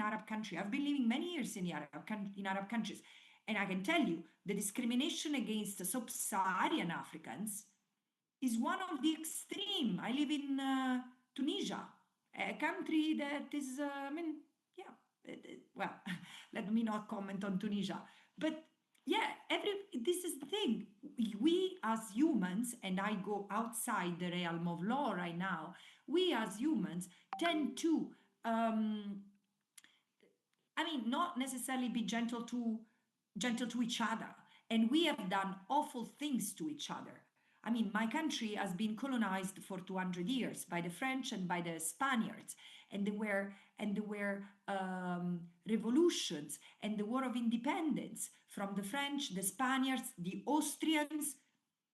Arab country. I've been living many years in Arab countries. And I can tell you, the discrimination against sub-Saharan Africans is one of the extreme. I live in Tunisia, a country that is, yeah, well, let me not comment on Tunisia. But yeah, this is the thing. We as humans, and I go outside the realm of law right now, we as humans tend to, not necessarily be gentle to each other. And we have done awful things to each other. I mean, my country has been colonized for 200 years by the French and by the Spaniards, and there were revolutions and the War of Independence from the French, the Spaniards, the Austrians.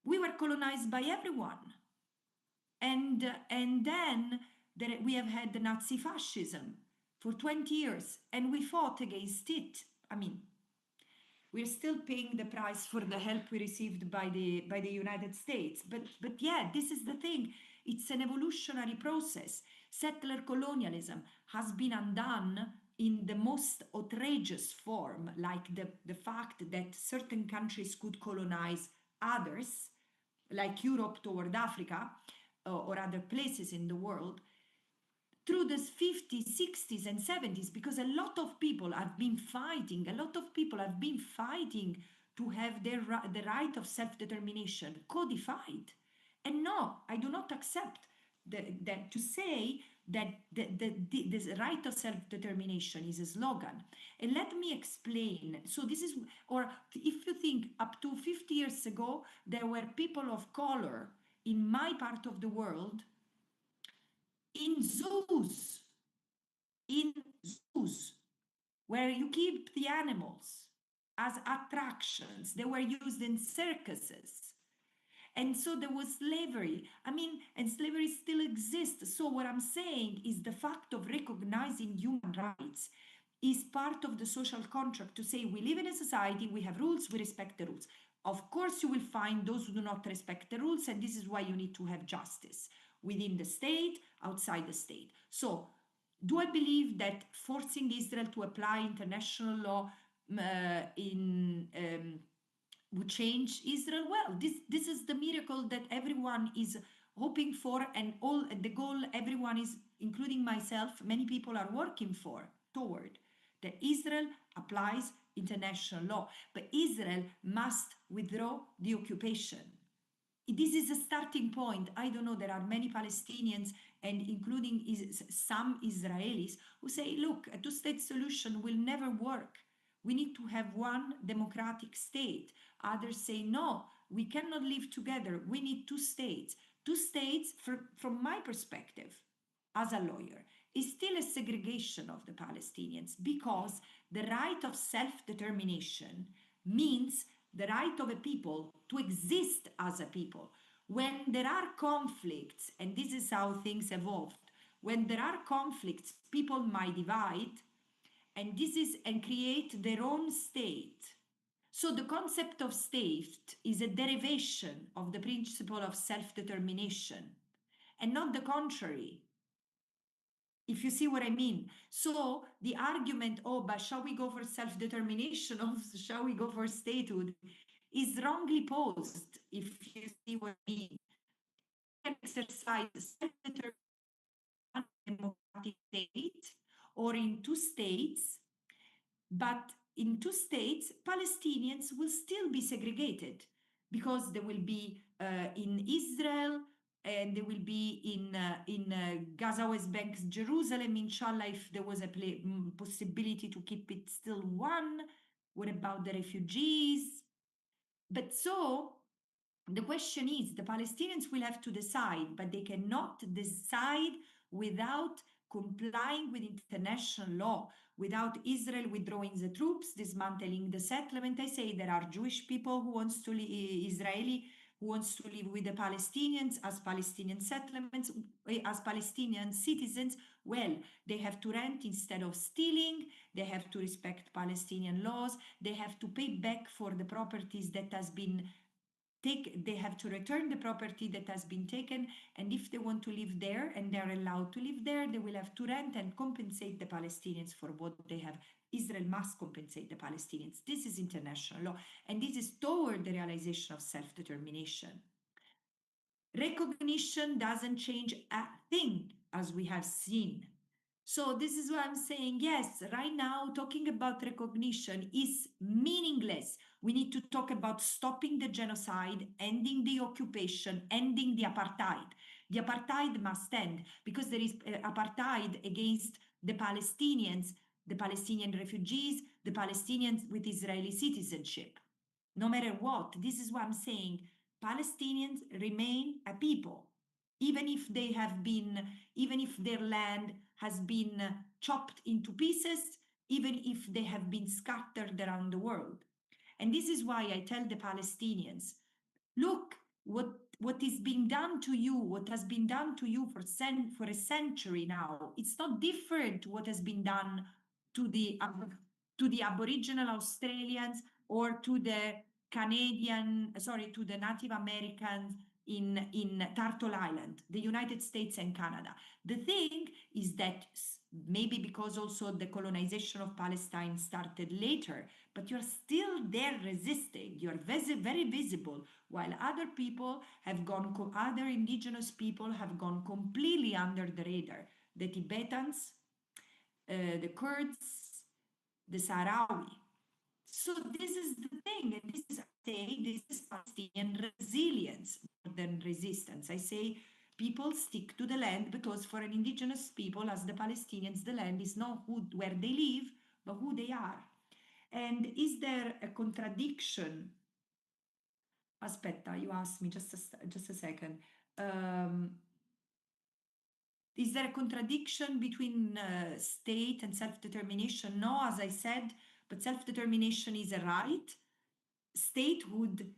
We were colonized by everyone, and then we have had the Nazi fascism for 20 years, and we fought against it. I mean, we're still paying the price for the help we received by the United States. But yeah, this is the thing. It's an evolutionary process. Settler colonialism has been undone in the most outrageous form, like the fact that certain countries could colonize others, like Europe toward Africa or other places in the world, through the 50s, 60s, and 70s, because a lot of people have been fighting, to have the right of self-determination codified. And no, I do not accept that to say that this right of self-determination is a slogan. And let me explain. So this is, or if you think up to 50 years ago, there were people of color in my part of the world in zoos, in zoos, where you keep the animals as attractions. They were used in circuses. And so there was slavery. I mean, and slavery still exists. So what I'm saying is the fact of recognizing human rights is part of the social contract to say we live in a society, we have rules, we respect the rules. Of course, you will find those who do not respect the rules, and this is why you need to have justice within the state, outside the state. So, do I believe that forcing Israel to apply international law would change Israel? Well, this is the miracle that everyone is hoping for, and all the goal everyone is, including myself, many people are working toward, that Israel applies international law. But Israel must withdraw the occupation. This is a starting point. I don't know, there are many Palestinians and including some Israelis who say, look, a two-state solution will never work. We need to have one democratic state. Others say, no, we cannot live together. We need two states. Two states, from my perspective as a lawyer, is still a segregation of the Palestinians, because the right of self-determination means the right of a people to exist as a people. When there are conflicts, and this is how things evolved, when there are conflicts, people might divide and create their own state. So the concept of state is a derivation of the principle of self-determination, and not the contrary, if you see what I mean. So the argument, oh, but shall we go for self-determination or shall we go for statehood, is wrongly posed, if you see what I mean. You can exercise self-determination in a democratic state or in two states, but in two states, Palestinians will still be segregated, because they will be in Israel, and they will be in Gaza, West Bank, Jerusalem, inshallah, if there was a possibility to keep it still one. What about the refugees? But so the question is, the Palestinians will have to decide, but they cannot decide without complying with international law, without Israel withdrawing the troops, dismantling the settlement. I say there are Jewish people who wants to live, Israeli who wants to live with the Palestinians as Palestinian settlements, as Palestinian citizens. Well, they have to rent instead of stealing. They have to respect Palestinian laws. They have to pay back for the properties that has been they have to return the property that has been taken, and if they want to live there and they're allowed to live there, they will have to rent and compensate the Palestinians for what they have. Israel must compensate the Palestinians. This is international law, and this is toward the realization of self-determination. Recognition doesn't change a thing, as we have seen. So this is why I'm saying, yes, right now talking about recognition is meaningless. We need to talk about stopping the genocide, ending the occupation, ending the apartheid. The apartheid must end because there is apartheid against the Palestinians, the Palestinian refugees, the Palestinians with Israeli citizenship. No matter what, this is what I'm saying. Palestinians remain a people, even if they have been, even if their land has been chopped into pieces, even if they have been scattered around the world. And this is why I tell the Palestinians, look, what is being done to you, what has been done to you for a century now, it's not different to what has been done to the Aboriginal Australians or to the to the Native Americans in Turtle Island, the United States and Canada. The thing is that maybe because also the colonization of Palestine started later, but you're still there resisting. You're very visible, while other people have gone, other indigenous people have gone completely under the radar. The Tibetans, the Kurds, the Sahrawi. So this is the thing, and this is, I say, this is Palestinian resilience more than resistance. I say people stick to the land because for an indigenous people, as the Palestinians, the land is not where they live, but who they are. And is there a contradiction? Aspetta, you asked me just a second. Is there a contradiction between state and self-determination? No, as I said, but self-determination is a right. Statehood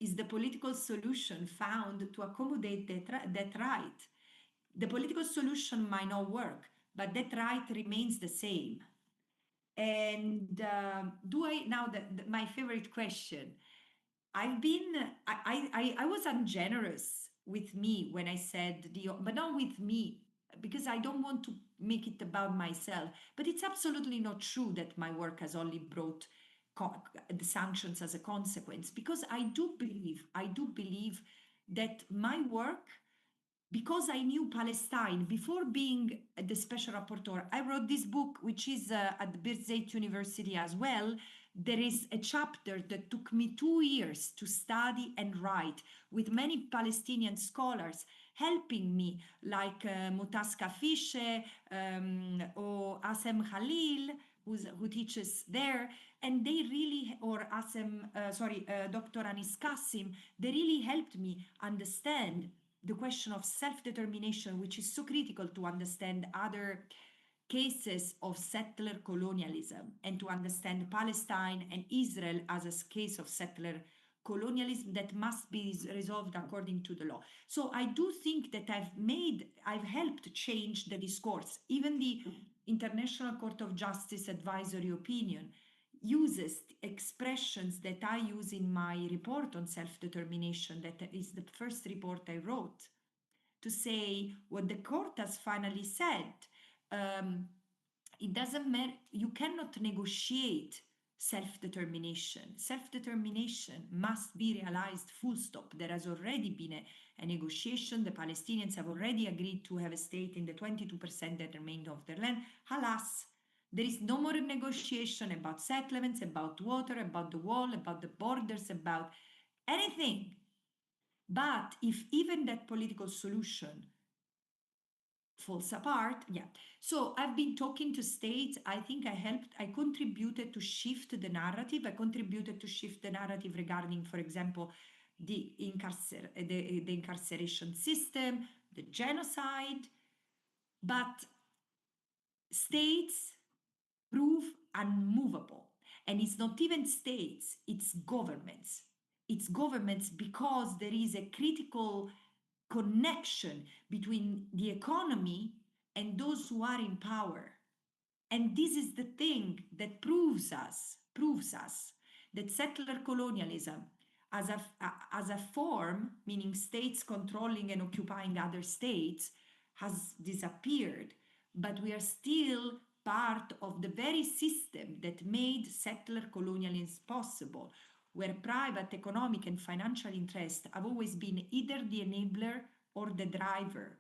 is the political solution found to accommodate that right. The political solution might not work, but that right remains the same. And my favorite question. I was ungenerous with me when I said but not with me, because I don't want to make it about myself. But it's absolutely not true that my work has only brought the sanctions as a consequence, because I do believe that my work, because I knew Palestine before being the special rapporteur, I wrote this book, which is at the Birzeit University as well. There is a chapter that took me 2 years to study and write, with many Palestinian scholars helping me, like Mutaska Fische or Assem Khalil, who teaches there. And they really, or Dr. Anis Kassim, they really helped me understand the question of self-determination, which is so critical to understand other cases of settler colonialism, and to understand Palestine and Israel as a case of settler colonialism that must be resolved according to the law. So I do think that I've helped change the discourse. Even the International Court of Justice advisory opinion uses expressions that I use in my report on self-determination, that is the first report I wrote, to say what the court has finally said. It doesn't matter, you cannot negotiate self-determination. Self-determination must be realized, full stop. There has already been a negotiation. The Palestinians have already agreed to have a state in the 22% that remained of their land. Alas, there is no more negotiation about settlements, about water, about the wall, about the borders, about anything. But if even that political solution falls apart, yeah. So I've been talking to states. I think I contributed to shift the narrative. I contributed to shift the narrative regarding, for example, the incarceration system, the genocide. But states prove unmovable. And it's not even states, it's governments. It's governments because there is a critical connection between the economy and those who are in power. And this is the thing that proves us that settler colonialism, as a form, meaning states controlling and occupying other states, has disappeared. But we are still part of the very system that made settler colonialism possible, where private economic and financial interests have always been either the enabler or the driver.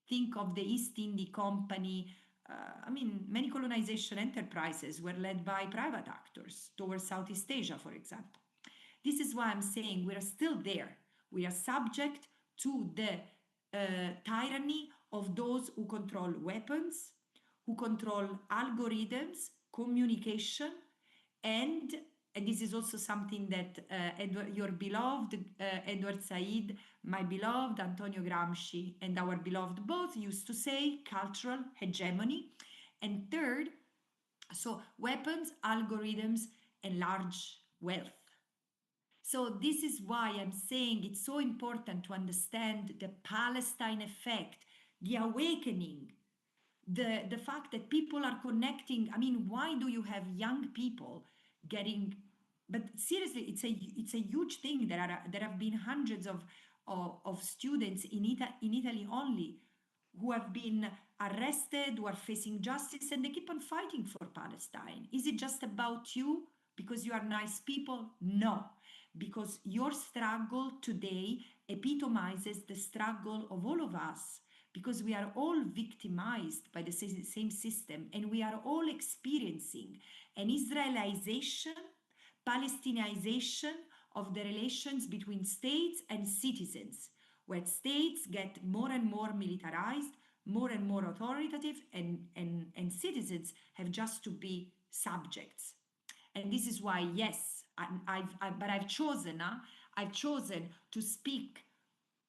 Think of the East India Company. Many colonization enterprises were led by private actors towards Southeast Asia, for example. This is why I'm saying we are still there. We are subject to the tyranny of those who control weapons, who control algorithms, communication, and this is also something that your beloved Edward Said, my beloved Antonio Gramsci, and our beloved both used to say cultural hegemony. And third, so weapons, algorithms, and large wealth. So this is why I'm saying it's so important to understand the Palestine effect, the awakening, the fact that people are connecting. I mean, why do you have young people getting? But seriously, it's a huge thing. There have been hundreds of students in Italy only who have been arrested, who are facing justice, and they keep on fighting for Palestine. Is it just about you because you are nice people? No, because your struggle today epitomizes the struggle of all of us, because we are all victimized by the same system, and we are all experiencing an Israelization, Palestinization of the relations between states and citizens, where states get more and more militarized, more and more authoritative, and citizens have just to be subjects. And this is why, yes, I've chosen to speak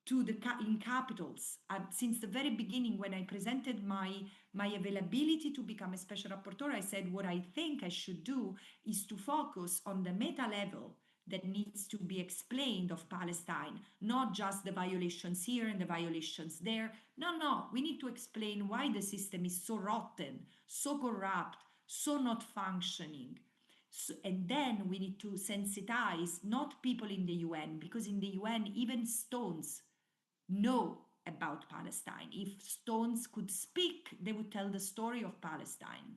to in capitals. Since the very beginning, when I presented my availability to become a special rapporteur, I said what I think I should do is to focus on the meta level that needs to be explained of Palestine, not just the violations here and the violations there. No, we need to explain why the system is so rotten, so corrupt, so not functioning. So, and then we need to sensitize not people in the UN, because in the UN, even stones know about Palestine. If stones could speak, they would tell the story of Palestine.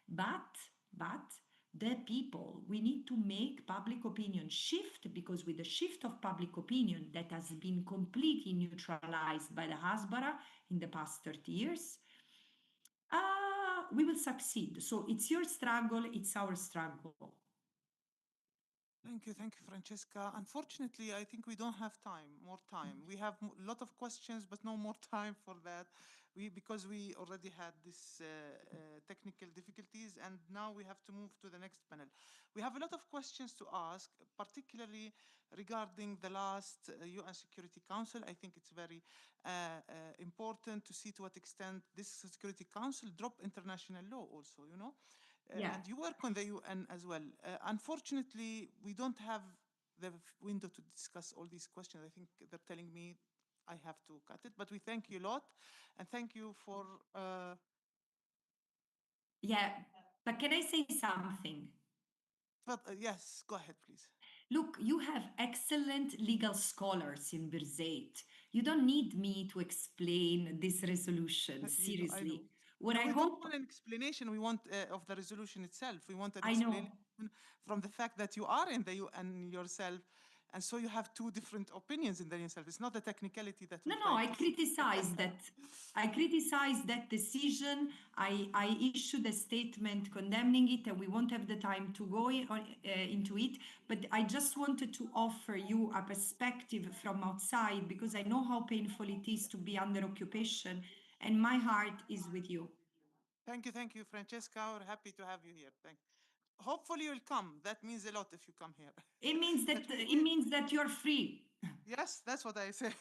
But the people, we need to make public opinion shift, because with the shift of public opinion that has been completely neutralized by the Hasbara in the past 30 years, we will succeed. So it's your struggle, it's our struggle. Thank you, Francesca. Unfortunately, I think we don't have more time. We have a lot of questions, but no more time for that. Because we already had this technical difficulties, and now we have to move to the next panel. We have a lot of questions to ask, particularly regarding the last UN Security Council. I think it's very important to see to what extent this Security Council dropped international law also, you know? Yeah. And you work on the UN as well. Unfortunately, we don't have the window to discuss all these questions. I think they're telling me I have to cut it, but we thank you a lot. And thank you for... Yeah, but can I say something? But, yes, go ahead, please. Look, you have excellent legal scholars in Birzeit. You don't need me to explain this resolution, I know. seriously. What No, I we hope... don't want an explanation. We want of the resolution itself. We want an I know. explanation from the fact that you are in the UN yourself, and so you have two different opinions in the yourself. It's not the technicality that we No, try I to criticize that. I criticize that decision. I issued a statement condemning it, and we won't have the time to go into it. But I just wanted to offer you a perspective from outside, because I know how painful it is to be under occupation, and my heart is with you. Thank you, Francesca. We're happy to have you here. Hopefully you'll come. That means a lot if you come here. It means that you're free. Yes, that's what I say.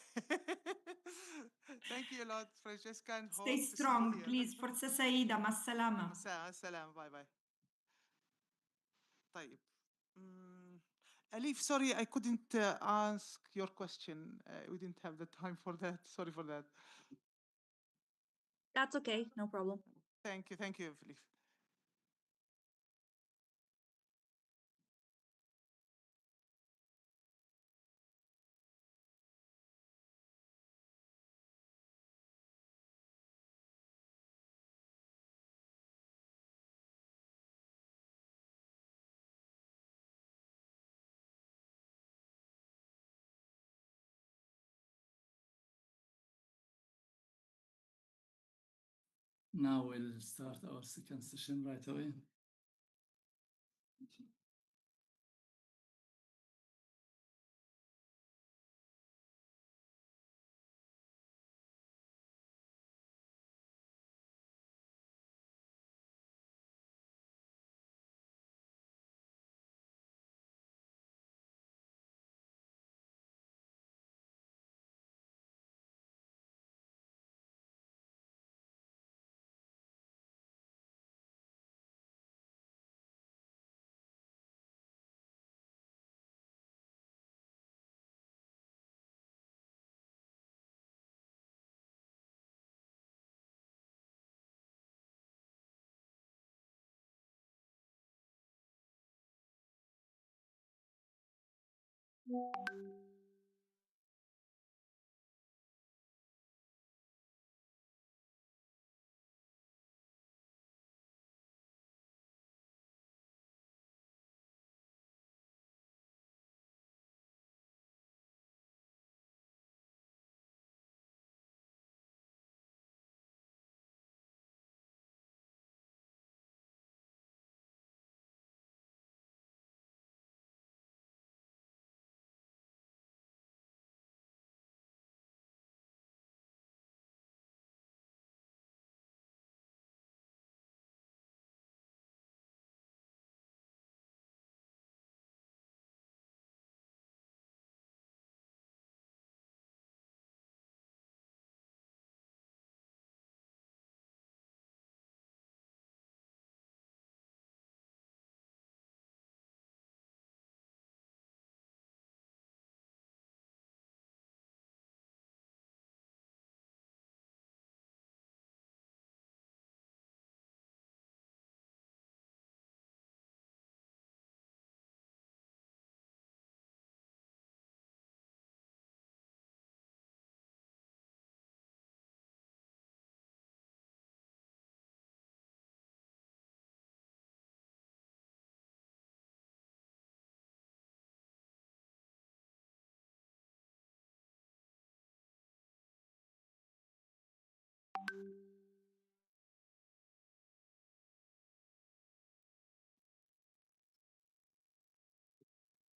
Thank you a lot, Francesca, and Stay hope to see you strong, here. please. Forza Saida, ma salama. Salam, bye bye. طيب. Alif, sorry, I couldn't ask your question. We didn't have the time for that. Sorry for that. That's okay, no problem. Thank you, Alif. Now we'll start our second session right away.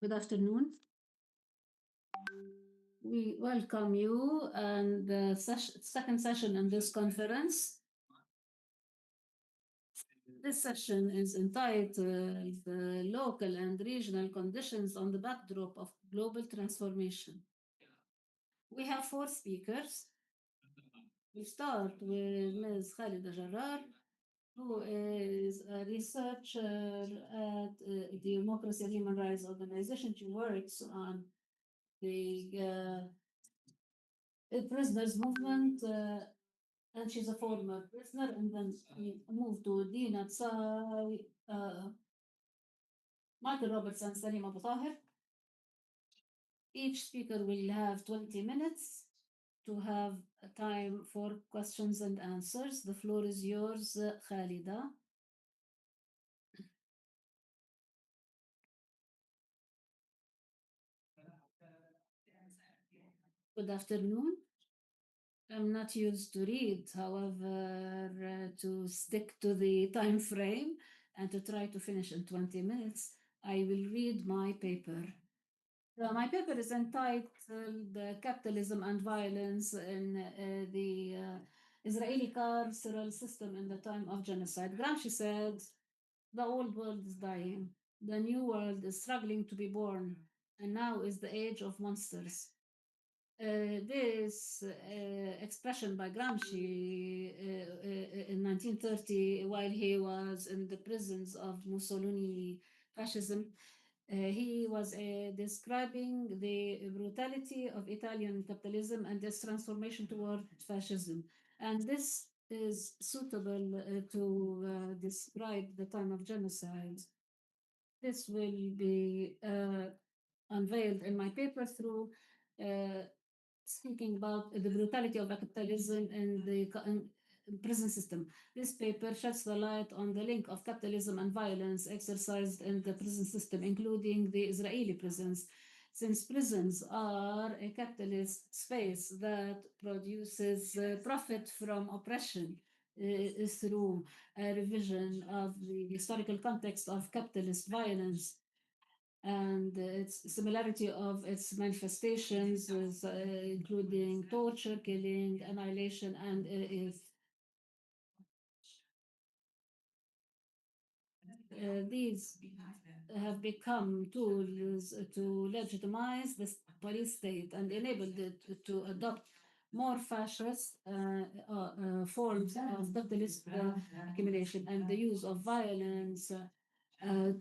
Good afternoon. We welcome you and the second session in this conference. This session is entitled Local and Regional Conditions on the Backdrop of Global Transformation. We have 4 speakers. We start with Ms. Khalida Jarrar, who is a researcher at the Democracy and Human Rights Organization. She works on the prisoners movement, and she's a former prisoner. And then we moved to Dina Tsai, Michael Roberts, and Salim Abu Tahir. Each speaker will have 20 minutes to have time for questions and answers. The floor is yours, Khalida. Good afternoon. I'm not used to read, however, to stick to the time frame and to try to finish in 20 minutes, I will read my paper. My paper is entitled Capitalism and Violence in the Israeli Carceral System in the Time of Genocide. Gramsci said, the old world is dying, the new world is struggling to be born, and now is the age of monsters. This expression by Gramsci in 1930, while he was in the prisons of Mussolini fascism, he was describing the brutality of Italian capitalism and its transformation toward fascism. And this is suitable to describe the time of genocide. This will be unveiled in my paper through speaking about the brutality of capitalism in the prison system. This paper sheds the light on the link of capitalism and violence exercised in the prison system, including the Israeli prisons, since prisons are a capitalist space that produces profit from oppression. through a revision of the historical context of capitalist violence and its similarity of its manifestations, including torture, killing, annihilation, and these have become tools to legitimize the police state and enabled it to adopt more fascist forms of capitalist accumulation and the use of violence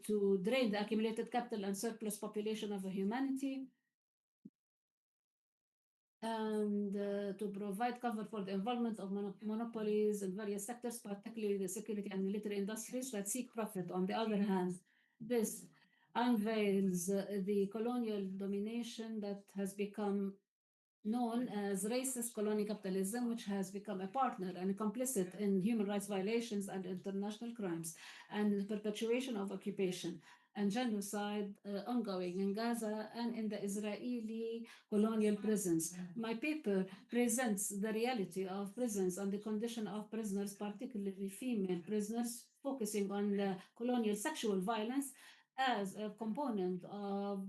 to drain the accumulated capital and surplus population of humanity and to provide cover for the involvement of monopolies in various sectors, particularly the security and military industries that seek profit. On the other hand, this unveils the colonial domination that has become known as racist colonial capitalism, which has become a partner and complicit in human rights violations and international crimes, and the perpetuation of occupation and genocide ongoing in Gaza and in the Israeli colonial prisons. My paper presents the reality of prisons and the condition of prisoners, particularly female prisoners, focusing on the colonial sexual violence as a component of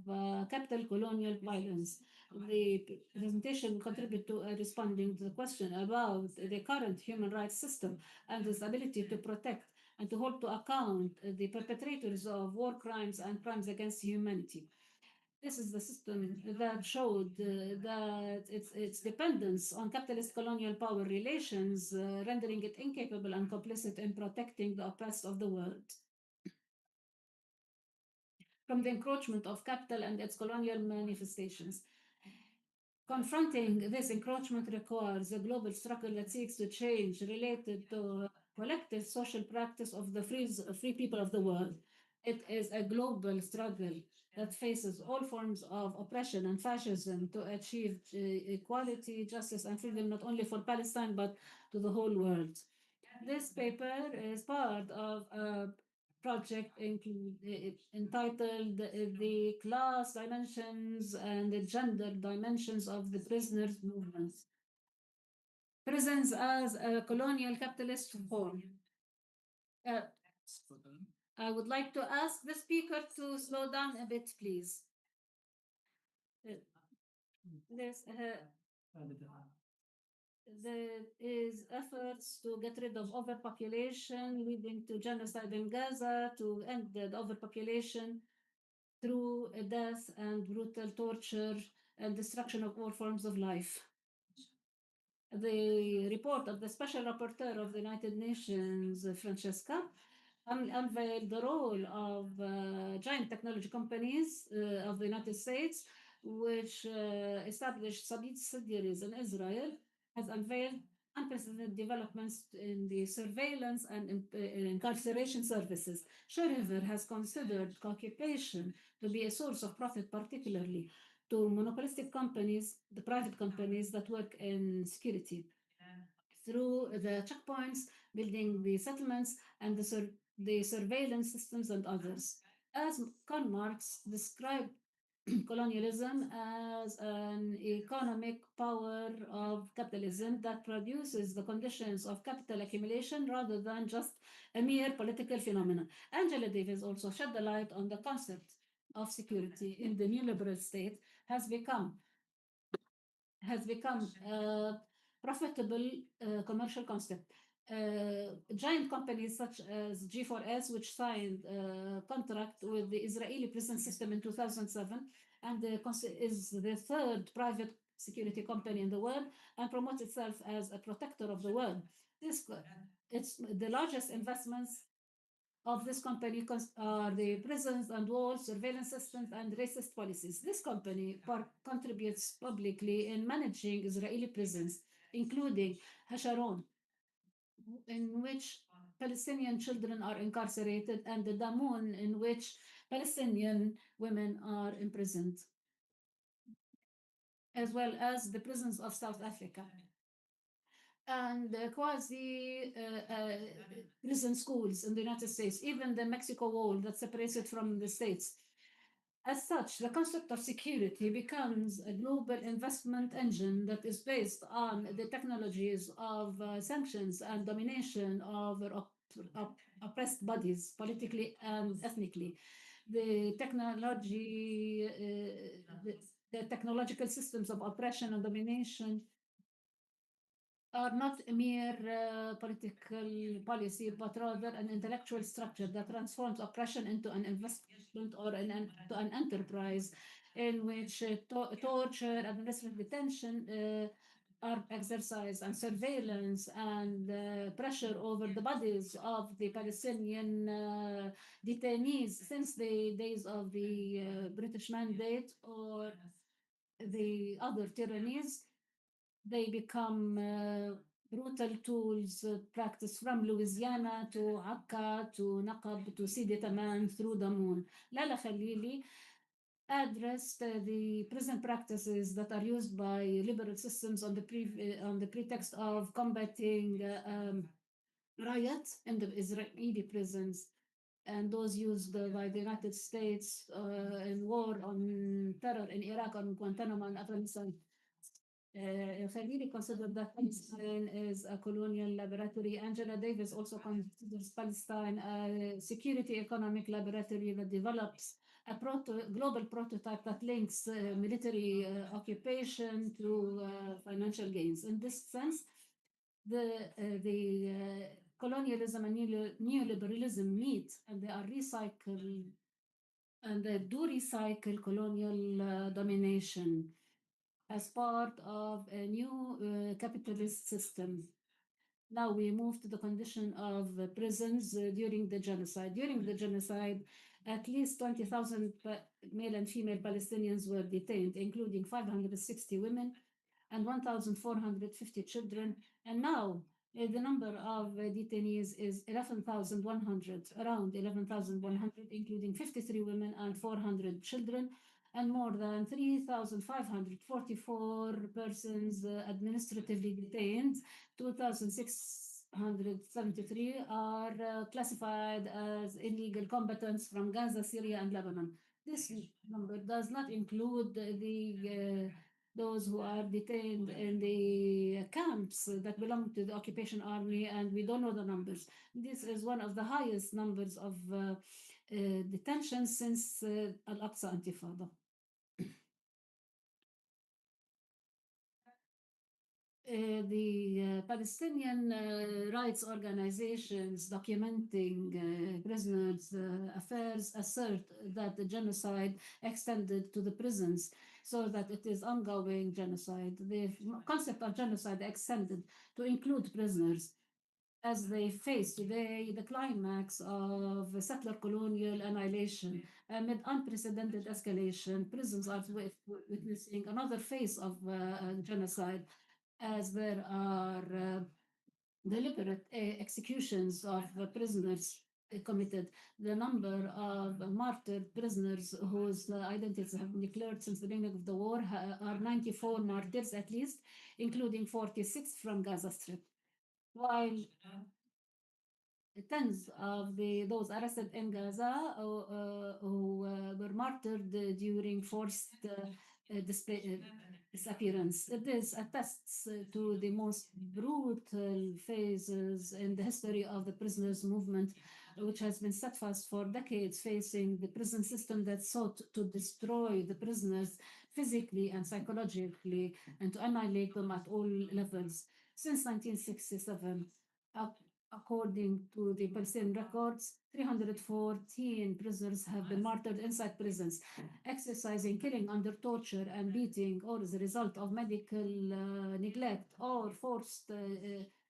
capital colonial violence. The presentation contribute to responding to the question about the current human rights system and its ability to protect and to hold to account the perpetrators of war crimes and crimes against humanity. This is the system that showed that its dependence on capitalist colonial power relations, rendering it incapable and complicit in protecting the oppressed of the world from the encroachment of capital and its colonial manifestations. Confronting this encroachment requires a global struggle that seeks to change related to collective social practice of the free people of the world. It is a global struggle that faces all forms of oppression and fascism to achieve equality, justice, and freedom not only for Palestine but to the whole world. This paper is part of a project entitled The Class Dimensions and the Gender Dimensions of the Prisoners' Movements. Prisons as a colonial capitalist form. I would like to ask the speaker to slow down a bit, please. There's there is efforts to get rid of overpopulation, leading to genocide in Gaza, to end the overpopulation through death and brutal torture and destruction of all forms of life. The report of the Special Rapporteur of the United Nations, Francesca, unveiled the role of giant technology companies of the United States, which established subsidiaries in Israel, has unveiled unprecedented developments in the surveillance and incarceration services. River has considered occupation to be a source of profit, particularly to monopolistic companies, the private companies that work in security, through the checkpoints, building the settlements, and the surveillance systems and others. As Karl Marx described colonialism as an economic power of capitalism that produces the conditions of capital accumulation rather than just a mere political phenomenon. Angela Davis also shed the light on the concept of security in the neoliberal state has become a profitable commercial concept. Giant companies such as G4S, which signed a contract with the Israeli prison system in 2007, and is the third private security company in the world, and promotes itself as a protector of the world. It's the largest investments of this company are the prisons and walls, surveillance systems, and racist policies. This company contributes publicly in managing Israeli prisons, including Hasharon, in which Palestinian children are incarcerated, and the Damoun, in which Palestinian women are imprisoned, as well as the prisons of South Africa and quasi prison schools in the United States, even the Mexico wall that separates it from the States. As such, the concept of security becomes a global investment engine that is based on the technologies of sanctions and domination over oppressed bodies, politically and ethnically. The the technological systems of oppression and domination are not a mere political policy, but rather an intellectual structure that transforms oppression into an investment or to an enterprise in which torture, administrative detention are exercised, and surveillance and pressure over the bodies of the Palestinian detainees since the days of the British Mandate or the other tyrannies. They become brutal tools practiced from Louisiana to Akka to Naqab to Sidi Taman through the moon. Lala Khalili addressed the prison practices that are used by liberal systems on the pretext of combating riots in the Israeli prisons and those used by the United States in war on terror in Iraq, on Guantanamo and Afghanistan. Khalili considered that Palestine is a colonial laboratory. Angela Davis also considers Palestine a security economic laboratory that develops a global prototype that links military occupation to financial gains. In this sense, the colonialism and neoliberalism meet, and they are recycled, and they do recycle colonial domination as part of a new capitalist system. Now we move to the condition of prisons during the genocide. During the genocide, at least 20,000 male and female Palestinians were detained, including 560 women and 1,450 children. And now the number of detainees is 11,100, around 11,100, including 53 women and 400 children, and more than 3,544 persons administratively detained. 2,673 are classified as illegal combatants from Gaza, Syria, and Lebanon. This number does not include those who are detained in the camps that belong to the occupation army, and we don't know the numbers. This is one of the highest numbers of detention since Al-Aqsa Intifada. The Palestinian rights organizations documenting prisoners' affairs assert that the genocide extended to the prisons, so that it is ongoing genocide. The concept of genocide extended to include prisoners as they face today the climax of settler colonial annihilation. Amid unprecedented escalation, prisons are witnessing another phase of genocide, as there are deliberate executions of prisoners committed. The number of martyred prisoners whose identities have been declared since the beginning of the war are 94 martyrs at least, including 46 from Gaza Strip. While tens of those arrested in Gaza who were martyred during forced disappearance. This attests to the most brutal phases in the history of the prisoners' movement, which has been steadfast for decades, facing the prison system that sought to destroy the prisoners physically and psychologically and to annihilate them at all levels. Since 1967, according to the Palestinian records, 314 prisoners have been martyred inside prisons. Exercising, killing under torture, and beating, or as a result of medical neglect or forced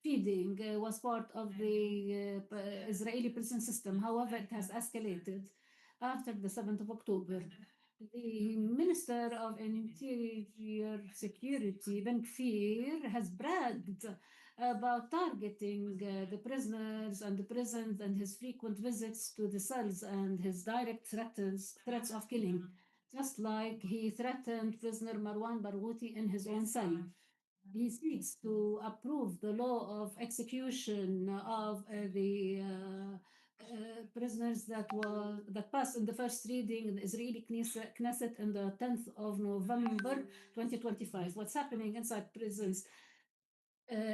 feeding, was part of the Israeli prison system. However, it has escalated after the 7th of October. The Minister of Interior Security, Ben Gvir, has bragged about targeting the prisoners and the prisons and his frequent visits to the cells and his direct threats of killing, just like he threatened prisoner Marwan Barghouti in his own cell. He seeks to approve the law of execution of the prisoners that passed in the first reading in the Israeli Knesset on the 10th of November 2025. What's happening inside prisons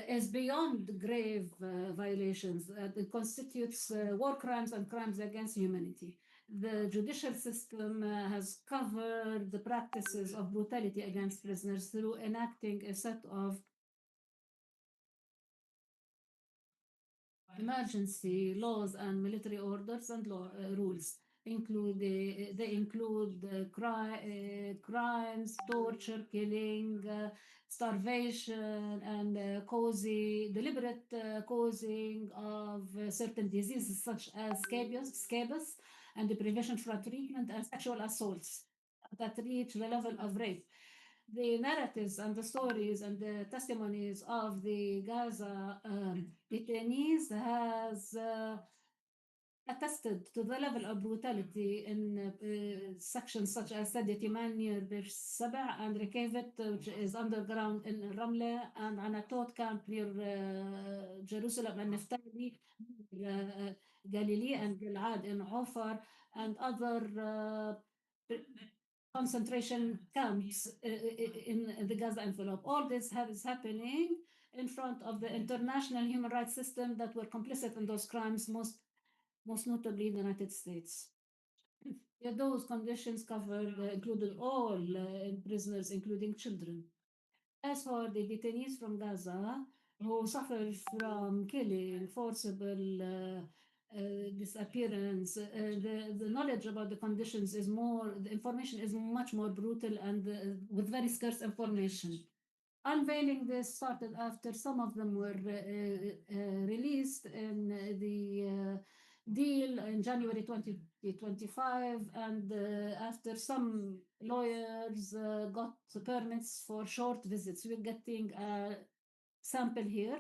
is beyond grave violations. It constitutes war crimes and crimes against humanity. The judicial system has covered the practices of brutality against prisoners through enacting a set of emergency laws and military orders and rules. They include crimes, torture, killing, starvation, and deliberate causing of certain diseases such as scabies, and the prevention for treatment and sexual assaults that reach the level of rape. The narratives and the stories and the testimonies of the Gaza detainees has attested to the level of brutality in sections such as Sadia Timan near Bir Saba and Rekevet, which is underground in Ramle, and Anatot camp near Jerusalem and Neftali, Galilee and Gilad in Ofar, and other concentration camps in the Gaza envelope. All this is happening in front of the international human rights system that were complicit in those crimes, most notably the United States. Yeah, those conditions covered included all prisoners, including children. As for the detainees from Gaza who suffer from killing, forcible disappearance, the knowledge about the conditions is the information is much more brutal and with very scarce information. Unveiling this started after some of them were released in the deal in January 2025, and after some lawyers got permits for short visits. We're getting a sample here.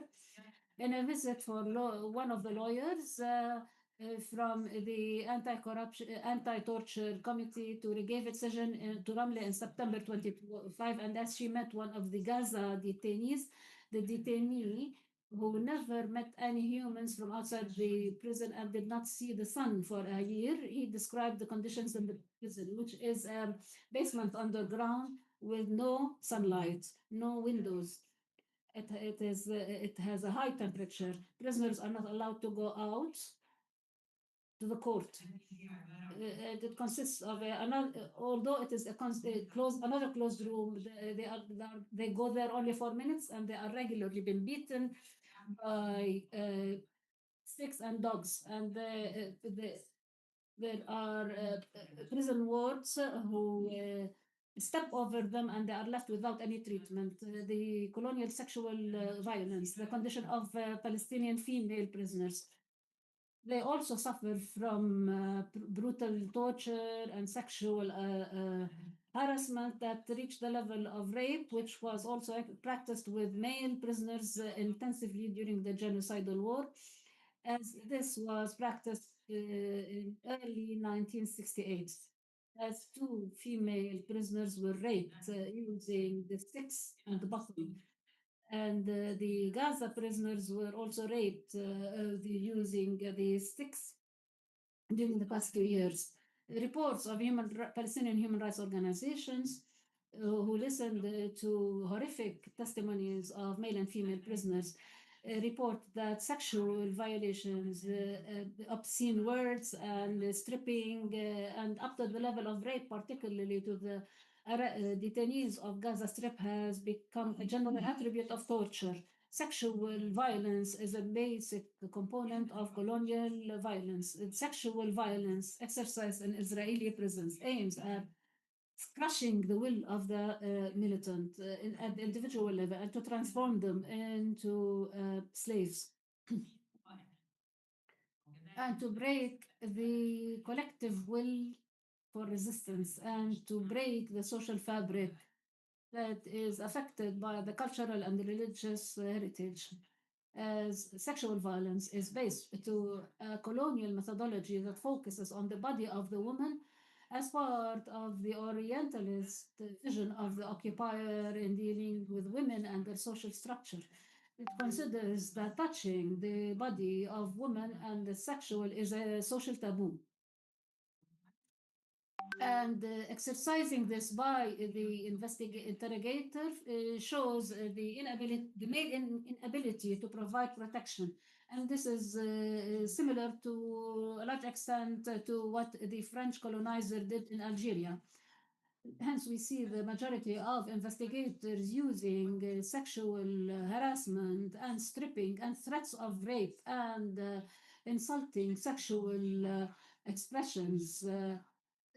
In a visit for one of the lawyers from the anti-torture committee to Regev session to Ramle in September 2025, and as she met one of the Gaza detainees, the detainee who never met any humans from outside the prison and did not see the sun for a year, he described the conditions in the prison, which is a basement underground with no sunlight, no windows. It has a high temperature. Prisoners are not allowed to go out to the court. It consists of although it is another closed room, they go there only for minutes, and they are regularly been beaten by sticks and dogs. And there are prison wards who step over them, and they are left without any treatment. The colonial sexual violence, the condition of Palestinian female prisoners. They also suffer from brutal torture and sexual harassment that reached the level of rape, which was also practiced with male prisoners intensively during the genocidal war, as this was practiced in early 1968, as 2 female prisoners were raped using the sticks and the bottle. And the Gaza prisoners were also raped using the sticks during the past 2 years. Reports of Palestinian human rights organizations who listened to horrific testimonies of male and female prisoners report that sexual violations, obscene words, and stripping, and up to the level of rape, particularly to the detainees of Gaza Strip, has become a general attribute of torture. Sexual violence is a basic component of colonial violence. Sexual violence exercised in Israeli prisons aims at crushing the will of the militant at the individual level and to transform them into slaves and to break the collective will for resistance and to break the social fabric that is affected by the cultural and religious heritage. As sexual violence is based to a colonial methodology that focuses on the body of the woman as part of the Orientalist vision of the occupier in dealing with women and their social structure. It considers that touching the body of women and the sexual is a social taboo. And exercising this by the interrogator shows the male inability to provide protection. And this is similar to a large extent to what the French colonizer did in Algeria. Hence, we see the majority of investigators using sexual harassment and stripping and threats of rape and insulting sexual expressions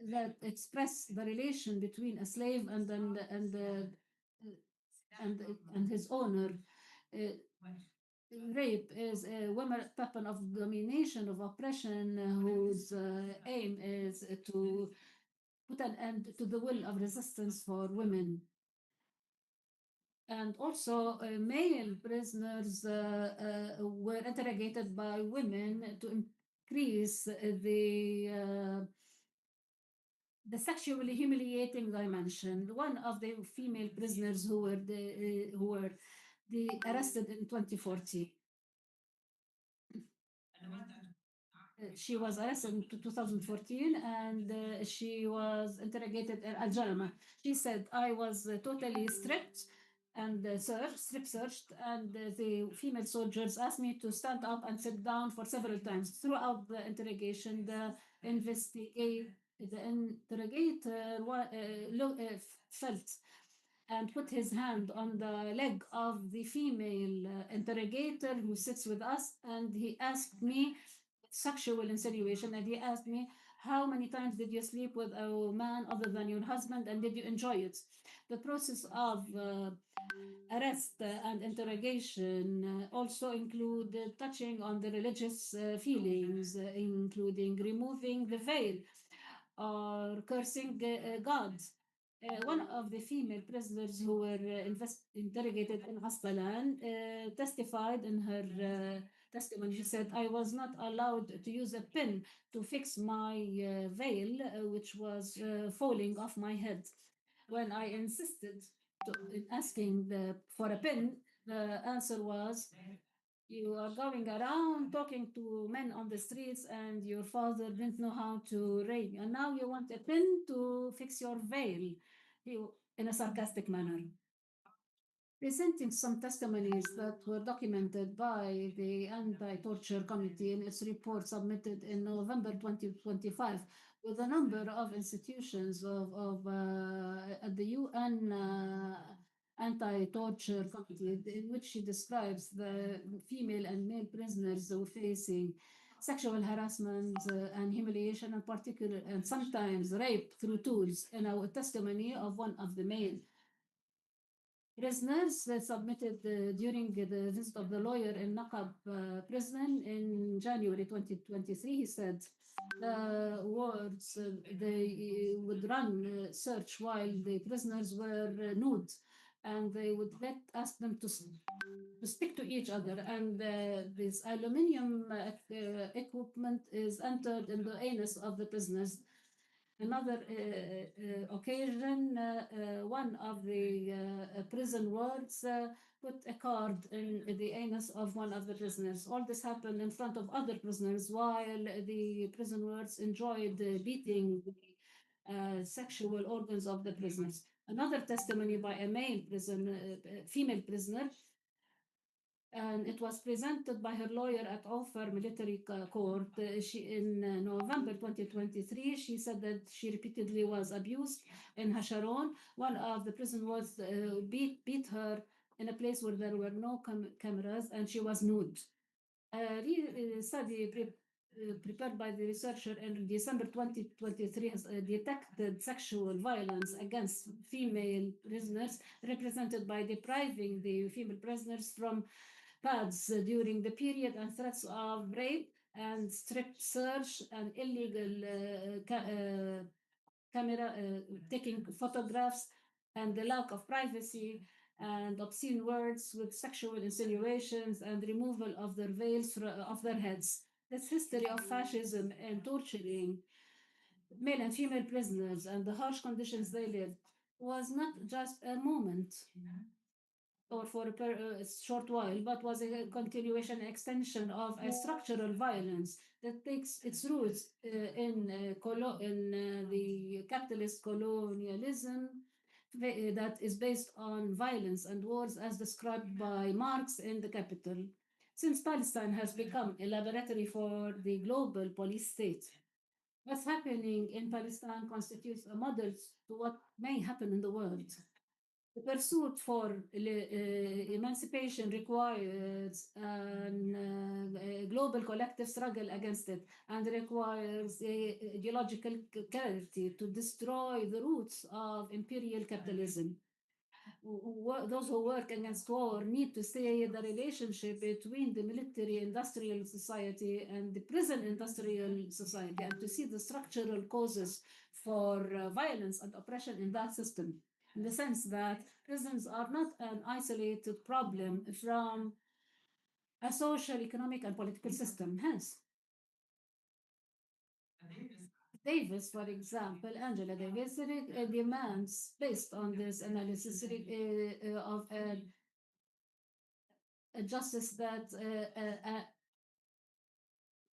that express the relation between a slave and his owner. Uh, Rape is a weapon of domination, of oppression, whose aim is to put an end to the will of resistance for women. And also, male prisoners were interrogated by women to increase the sexually humiliating dimension. One of the female prisoners who were arrested in 2014. She was arrested in 2014 and she was interrogated at Al Jalma. She said, I was totally stripped and strip searched, and the female soldiers asked me to stand up and sit down for several times. Throughout the interrogation, the interrogator felt and put his hand on the leg of the female interrogator who sits with us, and he asked me sexual insinuation, and he asked me, how many times did you sleep with a man other than your husband, and did you enjoy it? The process of arrest and interrogation also include touching on the religious feelings, including removing the veil or cursing God. One of the female prisoners who were interrogated in Asqalan testified in her testimony. She said, I was not allowed to use a pin to fix my veil, which was falling off my head. When I insisted in asking for a pin, the answer was, you are going around talking to men on the streets, and your father didn't know how to read, and now you want a pin to fix your veil, in a sarcastic manner. Presenting some testimonies that were documented by the Anti-Torture Committee in its report submitted in November 2025, with a number of institutions at the UN Anti-Torture Committee, in which she describes the female and male prisoners who were facing sexual harassment and humiliation, in particular, and sometimes rape through tools. In our testimony of one of the male prisoners submitted during the visit of the lawyer in Naqab prison in January 2023, he said the wards they would run search while the prisoners were nude, and they would ask them to stick to each other, and this aluminium equipment is entered in the anus of the prisoners. Another occasion, one of the prison wards put a card in the anus of one of the prisoners. All this happened in front of other prisoners while the prison wards enjoyed beating the sexual organs of the prisoners. Another testimony by a female prisoner, and it was presented by her lawyer at Ofer Military Court. In November 2023, she said that she repeatedly was abused in Hasharon. One of the prison wards beat her in a place where there were no cameras, and she was nude. A study prepared by the researcher in December 2023 has detected sexual violence against female prisoners, represented by depriving the female prisoners from pads during the period, and threats of rape and strip search and illegal camera taking photographs, and the lack of privacy and obscene words with sexual insinuations and removal of their veils of their heads. This history of fascism and torturing male and female prisoners and the harsh conditions they lived was not just a moment. or for a short while, but was a continuation, extension of a structural violence that takes its roots in the capitalist colonialism that is based on violence and wars as described by Marx in The Capital. Since Palestine has become a laboratory for the global police state, what's happening in Palestine constitutes a model to what may happen in the world. The pursuit for emancipation requires a global collective struggle against it and requires ideological clarity to destroy the roots of imperial capitalism. Those who work against war need to see the relationship between the military industrial society and the prison industrial society and to see the structural causes for violence and oppression in that system, in the sense that prisons are not an isolated problem from a social, economic, and political system. Hence, Davis, for example, Angela Davis demands, based on this analysis of a justice that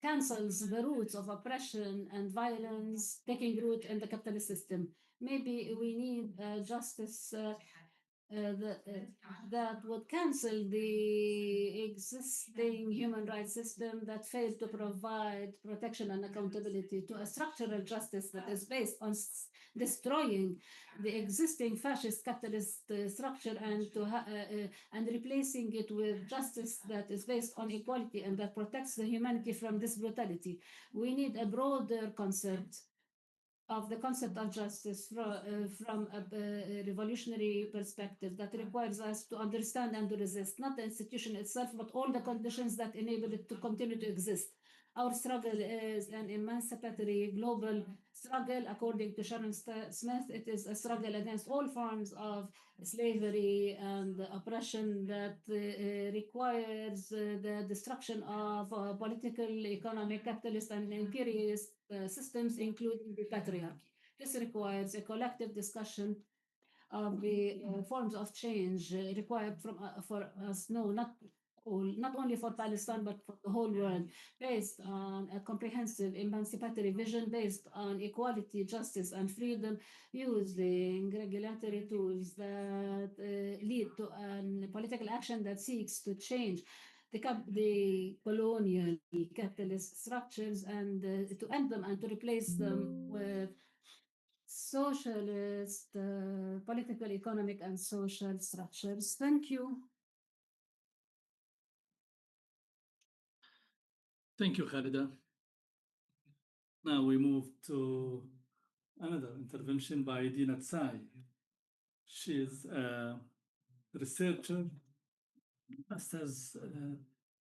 cancels the roots of oppression and violence taking root in the capitalist system. Maybe we need justice that would cancel the existing human rights system that failed to provide protection and accountability to a structural justice that is based on destroying the existing fascist capitalist structure and replacing it with justice that is based on equality and that protects the humanity from this brutality. We need a broader concept of the concept of justice from a revolutionary perspective that requires us to understand and to resist not the institution itself, but all the conditions that enable it to continue to exist. Our struggle is an emancipatory global struggle. According to Sharon Smith, it is a struggle against all forms of slavery and oppression that requires the destruction of political, economic, capitalist, and imperialist systems, including the patriarchy. This requires a collective discussion of the forms of change required for us, no, not only for Palestine, but for the whole world, based on a comprehensive emancipatory vision based on equality, justice, and freedom, using regulatory tools that lead to a political action that seeks to change the colonial capitalist structures and to end them and to replace them with socialist, political, economic, and social structures. Thank you. Thank you, Khalida. Now we move to another intervention by Dina Tsai. She is a researcher, master's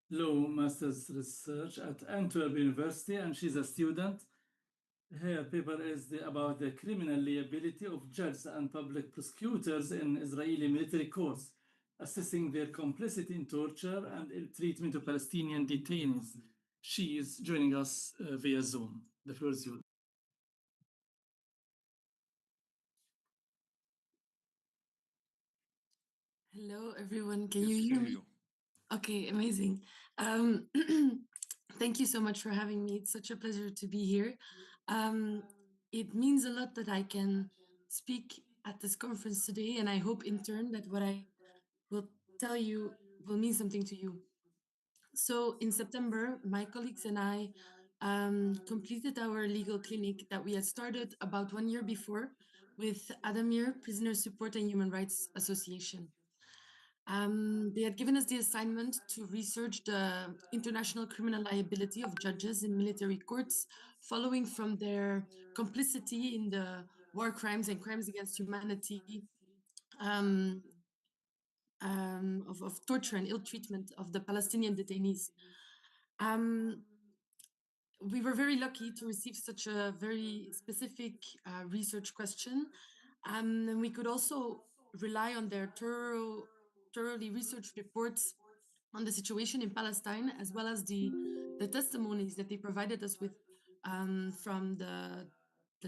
law, master's research at Antwerp University, and she's a student. Her paper is about the criminal liability of judges and public prosecutors in Israeli military courts, assessing their complicity in torture and ill treatment of Palestinian detainees. She is joining us via Zoom. The floor is yours. Hello, everyone. Can Yes, you we hear can me? hear you. Okay, amazing. Thank you so much for having me. It's such a pleasure to be here. It means a lot that I can speak at this conference today, and I hope in turn that what I will tell you will mean something to you. So, in September, my colleagues and I completed our legal clinic that we had started about 1 year before with Adamir Prisoner Support and Human Rights Association. They had given us the assignment to research the international criminal liability of judges in military courts, following from their complicity in the war crimes and crimes against humanity, of torture and ill treatment of the Palestinian detainees. We were very lucky to receive such a very specific research question. And we could also rely on their thoroughly researched reports on the situation in Palestine, as well as the testimonies that they provided us with from the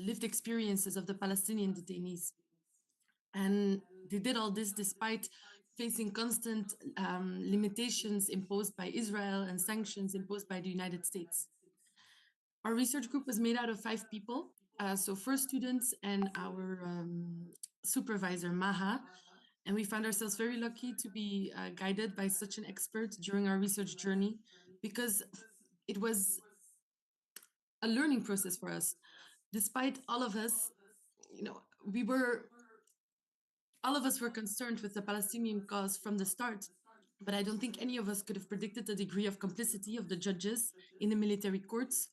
lived experiences of the Palestinian detainees. And they did all this despite facing constant limitations imposed by Israel and sanctions imposed by the United States. Our research group was made out of 5 people, so 4 students and our supervisor, Maha. And we found ourselves very lucky to be guided by such an expert during our research journey, because it was a learning process for us. Despite all of us, all of us were concerned with the Palestinian cause from the start, but I don't think any of us could have predicted the degree of complicity of the judges in the military courts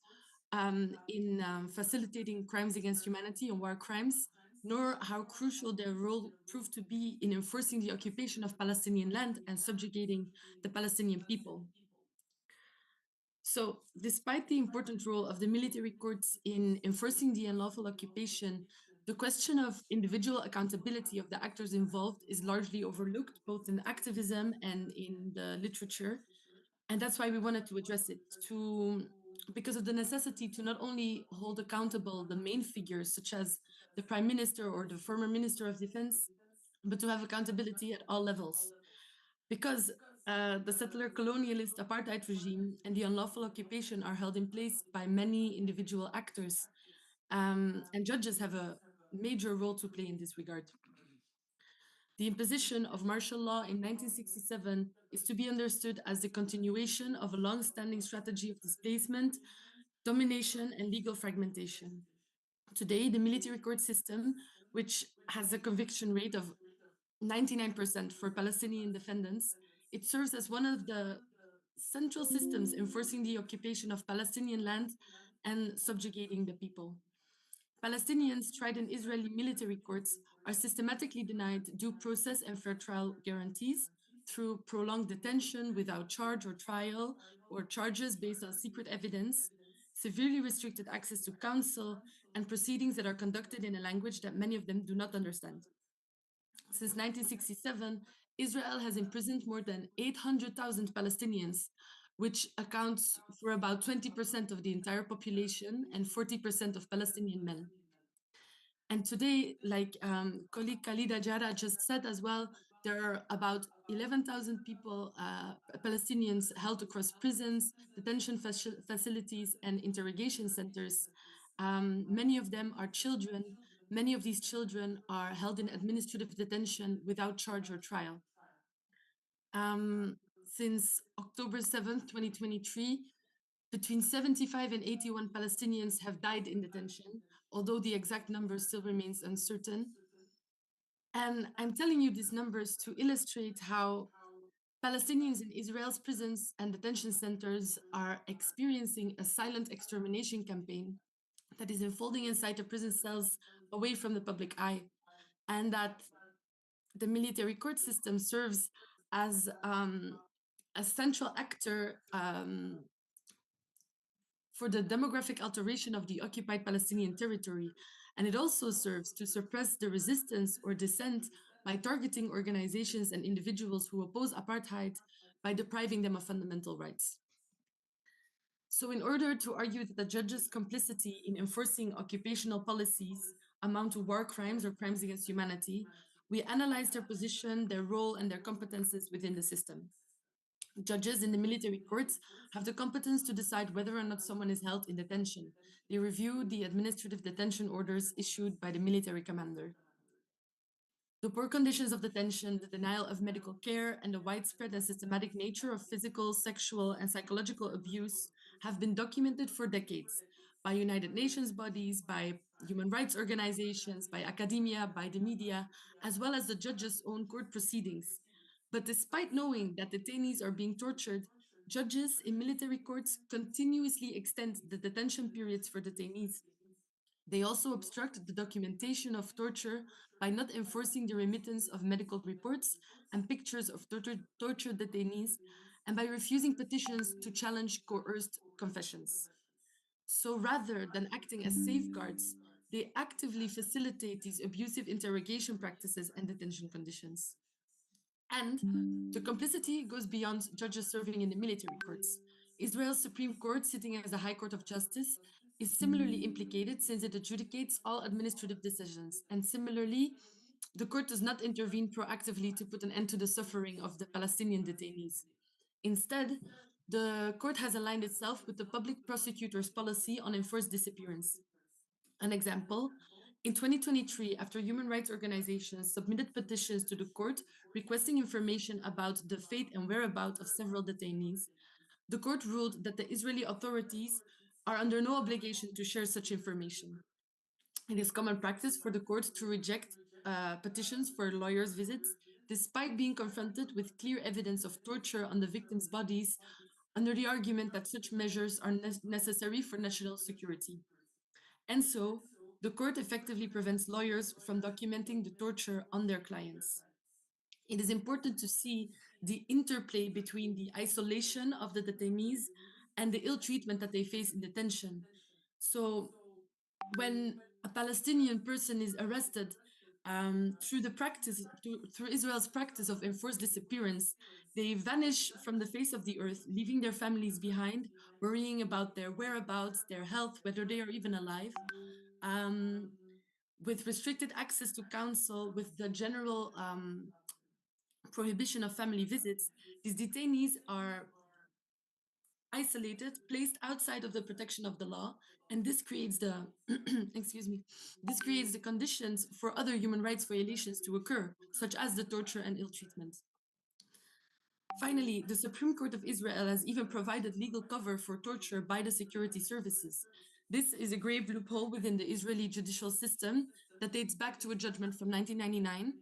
in facilitating crimes against humanity and war crimes, nor how crucial their role proved to be in enforcing the occupation of Palestinian land and subjugating the Palestinian people. So, despite the important role of the military courts in enforcing the unlawful occupation, the question of individual accountability of the actors involved is largely overlooked, both in activism and in the literature. And that's why we wanted to address it, because of the necessity to not only hold accountable the main figures, such as the Prime Minister or the former Minister of Defense, but to have accountability at all levels. Because the settler colonialist apartheid regime and the unlawful occupation are held in place by many individual actors, and judges have a major role to play in this regard. The imposition of martial law in 1967 is to be understood as the continuation of a long-standing strategy of displacement, domination, and legal fragmentation. Today, the military court system, which has a conviction rate of 99% for Palestinian defendants, it serves as one of the central systems enforcing the occupation of Palestinian land and subjugating the people. Palestinians tried in Israeli military courts are systematically denied due process and fair trial guarantees through prolonged detention without charge or trial, or charges based on secret evidence, severely restricted access to counsel, and proceedings that are conducted in a language that many of them do not understand. Since 1967, Israel has imprisoned more than 800,000 Palestinians, which accounts for about 20% of the entire population and 40% of Palestinian men. And today, like colleague Khalida Jara just said as well, there are about 11,000 people, Palestinians held across prisons, detention facilities, and interrogation centers. Many of them are children. Many of these children are held in administrative detention without charge or trial. Since October 7th, 2023, between 75 and 81 Palestinians have died in detention, although the exact number still remains uncertain. And I'm telling you these numbers to illustrate how Palestinians in Israel's prisons and detention centers are experiencing a silent extermination campaign that is unfolding inside the prison cells away from the public eye, and that the military court system serves as a central actor for the demographic alteration of the occupied Palestinian territory. And it also serves to suppress the resistance or dissent by targeting organizations and individuals who oppose apartheid by depriving them of fundamental rights. So in order to argue that the judges' complicity in enforcing occupational policies amount to war crimes or crimes against humanity, we analyzed their position, their role, and their competences within the system. Judges in the military courts have the competence to decide whether or not someone is held in detention. They review the administrative detention orders issued by the military commander. The poor conditions of detention, the denial of medical care, and the widespread and systematic nature of physical, sexual, and psychological abuse have been documented for decades by United Nations bodies, by human rights organizations, by academia, by the media, as well as the judges' own court proceedings. But despite knowing that detainees are being tortured, judges in military courts continuously extend the detention periods for detainees. They also obstruct the documentation of torture by not enforcing the remittance of medical reports and pictures of tortured detainees, and by refusing petitions to challenge coerced confessions. So rather than acting as safeguards, they actively facilitate these abusive interrogation practices and detention conditions. And the complicity goes beyond judges serving in the military courts. Israel's Supreme Court, sitting as a High Court of Justice, is similarly implicated since it adjudicates all administrative decisions. And similarly, the court does not intervene proactively to put an end to the suffering of the Palestinian detainees. Instead, the court has aligned itself with the public prosecutor's policy on enforced disappearance. An example, in 2023, after human rights organizations submitted petitions to the court requesting information about the fate and whereabouts of several detainees, the court ruled that the Israeli authorities are under no obligation to share such information. It is common practice for the court to reject petitions for lawyers' visits, despite being confronted with clear evidence of torture on the victims' bodies, under the argument that such measures are necessary for national security. And so, the court effectively prevents lawyers from documenting the torture on their clients. It is important to see the interplay between the isolation of the detainees and the ill treatment that they face in detention. So, when a Palestinian person is arrested through Israel's practice of enforced disappearance, they vanish from the face of the earth, leaving their families behind, worrying about their whereabouts, their health, whether they are even alive. With restricted access to counsel, with the general prohibition of family visits, these detainees are isolated, placed outside of the protection of the law, and this creates the excuse me, this creates the conditions for other human rights violations to occur, such as the torture and ill treatment. Finally, the Supreme Court of Israel has even provided legal cover for torture by the security services. This is a grave loophole within the Israeli judicial system that dates back to a judgment from 1999,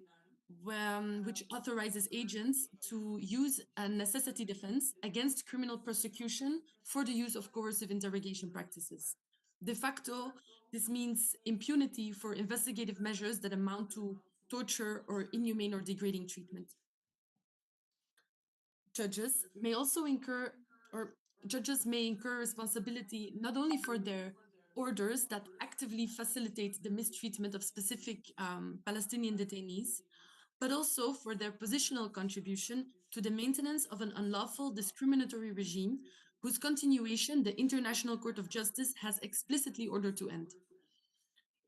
which authorizes agents to use a necessity defense against criminal prosecution for the use of coercive interrogation practices. De facto, this means impunity for investigative measures that amount to torture or inhumane or degrading treatment. Judges may also incur, or judges may incur responsibility not only for their orders that actively facilitate the mistreatment of specific Palestinian detainees, but also for their positional contribution to the maintenance of an unlawful discriminatory regime whose continuation the International Court of Justice has explicitly ordered to end.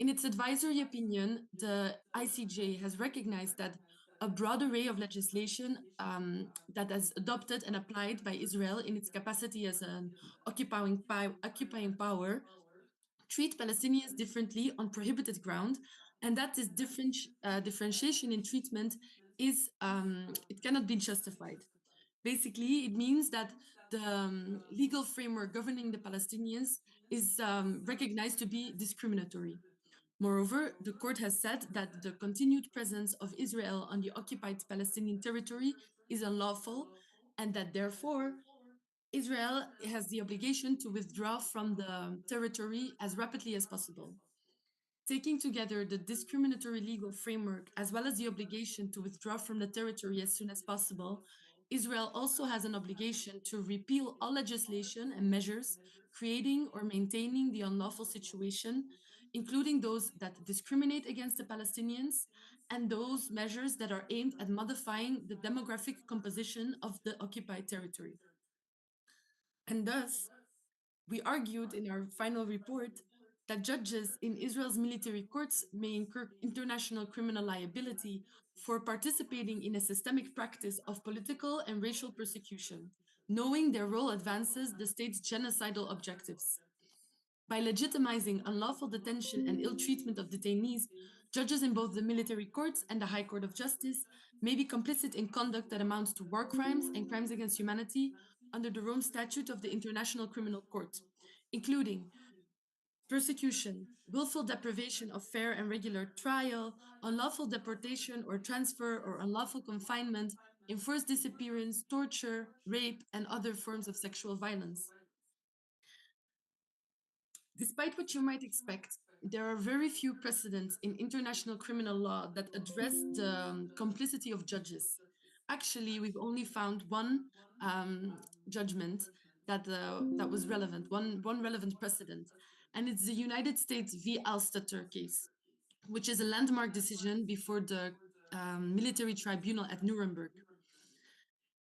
In its advisory opinion, the ICJ has recognized that a broad array of legislation that has adopted and applied by Israel in its capacity as an occupying power treat Palestinians differently on prohibited ground, and that this differentiation in treatment is it cannot be justified. Basically, it means that the legal framework governing the Palestinians is recognized to be discriminatory. Moreover, the court has said that the continued presence of Israel on the occupied Palestinian territory is unlawful, and that therefore Israel has the obligation to withdraw from the territory as rapidly as possible. Taking together the discriminatory legal framework as well as the obligation to withdraw from the territory as soon as possible, Israel also has an obligation to repeal all legislation and measures creating or maintaining the unlawful situation, including those that discriminate against the Palestinians and those measures that are aimed at modifying the demographic composition of the occupied territory. And thus, we argued in our final report that judges in Israel's military courts may incur international criminal liability for participating in a systemic practice of political and racial persecution, knowing their role advances the state's genocidal objectives. By legitimizing unlawful detention and ill treatment of detainees, judges in both the military courts and the High Court of Justice may be complicit in conduct that amounts to war crimes and crimes against humanity under the Rome Statute of the International Criminal Court, including persecution, willful deprivation of fair and regular trial, unlawful deportation or transfer or unlawful confinement, enforced disappearance, torture, rape, and other forms of sexual violence. Despite what you might expect, there are very few precedents in international criminal law that address the complicity of judges. Actually, we've only found one judgment that was relevant, one relevant precedent, and it's the United States v. Alstater case, which is a landmark decision before the military tribunal at Nuremberg.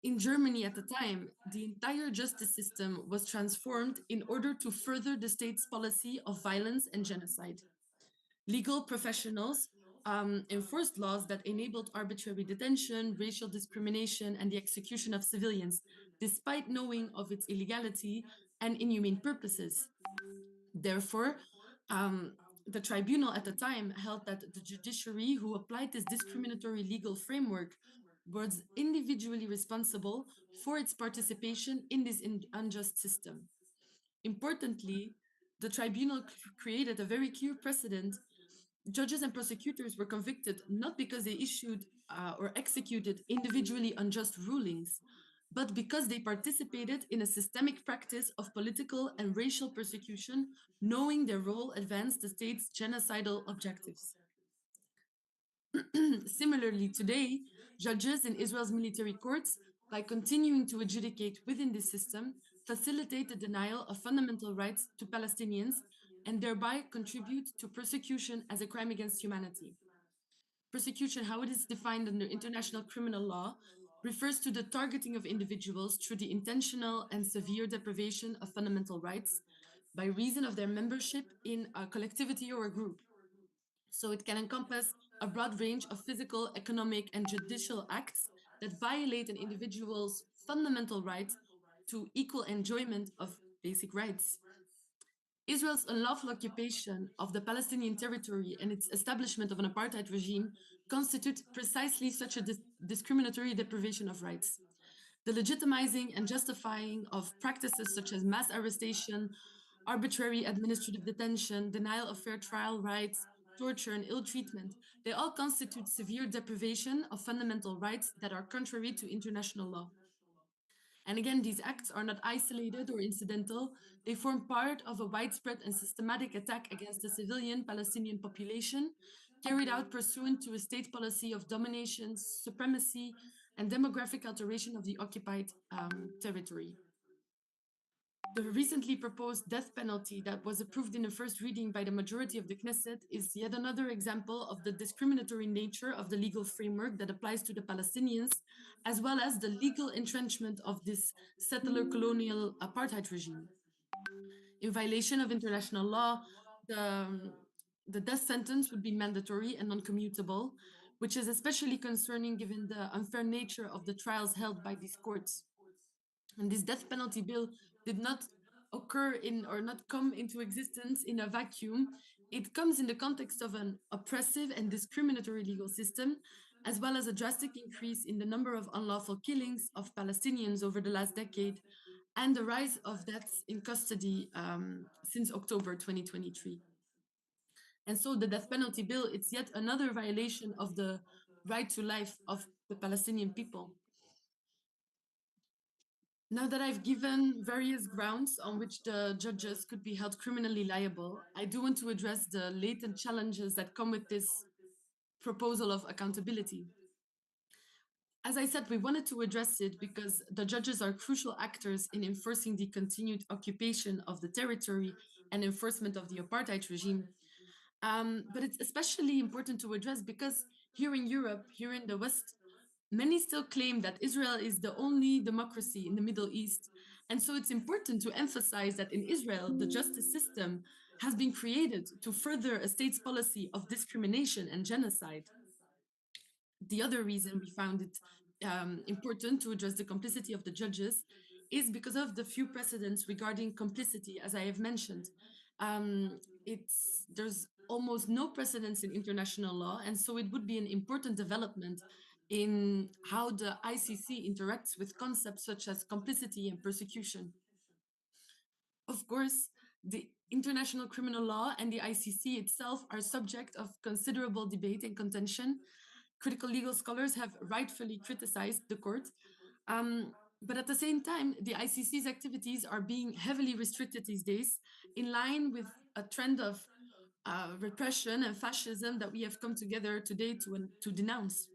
In Germany at the time, the entire justice system was transformed in order to further the state's policy of violence and genocide. Legal professionals enforced laws that enabled arbitrary detention, racial discrimination, and the execution of civilians, despite knowing of its illegality and inhumane purposes. Therefore, the tribunal at the time held that the judiciary who applied this discriminatory legal framework was individually responsible for its participation in this unjust system. Importantly, the tribunal created a very clear precedent. Judges and prosecutors were convicted not because they issued or executed individually unjust rulings, but because they participated in a systemic practice of political and racial persecution, knowing their role advanced the state's genocidal objectives. Similarly, today, judges in Israel's military courts, by continuing to adjudicate within this system, facilitate the denial of fundamental rights to Palestinians and thereby contribute to persecution as a crime against humanity. Persecution, how it is defined under international criminal law, refers to the targeting of individuals through the intentional and severe deprivation of fundamental rights by reason of their membership in a collectivity or a group. So it can encompass a broad range of physical, economic, and judicial acts that violate an individual's fundamental right to equal enjoyment of basic rights. Israel's unlawful occupation of the Palestinian territory and its establishment of an apartheid regime constitute precisely such a discriminatory deprivation of rights. The legitimizing and justifying of practices such as mass arrestation, arbitrary administrative detention, denial of fair trial rights, torture, and ill treatment, they all constitute severe deprivation of fundamental rights that are contrary to international law. And again, these acts are not isolated or incidental. They form part of a widespread and systematic attack against the civilian Palestinian population, carried out pursuant to a state policy of domination, supremacy, and demographic alteration of the occupied territory. The recently proposed death penalty that was approved in the first reading by the majority of the Knesset is yet another example of the discriminatory nature of the legal framework that applies to the Palestinians, as well as the legal entrenchment of this settler colonial apartheid regime. In violation of international law, the death sentence would be mandatory and non-commutable, which is especially concerning given the unfair nature of the trials held by these courts. And this death penalty bill did not occur in or not come into existence in a vacuum. It comes in the context of an oppressive and discriminatory legal system, as well as a drastic increase in the number of unlawful killings of Palestinians over the last decade, and the rise of deaths in custody since October 2023. And so the death penalty bill, it's yet another violation of the right to life of the Palestinian people. Now that I've given various grounds on which the judges could be held criminally liable, I do want to address the latent challenges that come with this proposal of accountability. As I said, we wanted to address it because the judges are crucial actors in enforcing the continued occupation of the territory and enforcement of the apartheid regime. But it's especially important to address because here in Europe, here in the West, many still claim that Israel is the only democracy in the Middle East. And so it's important to emphasize that in Israel, the justice system has been created to further a state's policy of discrimination and genocide. The other reason we found it important to address the complicity of the judges is because of the few precedents regarding complicity, as I have mentioned. There's almost no precedents in international law, and so it would be an important development in how the ICC interacts with concepts such as complicity and persecution. Of course, the international criminal law and the ICC itself are subject of considerable debate and contention. Critical legal scholars have rightfully criticized the court. But at the same time, the ICC's activities are being heavily restricted these days, in line with a trend of repression and fascism that we have come together today to denounce.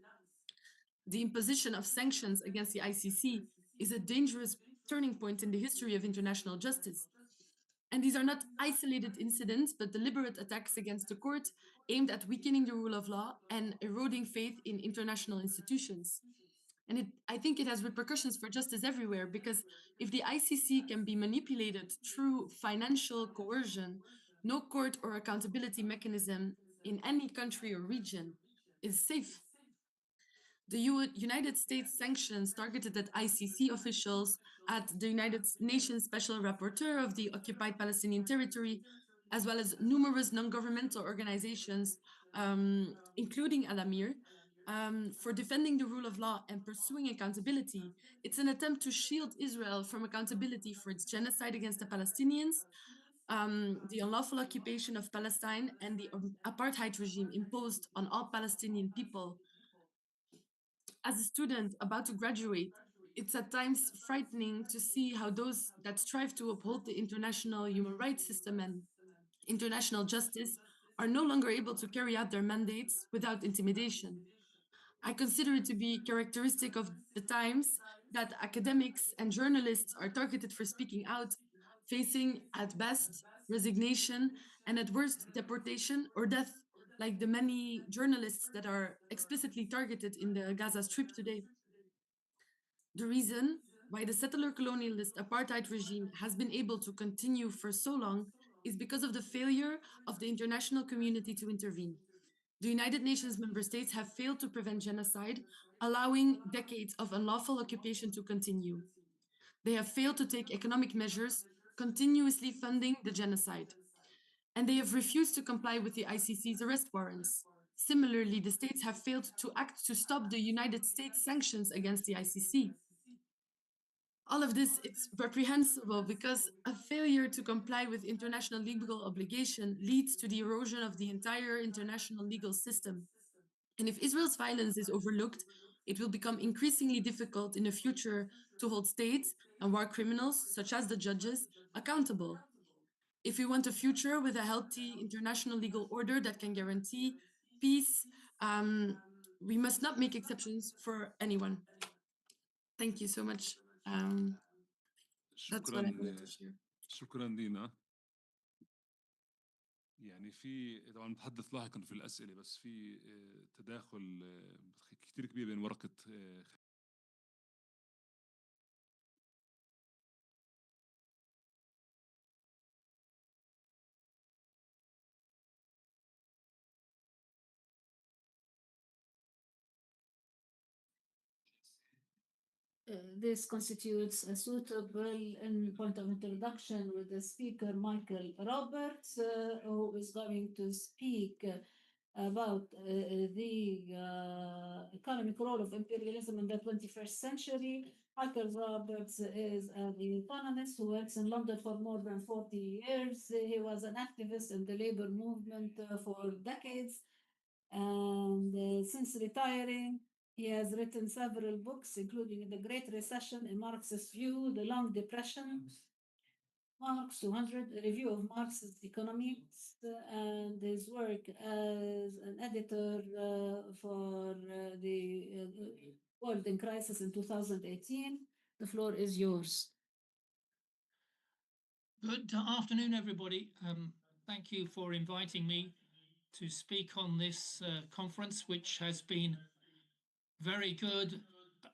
The imposition of sanctions against the ICC is a dangerous turning point in the history of international justice. And these are not isolated incidents, but deliberate attacks against the court aimed at weakening the rule of law and eroding faith in international institutions. And I think it has repercussions for justice everywhere, because if the ICC can be manipulated through financial coercion, no court or accountability mechanism in any country or region is safe. The United States sanctions targeted at ICC officials, at the United Nations Special Rapporteur of the occupied Palestinian territory, as well as numerous non-governmental organizations, including Al-Amir, for defending the rule of law and pursuing accountability. It's an attempt to shield Israel from accountability for its genocide against the Palestinians, the unlawful occupation of Palestine, and the apartheid regime imposed on all Palestinian people. As a student about to graduate, it's at times frightening to see how those that strive to uphold the international human rights system and international justice are no longer able to carry out their mandates without intimidation. I consider it to be characteristic of the times that academics and journalists are targeted for speaking out, facing at best resignation and at worst deportation or death, like the many journalists that are explicitly targeted in the Gaza Strip today. The reason why the settler colonialist apartheid regime has been able to continue for so long is because of the failure of the international community to intervene. The United Nations member states have failed to prevent genocide, allowing decades of unlawful occupation to continue. They have failed to take economic measures, continuously funding the genocide. And they have refused to comply with the ICC's arrest warrants. Similarly, the states have failed to act to stop the United States sanctions against the ICC. All of this, it's reprehensible because a failure to comply with international legal obligation leads to the erosion of the entire international legal system. And if Israel's violence is overlooked, it will become increasingly difficult in the future to hold states and war criminals, such as the judges, accountable. If we want a future with a healthy international legal order that can guarantee peace, we must not make exceptions for anyone. Thank you so much. That's what I wanted to share. شكرا دينا. يعني في طبعا بتحدث لاحقا في الأسئلة، بس في تداخل كتير كبير بين ورقة This constitutes a suitable point of introduction with the speaker, Michael Roberts, who is going to speak about the economic role of imperialism in the 21st century. Michael Roberts is an economist who works in London for more than 40 years. He was an activist in the labor movement for decades. And since retiring, he has written several books, including The Great Recession, A Marxist View, The Long Depression, Marx 200, a review of Marxist economics, and his work as an editor for the World in Crisis in 2018. The floor is yours. Good afternoon, everybody. Thank you for inviting me to speak on this conference, which has been very good,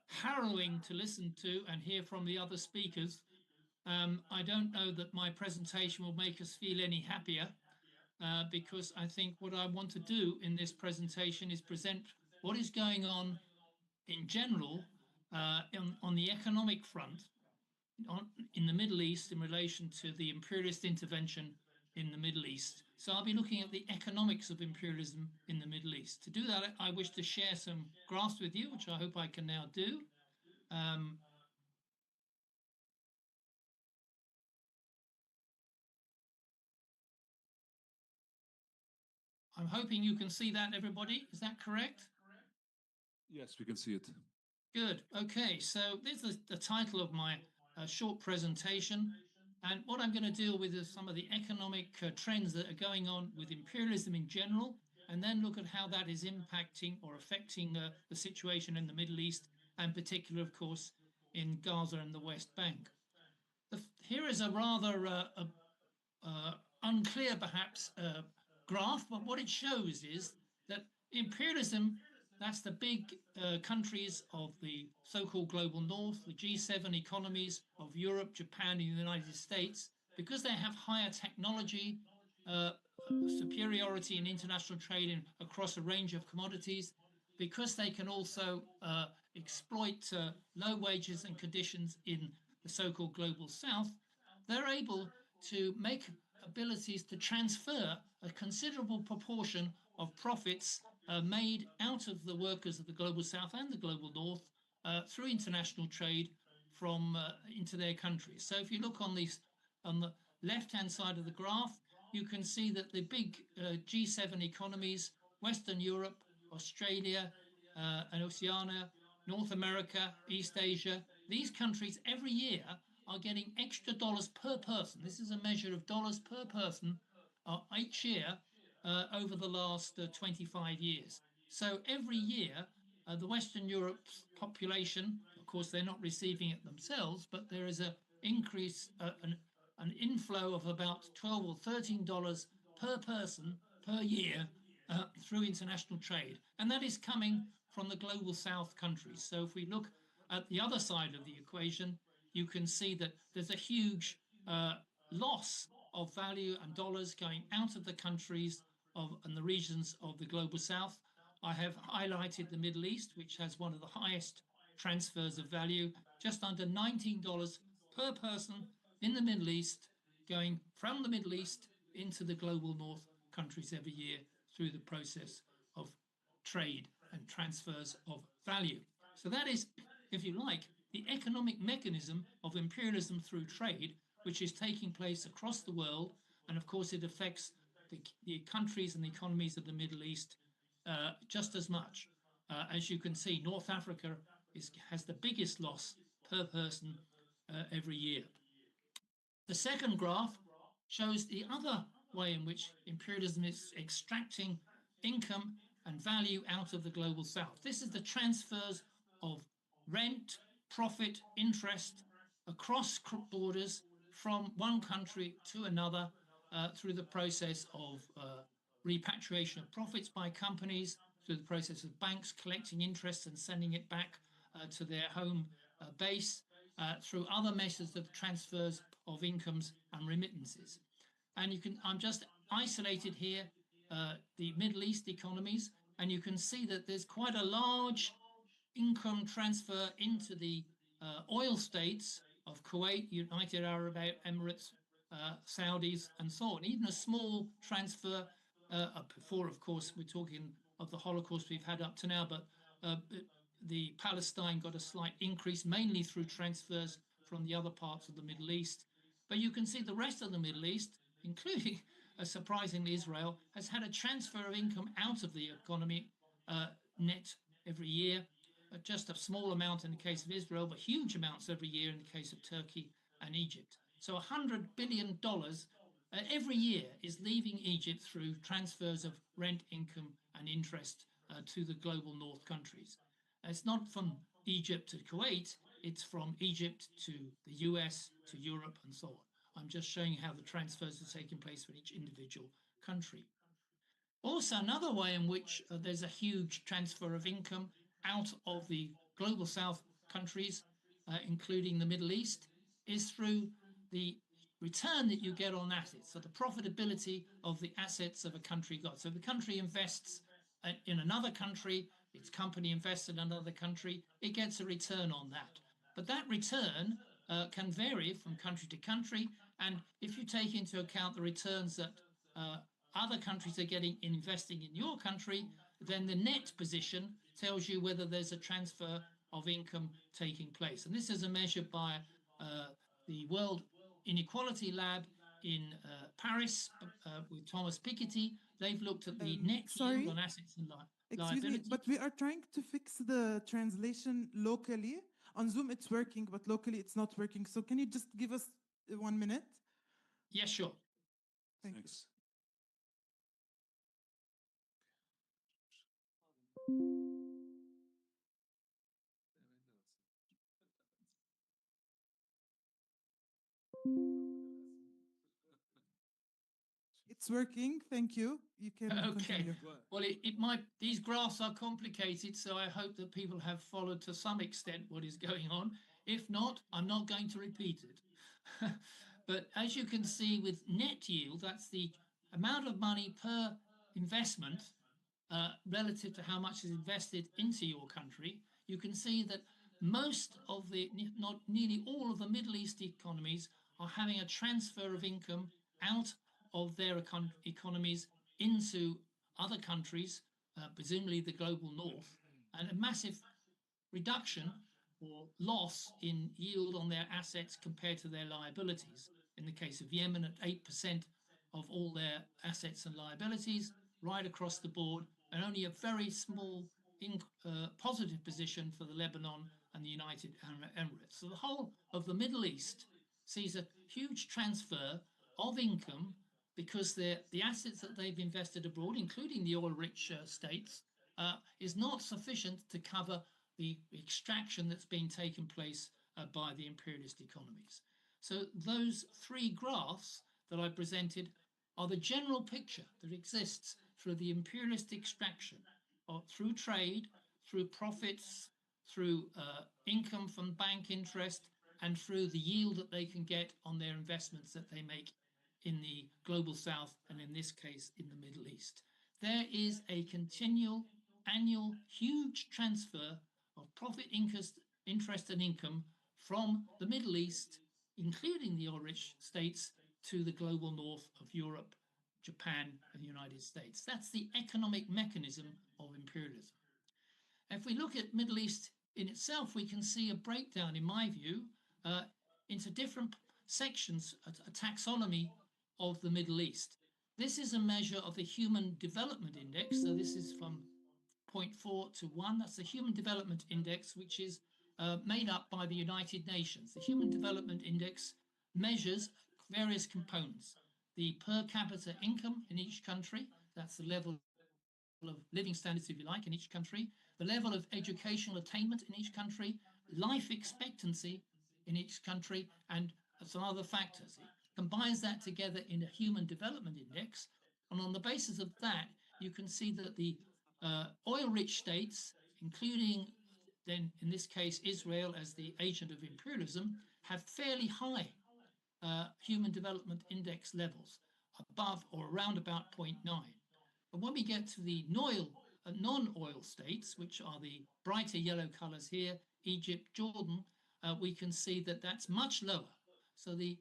harrowing to listen to and hear from the other speakers. I don't know that my presentation will make us feel any happier, because I think what I want to do in this presentation is present what is going on in general on the economic front in the Middle East in relation to the imperialist intervention in the Middle East. So I'll be looking at the economics of imperialism in the Middle East. To do that, I wish to share some graphs with you, which I hope I can now do. I'm hoping you can see that, everybody. Is that correct? Yes, we can see it. Good. Okay, so this is the title of my short presentation. And what I'm going to deal with is some of the economic trends that are going on with imperialism in general, and then look at how that is impacting or affecting the situation in the Middle East, and particular, of course, in Gaza and the West Bank. Here is a rather unclear, perhaps, graph, but what it shows is that imperialism, that's the big countries of the so-called global north, the G7 economies of Europe, Japan, and the United States, because they have higher technology, superiority in international trade across a range of commodities, because they can also exploit low wages and conditions in the so-called global south, they're able to make abilities to transfer a considerable proportion of profits made out of the workers of the global south and the global north through international trade from into their countries. So if you look on the left-hand side of the graph, you can see that the big G7 economies, Western Europe, Australia, and Oceania, North America, East Asia, these countries every year are getting extra dollars per person. This is a measure of dollars per person each year over the last 25 years. So every year, the Western Europe's population, of course, they're not receiving it themselves, but there is an increase, an inflow of about $12 or $13 per person per year through international trade. And that is coming from the global south countries. So if we look at the other side of the equation, you can see that there's a huge loss of value and dollars going out of the countries and the regions of the global south. I have highlighted the Middle East, which has one of the highest transfers of value, just under $19 per person in the Middle East, going from the Middle East into the global north countries every year through the process of trade and transfers of value. So that is, if you like, the economic mechanism of imperialism through trade, which is taking place across the world. And of course, it affects the countries and the economies of the Middle East just as much. As you can see, North Africa has the biggest loss per person every year. The second graph shows the other way in which imperialism is extracting income and value out of the global south. This is the transfers of rent, profit, interest across borders from one country to another through the process of repatriation of profits by companies, through the process of banks collecting interest and sending it back to their home base, through other methods of transfers of incomes and remittances. And I'm just isolated here the Middle East economies, and you can see that there's quite a large income transfer into the oil states of Kuwait, United Arab Emirates, Saudis, and so on. Even a small transfer before, of course, we're talking of the Holocaust we've had up to now, but the Palestine got a slight increase, mainly through transfers from the other parts of the Middle East. But you can see the rest of the Middle East, including, surprisingly, Israel, has had a transfer of income out of the economy net every year. Just a small amount in the case of Israel, but huge amounts every year in the case of Turkey and Egypt. So $100 billion every year is leaving Egypt through transfers of rent, income, and interest to the global north countries. It's not from Egypt to Kuwait, it's from Egypt to the US, to Europe, and so on. I'm just showing how the transfers are taking place for each individual country. Also, another way in which there's a huge transfer of income out of the global south countries, including the Middle East, is through the return that you get on assets, so the profitability of the assets of a country got. So the country invests in another country, its company invests in another country, it gets a return on that. But that return can vary from country to country, and if you take into account the returns that other countries are getting in investing in your country, then the net position tells you whether there's a transfer of income taking place. And this is a measure by the World Inequality Lab in Paris with Thomas Piketty. They've looked at the net yield on assets and Excuse me, liabilities. but we are trying to fix the translation locally. On Zoom, it's working, but locally, it's not working. So can you just give us 1 minute? Yes, sure. Thank Thanks. It's working. Thank you. You can Okay. continue. Well, it might, these graphs are complicated, so I hope that people have followed to some extent what is going on. If not, I'm not going to repeat it. But as you can see with net yield, that's the amount of money per investment relative to how much is invested into your country, you can see that most of the, not nearly all of the Middle East economies are having a transfer of income out of their economies into other countries, presumably the global north, and a massive reduction or loss in yield on their assets compared to their liabilities. In the case of Yemen, at 8% of all their assets and liabilities, right across the board, and only a very small positive position for the Lebanon and the United Arab Emirates. So the whole of the Middle East sees a huge transfer of income because the assets that they've invested abroad, including the oil-rich states, is not sufficient to cover the extraction that's been taken place by the imperialist economies. So those three graphs that I presented are the general picture that exists through the imperialist extraction, or through trade, through profits, through income from bank interest, and through the yield that they can get on their investments that they make in the global south, and in this case, in the Middle East. There is a continual, annual, huge transfer of profit, interest, and income from the Middle East, including the oil-rich states, to the global north of Europe, Japan, and the United States. That's the economic mechanism of imperialism. If we look at Middle East in itself, we can see a breakdown, in my view, into different sections, a taxonomy of the Middle East. This is a measure of the Human Development Index. So this is from 0.4 to 1. That's the Human Development Index, which is made up by the United Nations. The Human Development Index measures various components. The per capita income in each country, that's the level of living standards, if you like, in each country, the level of educational attainment in each country, life expectancy in each country, and some other factors. It combines that together in a Human Development Index, and on the basis of that, you can see that the oil-rich states, including then in this case Israel as the agent of imperialism, have fairly high Human Development Index levels, above or around about 0.9. But when we get to the non-oil states, which are the brighter yellow colors here, Egypt, Jordan, we can see that that's much lower. So the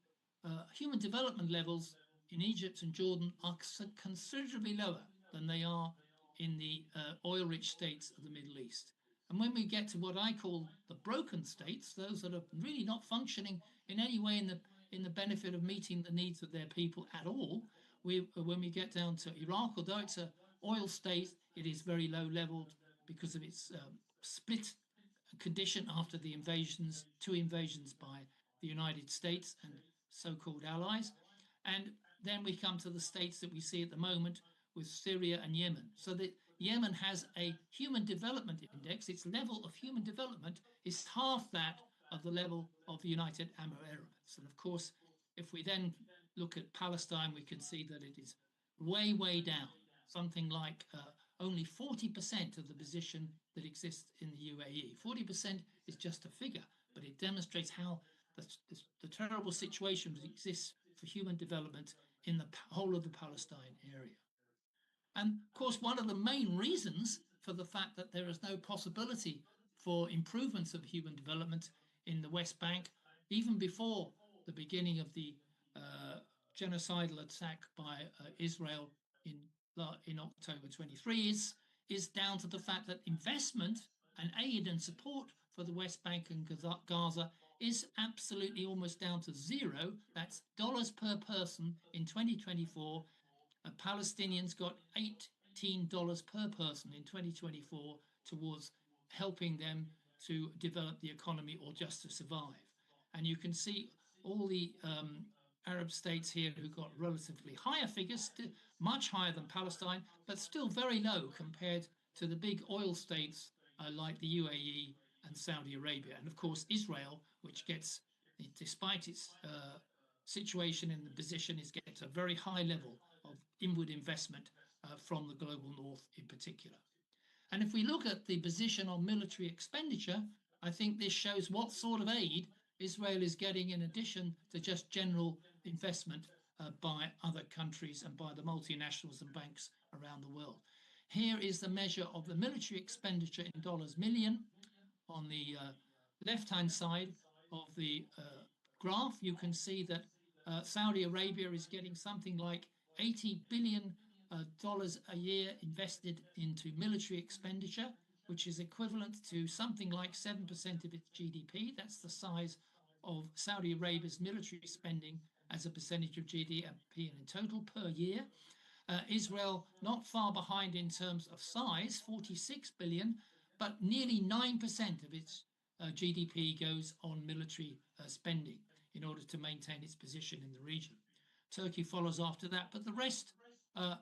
human development levels in Egypt and Jordan are considerably lower than they are in the oil-rich states of the Middle East. And when we get to what I call the broken states, those that are really not functioning in any way in the benefit of meeting the needs of their people at all, when we get down to Iraq, although it's an oil state, it is very low leveled because of its split condition after the two invasions by the United States and so-called allies. And then we come to the states that we see at the moment with Syria and Yemen. So that Yemen has a Human Development Index. Its level of human development is half that of the level of the United Arab Emirates. And of course, if we then look at Palestine, we can see that it is way, way down, something like only 40% of the position that exists in the UAE. 40% is just a figure, but it demonstrates how the terrible situation that exists for human development in the whole of the Palestine area. And of course, one of the main reasons for the fact that there is no possibility for improvements of human development in the West Bank, even before the beginning of the genocidal attack by Israel in October 23, is down to the fact that investment and aid and support for the West Bank and Gaza is absolutely almost down to zero. That's dollars per person in 2024. Palestinians got $18 per person in 2024 towards helping them to develop the economy or just to survive. And you can see all the Arab states here who got relatively higher figures, much higher than Palestine, but still very low compared to the big oil states like the UAE and Saudi Arabia. And of course, Israel, which gets, despite its situation in the position, gets a very high level of inward investment from the global north in particular. And if we look at the position on military expenditure, I think this shows what sort of aid Israel is getting in addition to just general investment by other countries and by the multinationals and banks around the world. Here is the measure of the military expenditure in dollars million. On the left-hand side of the graph, you can see that Saudi Arabia is getting something like $80 billion a year invested into military expenditure, which is equivalent to something like 7% of its GDP. That's the size of Saudi Arabia's military spending as a percentage of GDP in total per year. Israel not far behind in terms of size, 46 billion, but nearly 9% of its GDP goes on military spending in order to maintain its position in the region. Turkey follows after that, but the rest,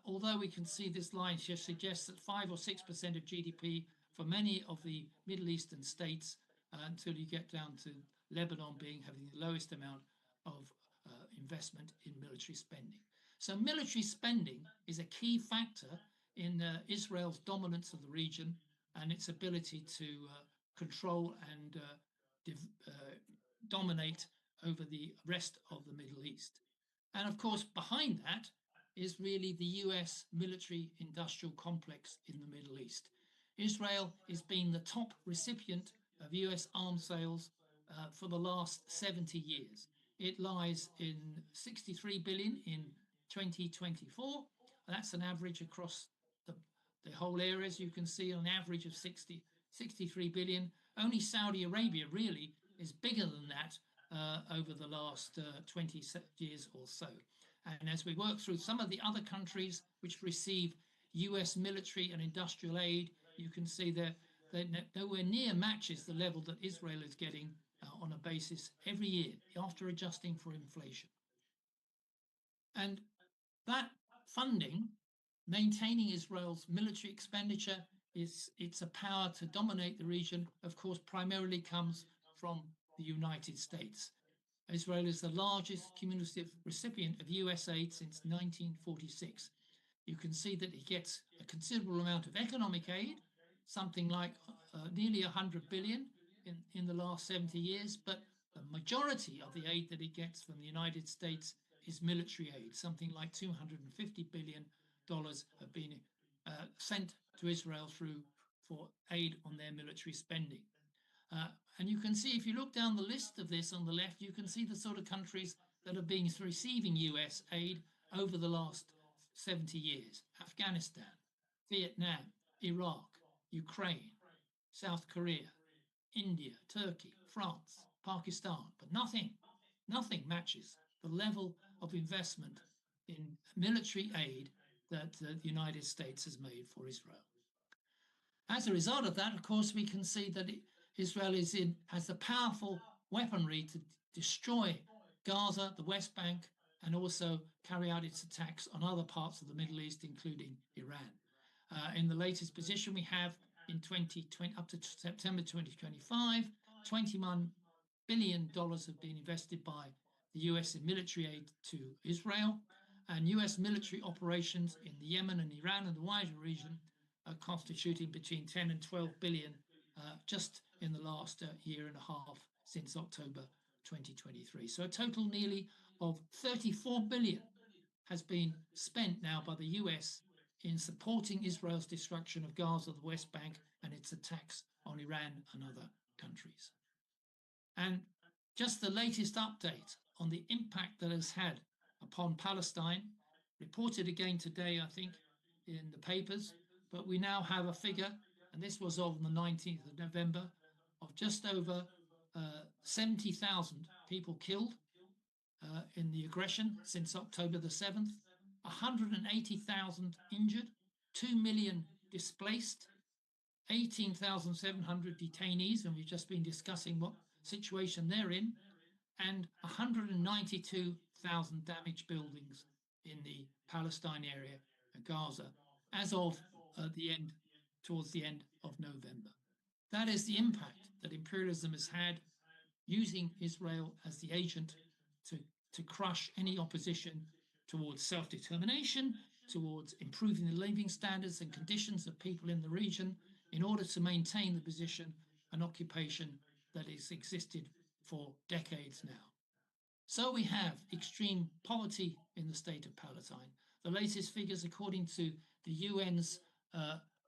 although we can see this line just suggests that 5 or 6% of GDP for many of the Middle Eastern states, until you get down to Lebanon having the lowest amount of investment in military spending. So military spending is a key factor in Israel's dominance of the region and its ability to control and dominate over the rest of the Middle East. And of course, behind that is really the US military industrial complex in the Middle East. Israel has been the top recipient of US arms sales for the last 70 years. It lies in 63 billion in 2024. That's an average across the whole areas. You can see on average of 63 billion. Only Saudi Arabia really is bigger than that over the last 20 years or so. And as we work through some of the other countries which receive US military and industrial aid, you can see that nowhere near matches the level that Israel is getting on a basis every year after adjusting for inflation. And that funding, maintaining Israel's military expenditure, it's a power to dominate the region, of course, primarily comes from the United States. Israel is the largest cumulative recipient of US aid since 1946. You can see that it gets a considerable amount of economic aid, something like nearly 100 billion in the last 70 years, but the majority of the aid that it gets from the United States is military aid. Something like $250 billion have been sent to Israel for aid on their military spending. And you can see, if you look down the list of this on the left, you can see the sort of countries that have been receiving US aid over the last 70 years. Afghanistan, Vietnam, Iraq, Ukraine, South Korea, India, Turkey, France, Pakistan, but nothing matches the level of investment in military aid that the United States has made for Israel. As a result of that, of course, we can see that Israel has the powerful weaponry to destroy Gaza, the West Bank, and also carry out its attacks on other parts of the Middle East, including Iran. In the latest position we have in 2020, up to September 2025, $21 billion have been invested by the US in military aid to Israel, and US military operations in the Yemen and Iran and the wider region are constituting between 10 and 12 billion just in the last year and a half since October 2023. So a total nearly of 34 billion has been spent now by the US in supporting Israel's destruction of Gaza, the West Bank, and its attacks on Iran and other countries. And just the latest update on the impact that has had upon Palestine, reported again today, I think, in the papers, but we now have a figure, and this was on the 19th of November, of just over 70,000 people killed in the aggression since October the 7th, 180,000 injured, 2 million displaced, 18,700 detainees, and we've just been discussing what situation they're in, and 192,000 damaged buildings in the Palestine area of Gaza as of towards the end of November. That is the impact that imperialism has had, using Israel as the agent to crush any opposition towards self-determination, towards improving the living standards and conditions of people in the region, in order to maintain the position and occupation that has existed for decades now. So we have extreme poverty in the state of Palestine. The latest figures, according to the UN's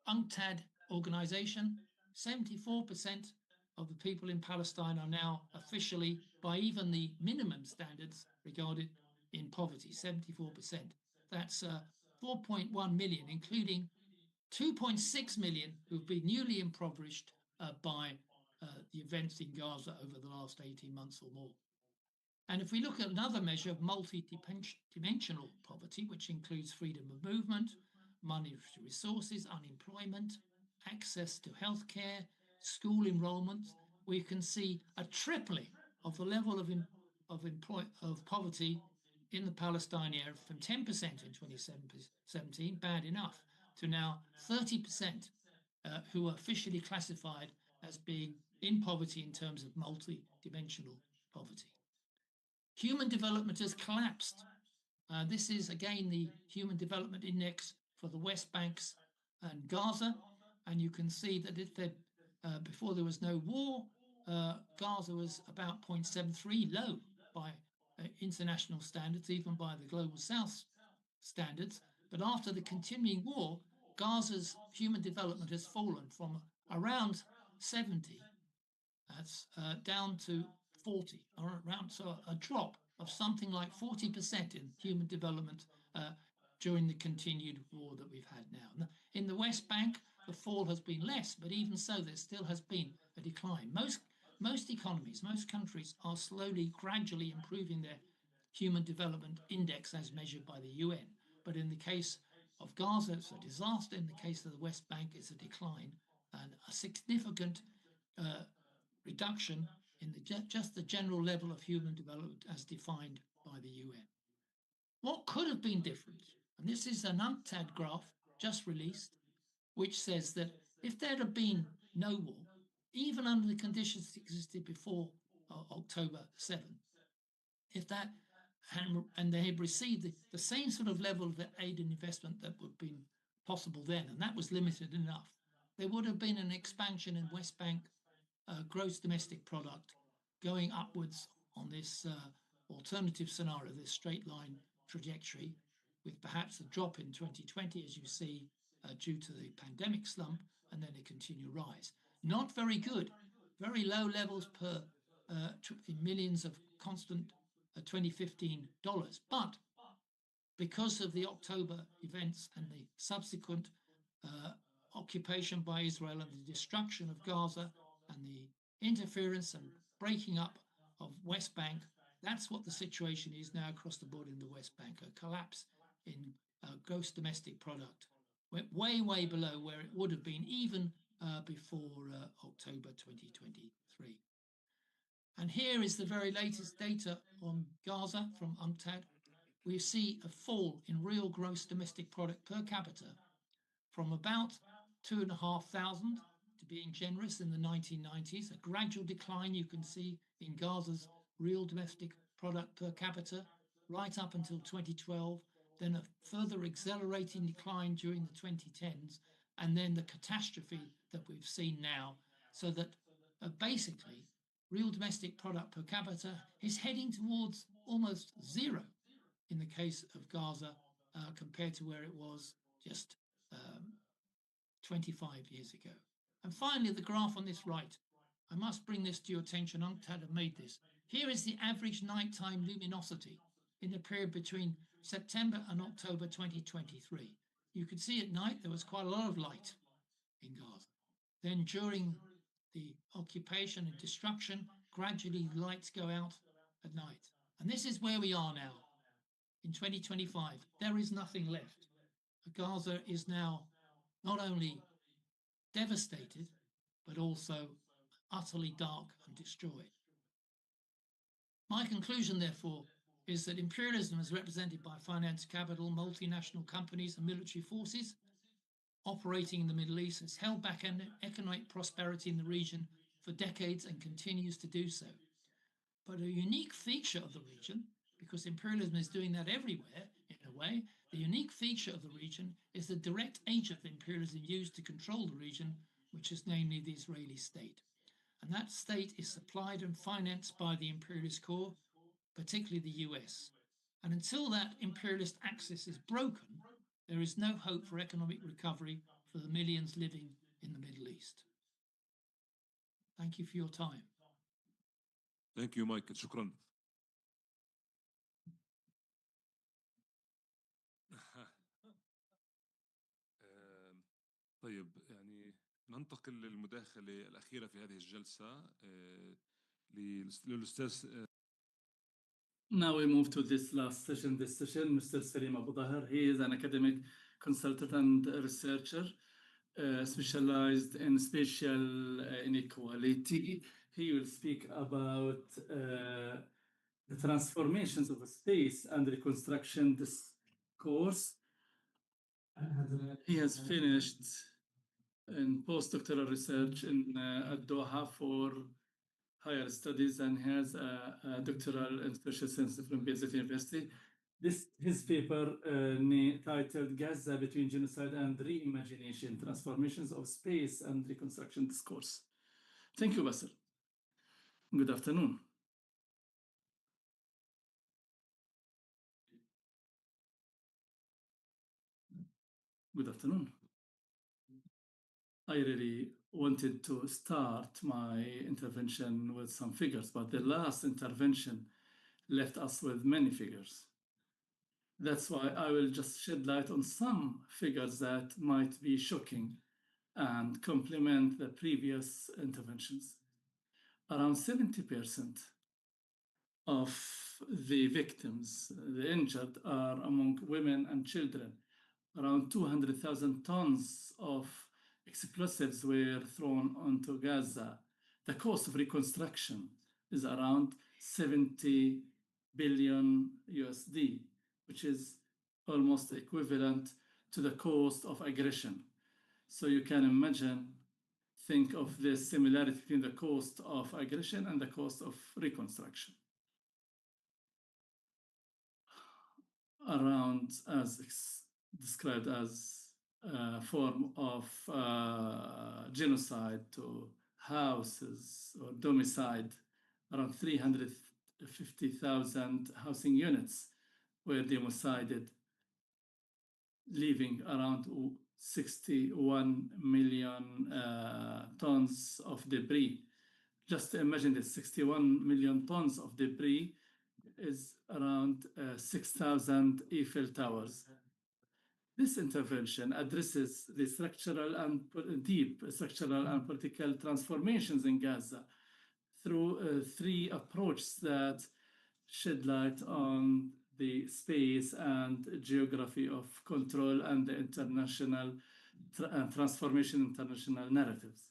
UNCTAD organization, 74% of the people in Palestine are now officially, by even the minimum standards, regarded in poverty, 74%. That's 4.1 million, including 2.6 million who've been newly impoverished by the events in Gaza over the last 18 months or more. And if we look at another measure of multi-dimensional poverty, which includes freedom of movement, monetary resources, unemployment, access to healthcare, school enrollment, we can see a tripling of the level of poverty in the Palestinian area from 10% in 2017, bad enough, to now 30% who are officially classified as being in poverty in terms of multi-dimensional poverty. Human development has collapsed. This is again the Human Development Index for the West Banks and Gaza, and you can see that before there was no war, Gaza was about 0.73, low by international standards, even by the Global South standards. But after the continuing war, Gaza's human development has fallen from around 70, that's down to 40, or around, so a drop of something like 40% in human development during the continued war that we've had now. In the West Bank, the fall has been less, but even so, there still has been a decline. Most economies, most countries are slowly, gradually improving their human development index as measured by the UN. But in the case of Gaza, it's a disaster. In the case of the West Bank, it's a decline and a significant reduction in just the general level of human development as defined by the UN. What could have been different? And this is an UNCTAD graph just released, which says that if there had been no war, even under the conditions that existed before October 7, if that and they had received the same sort of level of aid and investment that would have been possible then, and that was limited enough, there would have been an expansion in West Bank gross domestic product going upwards on this alternative scenario, this straight line trajectory, with perhaps a drop in 2020, as you see, due to the pandemic slump, and then a continued rise. Not very good, very low levels per in millions of constant 2015 dollars. But because of the October events and the subsequent occupation by Israel and the destruction of Gaza and the interference and breaking up of West Bank, that's what the situation is now across the board in the West Bank, a collapse in gross domestic product. Went way, way below where it would have been even before October 2023. And here is the very latest data on Gaza from UNCTAD. We see a fall in real gross domestic product per capita from about 2,500, to being generous, in the 1990s, a gradual decline you can see in Gaza's real domestic product per capita right up until 2012, then a further accelerating decline during the 2010s, and then the catastrophe that we've seen now, so that basically real domestic product per capita is heading towards almost zero in the case of Gaza compared to where it was just 25 years ago. And finally, the graph on this right, I must bring this to your attention. UNCTAD have made this. Here is the average nighttime luminosity in the period between September and October 2023. You could see at night there was quite a lot of light in Gaza. Then during the occupation and destruction, gradually lights go out at night. And this is where we are now. In 2025, there is nothing left. Gaza is now not only devastated, but also utterly dark and destroyed. My conclusion, therefore, is that imperialism is represented by finance capital, multinational companies and military forces operating in the Middle East has held back economic prosperity in the region for decades and continues to do so. But a unique feature of the region, because imperialism is doing that everywhere in a way, the unique feature of the region is the direct agent that imperialism used to control the region, which is namely the Israeli state. And that state is supplied and financed by the imperialist core, particularly the US. And until that imperialist axis is broken, there is no hope for economic recovery for the millions living in the Middle East. Thank you for your time. ثانك يو مايكل، شكرا. طيب يعني ننتقل للمداخلة الأخيرة في هذه الجلسة للأستاذ. Now we move to this last session. This session, Mr. Salim Abu Daher, he is an academic consultant and researcher specialized in spatial inequality. He will speak about the transformations of space and reconstruction discourse. He has finished in postdoctoral research in at Doha for higher studies and has a doctoral in special sciences from Birzeit University. His paper titled Gaza Between Genocide and Reimagination, Transformations of Space and Reconstruction Discourse. Thank you, Basir. Good afternoon. Good afternoon. I really wanted to start my intervention with some figures, but the last intervention left us with many figures. That's why I will just shed light on some figures that might be shocking and complement the previous interventions. Around 70% of the victims, the injured, are among women and children. Around 200,000 tons of explosives were thrown onto Gaza. The cost of reconstruction is around 70 billion USD, which is almost equivalent to the cost of aggression. So you can imagine, think of the similarity between the cost of aggression and the cost of reconstruction. Around, as described as a form of genocide to houses or domicide, around 350,000 housing units were democided, leaving around 61 million tons of debris. Just imagine this, 61 million tons of debris is around 6,000 Eiffel Towers. This intervention addresses the structural and deep structural and political transformations in Gaza through three approaches that shed light on the space and geography of control and the international transformation international narratives.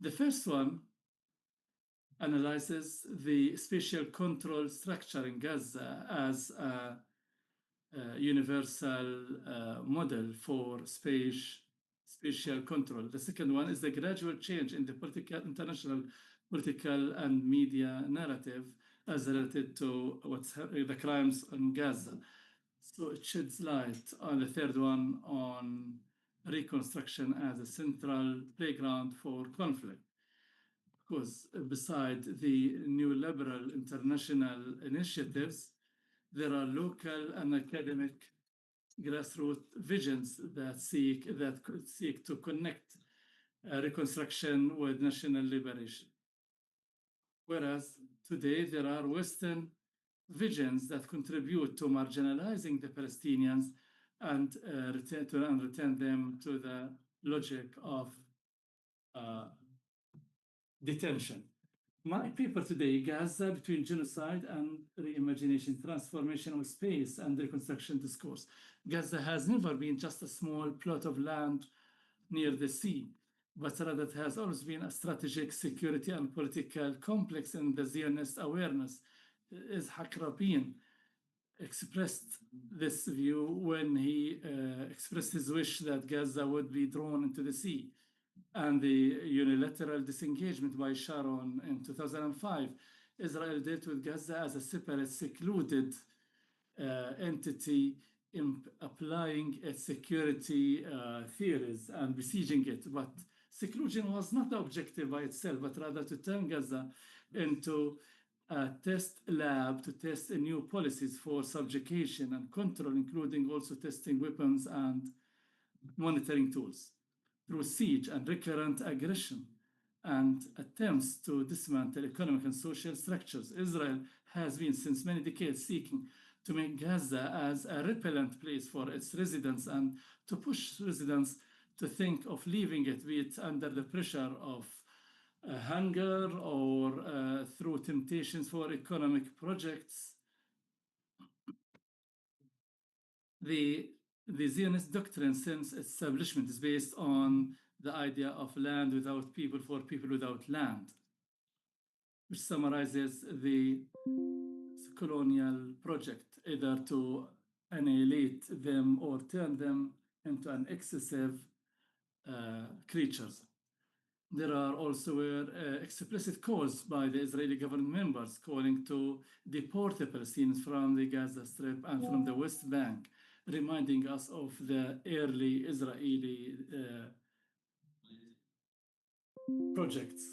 The first one analyzes the spatial control structure in Gaza as a universal model for spatial control. The second one is the gradual change in the international political and media narrative as related to the crimes in Gaza. So it sheds light on the third one on reconstruction as a central playground for conflict. Because beside the neoliberal international initiatives, there are local and academic grassroots visions that seek to connect reconstruction with national liberation. Whereas today there are Western visions that contribute to marginalizing the Palestinians and return them to the logic of detention. My paper today, Gaza Between Genocide and Reimagination, Transformation of Space and Reconstruction Discourse. Gaza has never been just a small plot of land near the sea, but rather it has always been a strategic security and political complex in the Zionist awareness. Ishaq Rabin expressed this view when he expressed his wish that Gaza would be drawn into the sea. And the unilateral disengagement by Sharon in 2005, Israel dealt with Gaza as a separate, secluded entity, applying its security theories and besieging it. But seclusion was not the objective by itself, but rather to turn Gaza into a test lab to test new policies for subjugation and control, including also testing weapons and monitoring tools. Through siege and recurrent aggression and attempts to dismantle economic and social structures, Israel has been since many decades seeking to make Gaza as a repellent place for its residents and to push residents to think of leaving it, be it under the pressure of hunger or through temptations for economic projects. The Zionist doctrine since its establishment is based on the idea of land without people for people without land, which summarizes the colonial project, either to annihilate them or turn them into an excessive creatures. There are also explicit calls by the Israeli government members calling to deport the Palestinians from the Gaza Strip and from the West Bank, reminding us of the early Israeli projects.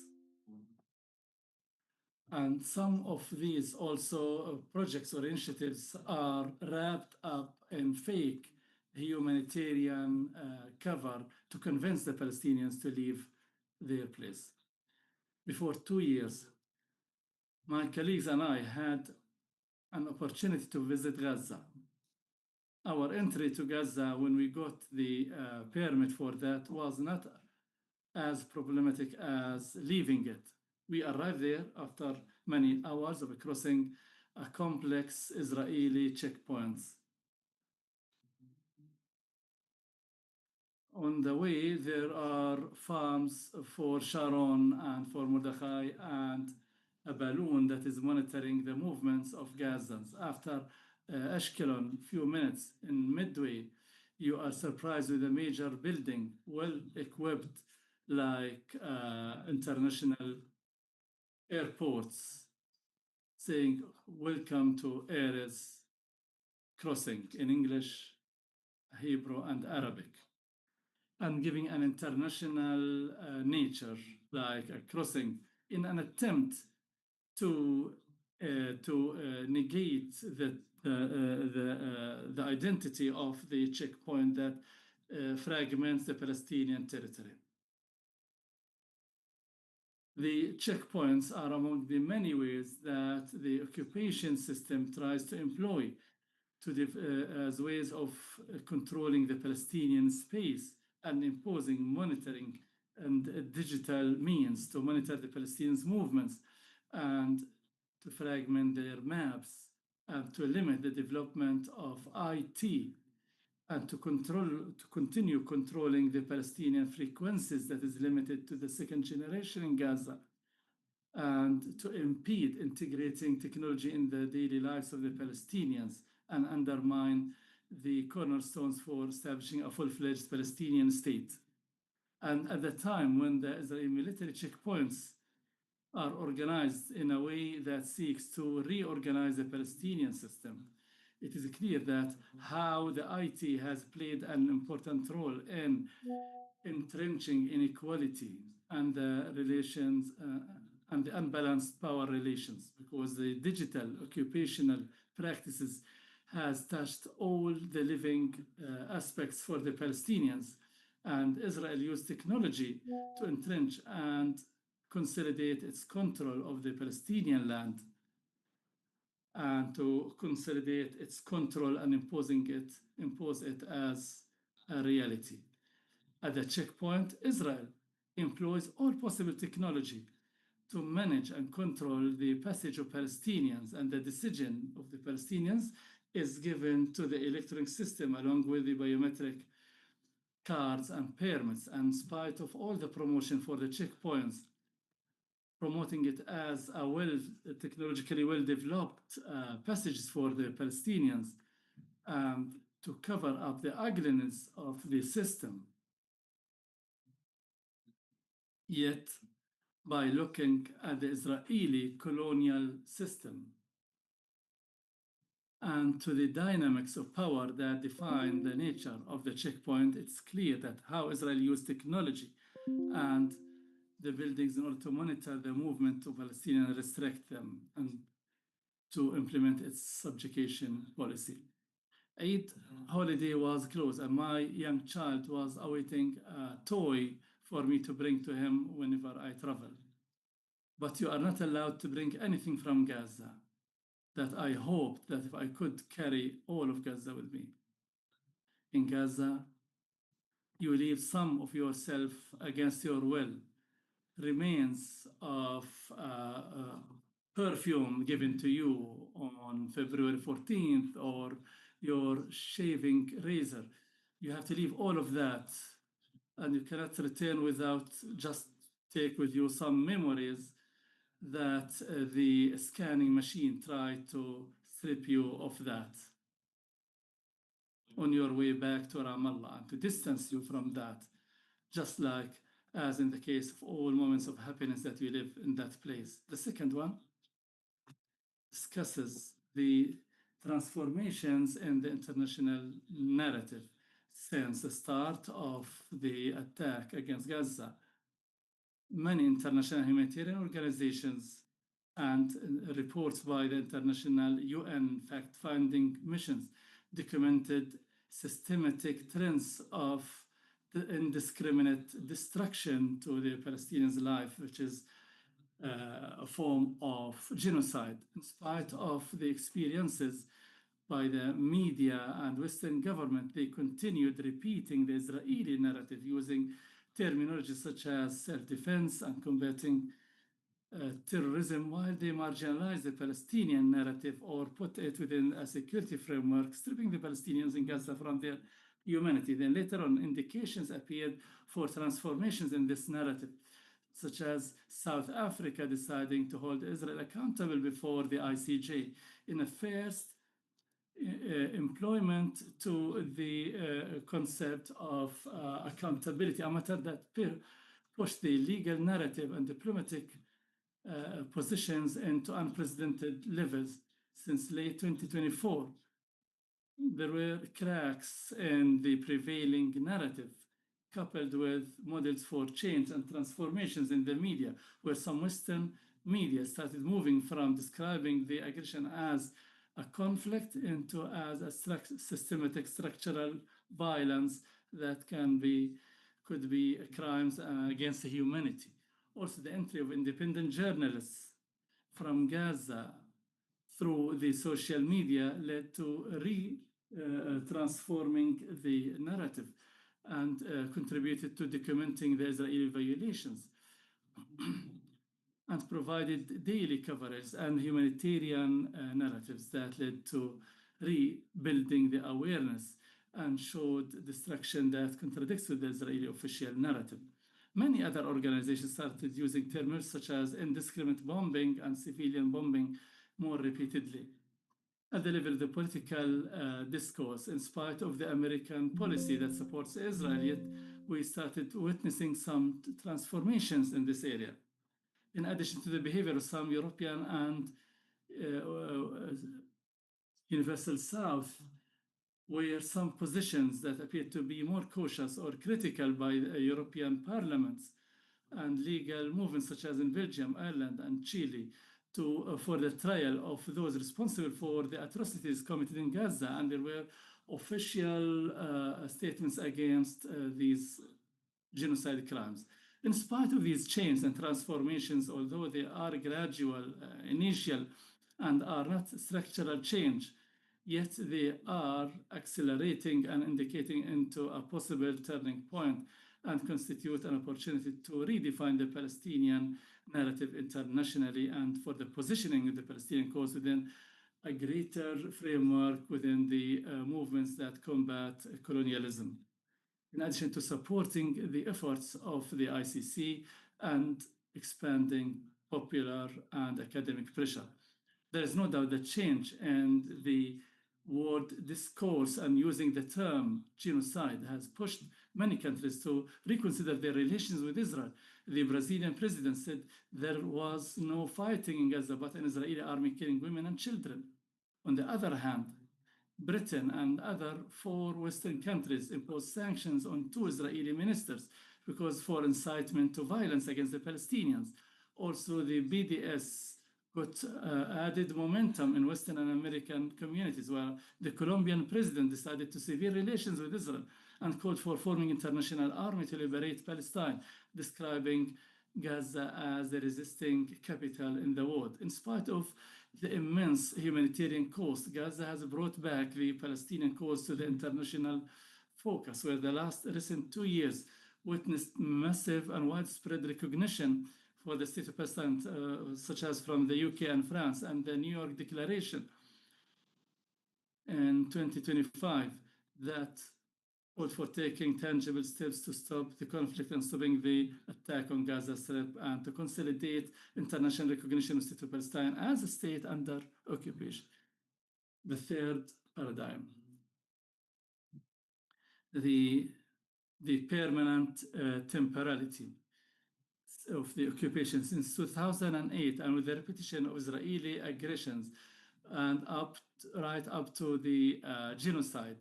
And some of these also projects or initiatives are wrapped up in fake humanitarian cover to convince the Palestinians to leave their place. Before 2 years, my colleagues and I had an opportunity to visit Gaza. Our entry to Gaza, when we got the permit for that, was not as problematic as leaving it. We arrived there after many hours of crossing a complex Israeli checkpoints. On the way, there are farms for Sharon and for Mordechai and a balloon that is monitoring the movements of Gazans. After Ashkelon, few minutes in midway, you are surprised with a major building, well equipped like international airports, saying, "Welcome to Erez Crossing" in English, Hebrew, and Arabic, and giving an international nature, like a crossing, in an attempt to negate the identity of the checkpoint that fragments the Palestinian territory. The checkpoints are among the many ways that the occupation system tries to employ as ways of controlling the Palestinian space and imposing monitoring and digital means to monitor the Palestinians' movements and to fragment their maps and to limit the development of IT and to continue controlling the Palestinian frequencies that is limited to the second generation in Gaza, and to impede integrating technology in the daily lives of the Palestinians and undermine the cornerstones for establishing a full-fledged Palestinian state. And at the time when the Israeli military checkpoints are organized in a way that seeks to reorganize the Palestinian system, it is clear that how the IT has played an important role in entrenching inequality and the relations and the unbalanced power relations, because the digital occupational practices has touched all the living aspects for the Palestinians, and Israel used technology to entrench and consolidate its control of the Palestinian land and to consolidate its control and impose it as a reality. At the checkpoint, Israel employs all possible technology to manage and control the passage of Palestinians, and the decision of the Palestinians is given to the electronic system along with the biometric cards and permits. And in spite of all the promotion for the checkpoints, promoting it as a technologically well-developed passages for the Palestinians to cover up the ugliness of the system. Yet, by looking at the Israeli colonial system and to the dynamics of power that define the nature of the checkpoint, it's clear that how Israel used technology and the buildings in order to monitor the movement of Palestinians and restrict them and to implement its subjugation policy. Eid holiday was closed, and my young child was awaiting a toy for me to bring to him whenever I travel. But you are not allowed to bring anything from Gaza. That I hoped that if I could carry all of Gaza with me. In Gaza, you leave some of yourself against your will. Remains of perfume given to you on February 14th or your shaving razor. You have to leave all of that, and you cannot return without just take with you some memories that the scanning machine tried to strip you of that on your way back to Ramallah and to distance you from that, just like as in the case of all moments of happiness that we live in that place. The second one discusses the transformations in the international narrative since the start of the attack against Gaza. Many international humanitarian organizations and reports by the international UN fact-finding missions documented systematic trends of the indiscriminate destruction to the Palestinians' life, which is a form of genocide, in spite of the experiences by the media and Western government. They continued repeating the Israeli narrative using terminology such as self-defense and combating terrorism, while they marginalized the Palestinian narrative or put it within a security framework, stripping the Palestinians in Gaza from their humanity. Then later on, indications appeared for transformations in this narrative, such as South Africa deciding to hold Israel accountable before the ICJ in a first employment to the concept of accountability, a matter that pushed the legal narrative and diplomatic positions into unprecedented levels since late 2024. There were cracks in the prevailing narrative, coupled with models for change and transformations in the media, where some Western media started moving from describing the aggression as a conflict into as a systematic structural violence that could be crimes against humanity. Also, the entry of independent journalists from Gaza through the social media led to transforming the narrative and contributed to documenting the Israeli violations and provided daily coverage and humanitarian narratives that led to rebuilding the awareness and showed destruction that contradicts with the Israeli official narrative. Many other organizations started using terms such as indiscriminate bombing and civilian bombing more repeatedly. At the level of the political discourse, in spite of the American policy that supports Israel, yet we started witnessing some transformations in this area. In addition to the behavior of some European and Universal South, where some positions that appear to be more cautious or critical by the European parliaments and legal movements such as in Belgium, Ireland, and Chile for the trial of those responsible for the atrocities committed in Gaza, and there were official statements against these genocide crimes. In spite of these changes and transformations, although they are gradual, initial, and are not structural change, yet they are accelerating and indicating into a possible turning point and constitute an opportunity to redefine the Palestinian narrative internationally and for the positioning of the Palestinian cause within a greater framework within the movements that combat colonialism. In addition to supporting the efforts of the ICC and expanding popular and academic pressure. There is no doubt that change in the world discourse and using the term genocide has pushed many countries to reconsider their relations with Israel. The Brazilian president said there was no fighting in Gaza, but an Israeli army killing women and children. On the other hand, Britain and other 4 Western countries imposed sanctions on 2 Israeli ministers because for incitement to violence against the Palestinians. Also, the BDS got added momentum in Western and American communities, where the Colombian president decided to sever relations with Israel and called for forming international army to liberate Palestine, describing Gaza as the resisting capital in the world. In spite of the immense humanitarian cost, Gaza has brought back the Palestinian cause to the international focus, where the last recent 2 years witnessed massive and widespread recognition for the state of Palestine, such as from the UK and France, and the New York Declaration in 2025 that called for taking tangible steps to stop the conflict and stopping the attack on Gaza Strip and to consolidate international recognition of the state of Palestine as a state under occupation. The third paradigm, the permanent temporality of the occupation since 2008, and with the repetition of Israeli aggressions and right up to the genocide,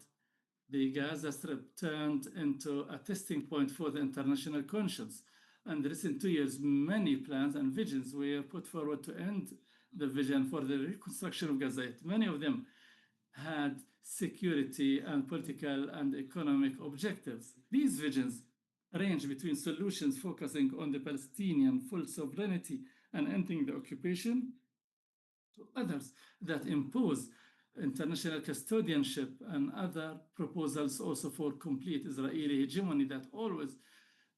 the Gaza Strip turned into a testing point for the international conscience. And in recent 2 years, many plans and visions were put forward to end the vision for the reconstruction of Gaza. Many of them had security and political and economic objectives. These visions range between solutions focusing on the Palestinian full sovereignty and ending the occupation, to others that impose international custodianship, and other proposals also for complete Israeli hegemony that always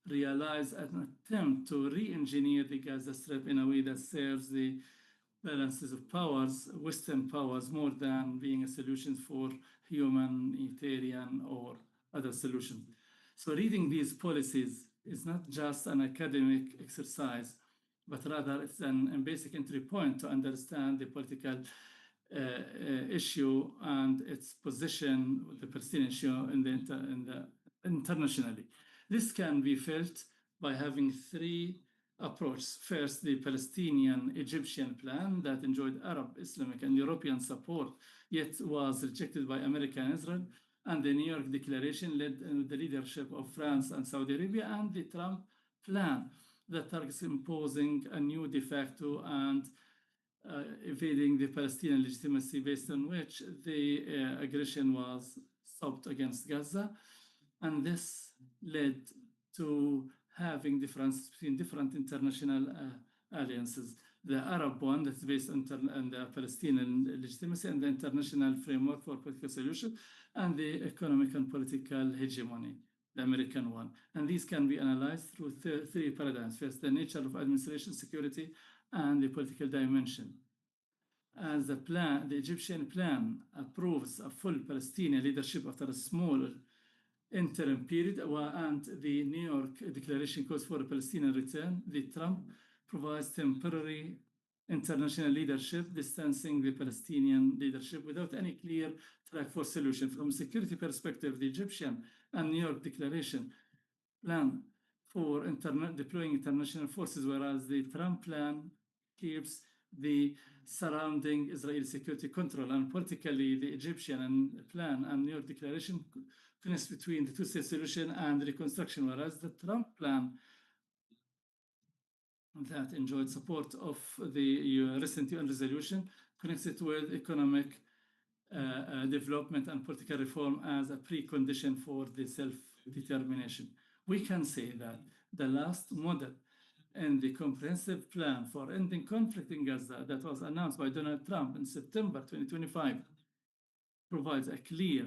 realize an attempt to re-engineer the Gaza Strip in a way that serves the balances of powers, Western powers, more than being a solution for humanitarian or other solutions. So reading these policies is not just an academic exercise, but rather it's a basic entry point to understand the political issue and its position, the Palestinian issue internationally. This can be felt by having three approaches. First, the Palestinian-Egyptian plan that enjoyed Arab, Islamic, and European support, yet was rejected by America and Israel, and the New York Declaration led the leadership of France and Saudi Arabia, and the Trump plan that targets imposing a new de facto and evading the Palestinian legitimacy based on which the aggression was stopped against Gaza. And this led to having differences between different international alliances. The Arab one that's based on the Palestinian legitimacy, and the international framework for political solution, and the economic and political hegemony, the American one. And these can be analyzed through three paradigms. First, the nature of administration, security, and the political dimension. As the Egyptian plan approves a full Palestinian leadership after a small interim period, and the New York Declaration calls for a Palestinian return, the Trump provides temporary international leadership, distancing the Palestinian leadership without any clear track for solution. From a security perspective, the Egyptian and New York Declaration plan for deploying international forces, whereas the Trump plan keeps the surrounding Israeli security control. And politically, the Egyptian plan and New York Declaration connects between the two-state solution and reconstruction, whereas the Trump plan that enjoyed support of the recent UN resolution connects it with economic development and political reform as a precondition for the self-determination. We can say that the last model in the comprehensive plan for ending conflict in Gaza that was announced by Donald Trump in September 2025 provides a clear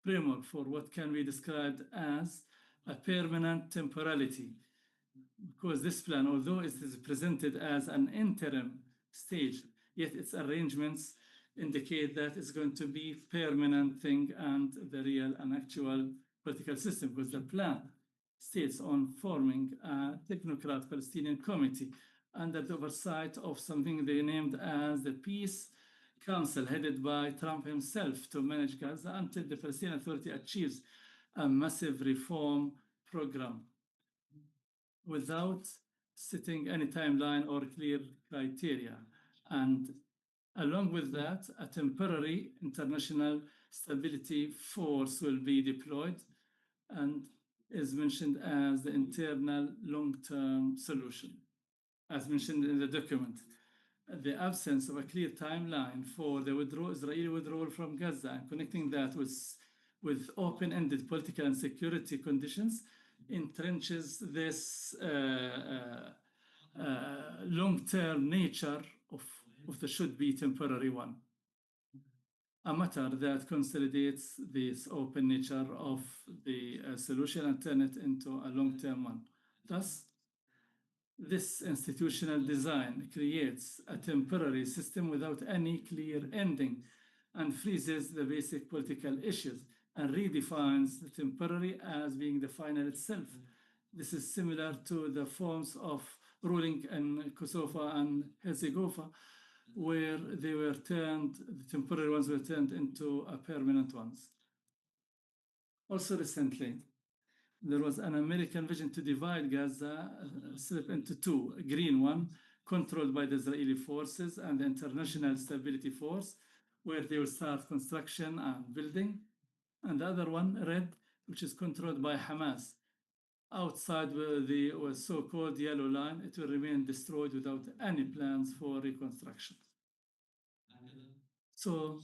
framework for what can be described as a permanent temporality, because this plan, although it is presented as an interim stage, yet its arrangements indicate that it's going to be permanent thing and the real and actual political system, because the plan states on forming a technocrat Palestinian committee under the oversight of something they named as the Peace Council, headed by Trump himself, to manage Gaza until the Palestinian Authority achieves a massive reform program without setting any timeline or clear criteria. And along with that, a temporary international stability force will be deployed, and is mentioned as the internal long-term solution, as mentioned in the document. The absence of a clear timeline for the Israeli withdrawal from Gaza and connecting that with open-ended political and security conditions entrenches this long-term nature of the should-be temporary one. A matter that consolidates this open nature of the solution and turn it into a long-term one. Thus, this institutional design creates a temporary system without any clear ending and freezes the basic political issues and redefines the temporary as being the final itself. This is similar to the forms of ruling in Kosovo and Herzegovina, where the temporary ones were turned into a permanent ones. Also recently, there was an American vision to divide Gaza, split into two, a green one, controlled by the Israeli forces and the International Stability Force, where they will start construction and building, and the other one, red, which is controlled by Hamas. Outside the so-called yellow line, it will remain destroyed without any plans for reconstruction. So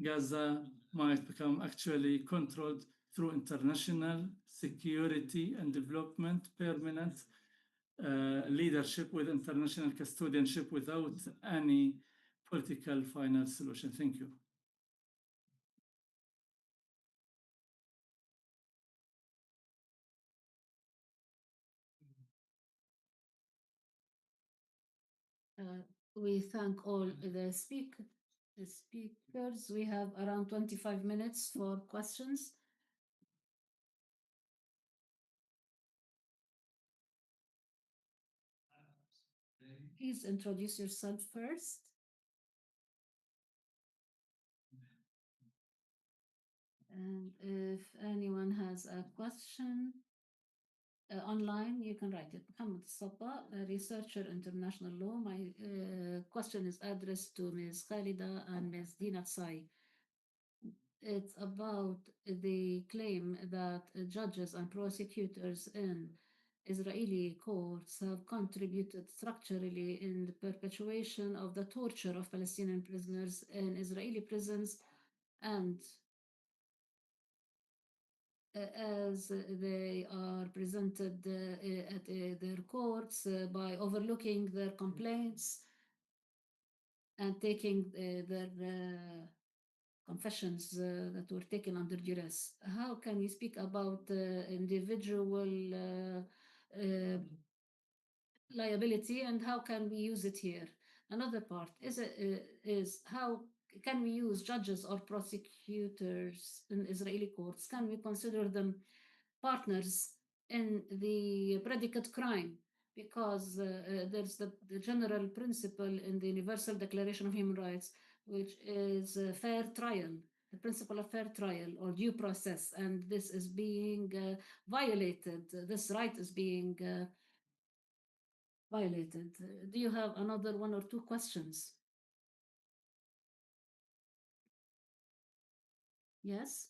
Gaza might become actually controlled through international security and development, permanent leadership with international custodianship without any political final solution. Thank you. We thank all the speakers. We have around 25 minutes for questions. Please introduce yourself first. And if anyone has a question online, you can write it. Mohammed Sapa, a researcher, international law. My question is addressed to Ms. Khalida and Ms. Dina Tsai. It's about the claim that judges and prosecutors in Israeli courts have contributed structurally in the perpetuation of the torture of Palestinian prisoners in Israeli prisons, and as they are presented at their courts by overlooking their complaints and taking their confessions that were taken under duress. How can we speak about individual liability, and how can we use it here? Another part is how can we use judges or prosecutors in Israeli courts? Can we consider them partners in the predicate crime? Because there's the general principle in the Universal Declaration of Human Rights, which is fair trial, the principle of fair trial or due process, and this is being violated. This right is being violated. Do you have another one or two questions? Yes?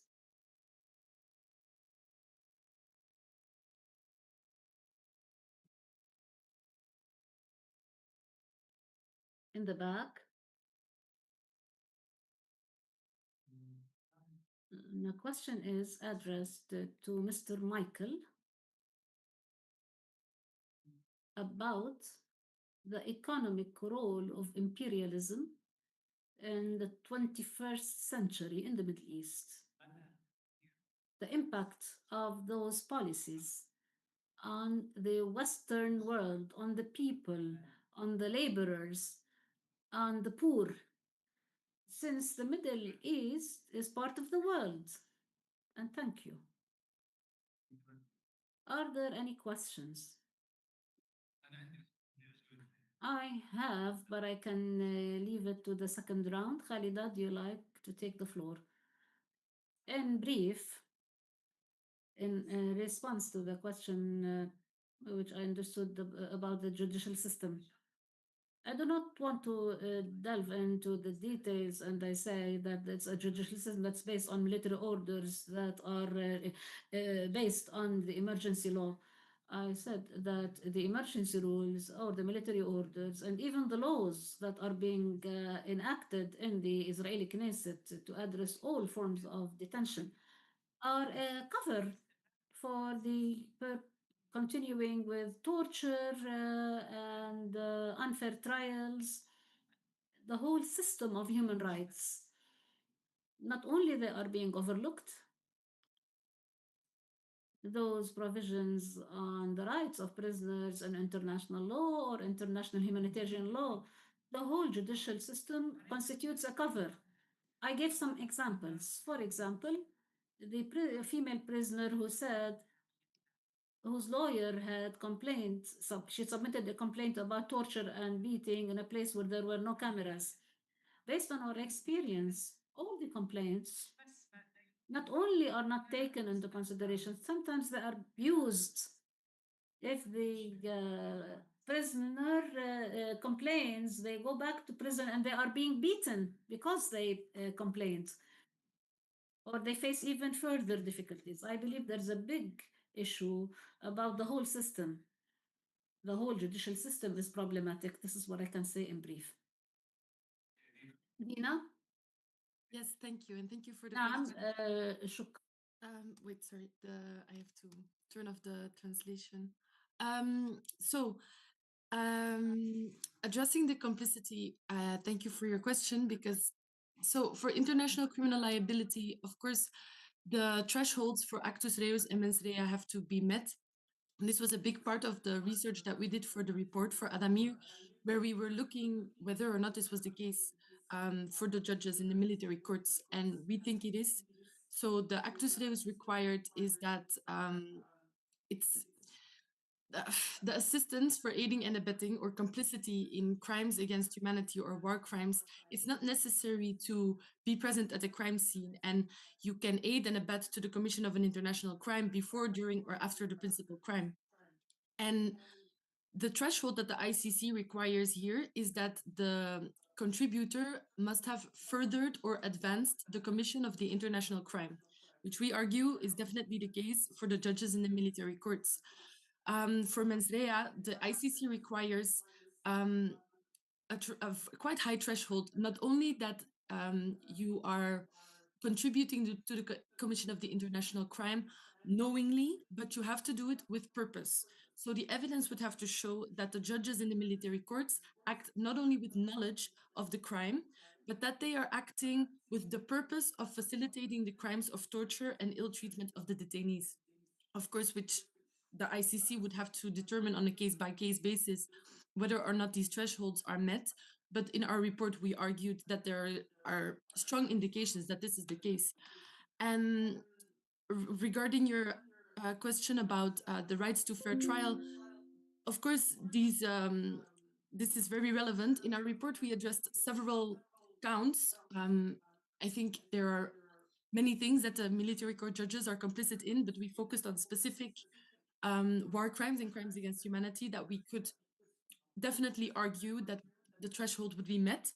In the back? The question is addressed to Mr. Michael about the economic role of imperialism in the 21st century in the Middle East. The impact of those policies on the Western world, on the people, on the laborers, on the poor, since the Middle East is part of the world. And thank you. Are there any questions? I have, but I can leave it to the second round. Khalida, do you like to take the floor? In brief, in response to the question which I understood about the judicial system, I do not want to delve into the details, and I say that it's a judicial system that's based on military orders that are based on the emergency law. I said that the emergency rules or the military orders and even the laws that are being enacted in the Israeli Knesset to address all forms of detention are a cover for the continuing with torture and unfair trials, the whole system of human rights. Not only they are being overlooked, those provisions on the rights of prisoners in international law or international humanitarian law, the whole judicial system constitutes a cover. I gave some examples. For example, the female prisoner whose lawyer had complained, she submitted a complaint about torture and beating in a place where there were no cameras. Based on our experience, all the complaints not only are not taken into consideration, sometimes they are used. If the prisoner complains, they go back to prison and they are being beaten because they complained, or they face even further difficulties. I believe there's a big issue about the whole system. The whole judicial system is problematic. This is what I can say in brief. Dina? Yes, thank you, and thank you for the نعم question. شكرا. Wait, sorry, I have to turn off the translation. So, addressing the complicity, thank you for your question, because so for international criminal liability, of course, the thresholds for actus reus and mens rea have to be met. And this was a big part of the research that we did for the report for Adamir, where we were looking whether or not this was the case for the judges in the military courts, and we think it is. So the actus reus required is that it's the assistance for aiding and abetting or complicity in crimes against humanity or war crimes. It's not necessary to be present at a crime scene, and you can aid and abet to the commission of an international crime before, during, or after the principal crime. And the threshold that the ICC requires here is that the contributor must have furthered or advanced the commission of the international crime, which we argue is definitely the case for the judges in the military courts. For mens rea, the ICC requires a quite high threshold, not only that you are contributing to the commission of the international crime knowingly, but you have to do it with purpose. So the evidence would have to show that the judges in the military courts act not only with knowledge of the crime, but that they are acting with the purpose of facilitating the crimes of torture and ill treatment of the detainees. Of course, which the ICC would have to determine on a case-by-case basis whether or not these thresholds are met. But in our report, we argued that there are strong indications that this is the case. And regarding your question about the rights to fair trial, of course, this is very relevant. In our report, we addressed several counts. I think there are many things that the military court judges are complicit in, but we focused on specific war crimes and crimes against humanity that we could definitely argue that the threshold would be met.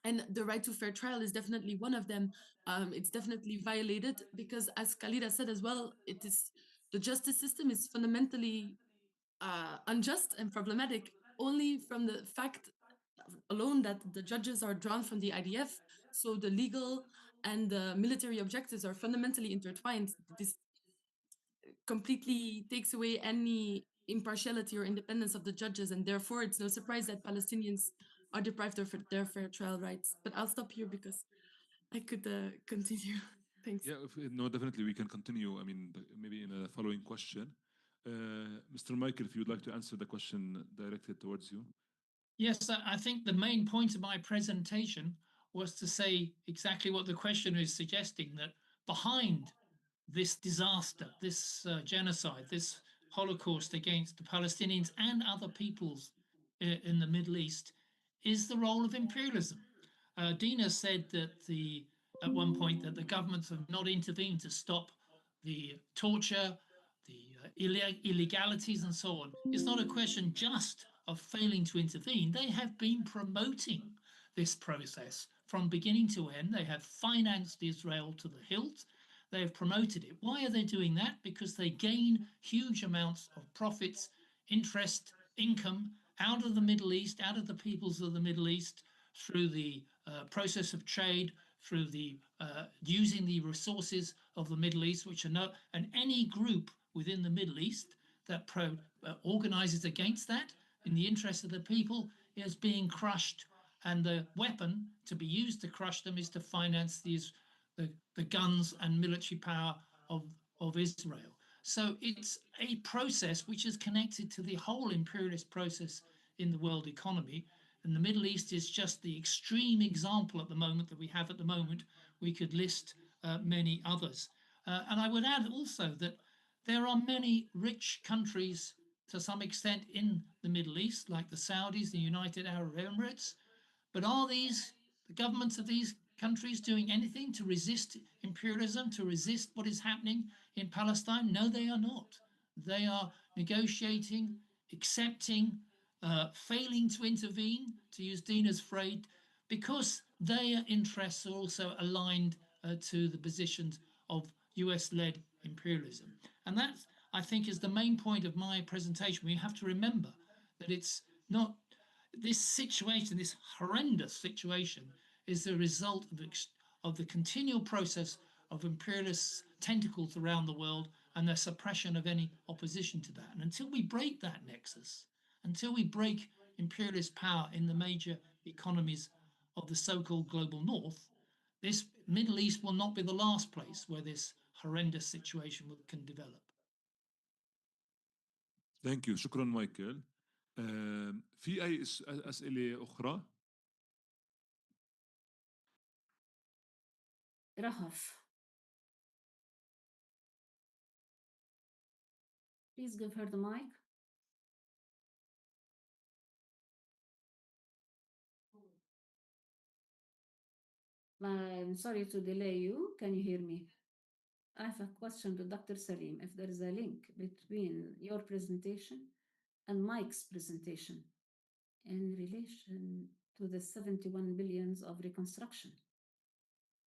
And the right to fair trial is definitely one of them. It's definitely violated because, as Khalida said as well, the justice system is fundamentally unjust and problematic only from the fact alone that the judges are drawn from the IDF. So the legal and the military objectives are fundamentally intertwined. This completely takes away any impartiality or independence of the judges, and therefore it's no surprise that Palestinians are deprived of their fair trial rights. But I'll stop here because I could continue. Thanks. Yeah, no, definitely we can continue. I mean, maybe in a following question. Mr. Michael, if you'd like to answer the question directed towards you. Yes, I think the main point of my presentation was to say exactly what the questioner is suggesting, that behind this disaster, this genocide, this Holocaust against the Palestinians and other peoples in the Middle East is the role of imperialism. Dina said that at one point that the governments have not intervened to stop the torture, the illegalities and so on. It's not a question just of failing to intervene, they have been promoting this process from beginning to end. They have financed Israel to the hilt. They have promoted it. Why are they doing that? Because they gain huge amounts of profits, interest, income out of the Middle East, out of the peoples of the Middle East, through the process of trade, through the using the resources of the Middle East, which are and any group within the Middle East that organizes against that in the interest of the people is being crushed, and the weapon to be used to crush them is to finance the guns and military power of Israel. So it's a process which is connected to the whole imperialist process in the world economy. And the Middle East is just the extreme example at the moment that we have at the moment. We could list many others. And I would add also that there are many rich countries to some extent in the Middle East, like the Saudis, the United Arab Emirates. But are the governments of these countries doing anything to resist imperialism, to resist what is happening in Palestine? No, they are not. They are negotiating, accepting, failing to intervene, to use Dina's phrase, because their interests are also aligned to the positions of US-led imperialism. And that, I think, is the main point of my presentation. We have to remember that it's not this situation, this horrendous situation, is the result of the continual process of imperialist tentacles around the world and the suppression of any opposition to that. And until we break that nexus, until we break imperialist power in the major economies of the so-called global north, this Middle East will not be the last place where this horrendous situation can develop. Thank you. شكرا مايكل. في أي أسئلة أخرى؟ Rahaf. Please give her the mic. I'm sorry to delay you. Can you hear me? I have a question to Dr. Salim. If there is a link between your presentation and Mike's presentation in relation to the 71 billions of reconstruction,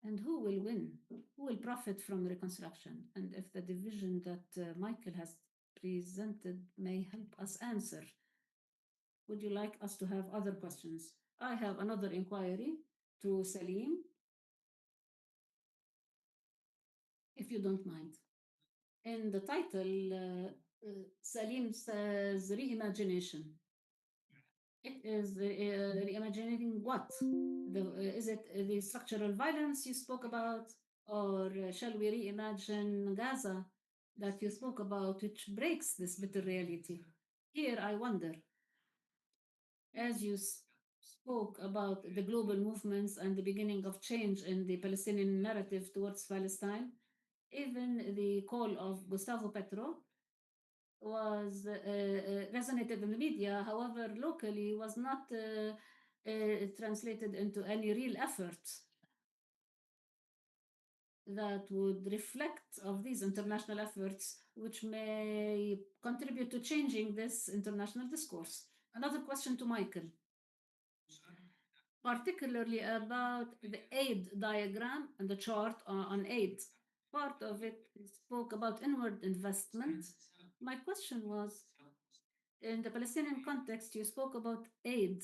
and who will win? Who will profit from reconstruction? And if the division that Michael has presented may help us answer. Would you like us to have other questions? I have another inquiry to Salim, if you don't mind. In the title, Salim says reimagination. It is reimagining what? Is it the structural violence you spoke about? Or shall we reimagine Gaza that you spoke about, which breaks this bitter reality? Here I wonder, as you spoke about the global movements and the beginning of change in the Palestinian narrative towards Palestine, even the call of Gustavo Petro was resonated in the media, however, locally was not translated into any real effort that would reflect of these international efforts, which may contribute to changing this international discourse. Another question to Michael, particularly about the aid diagram and the chart on aid. Part of it spoke about inward investment. My question was, in the Palestinian context, you spoke about aid,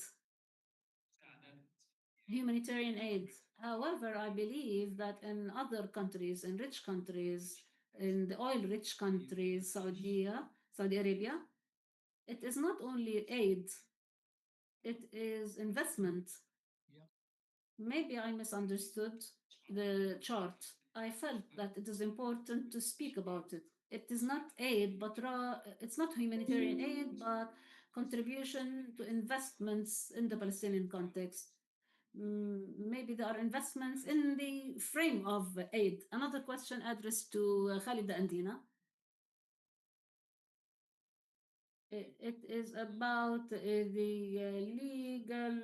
humanitarian aid. However, I believe that in other countries, in rich countries, in the oil-rich countries, Saudi Arabia, it is not only aid, it is investment. Yeah. Maybe I misunderstood the chart. I felt that it is important to speak about it. It is not aid, but it's not humanitarian aid, but contribution to investments in the Palestinian context. Maybe there are investments in the frame of aid. Another question addressed to Khalida and Dina. It is about the legal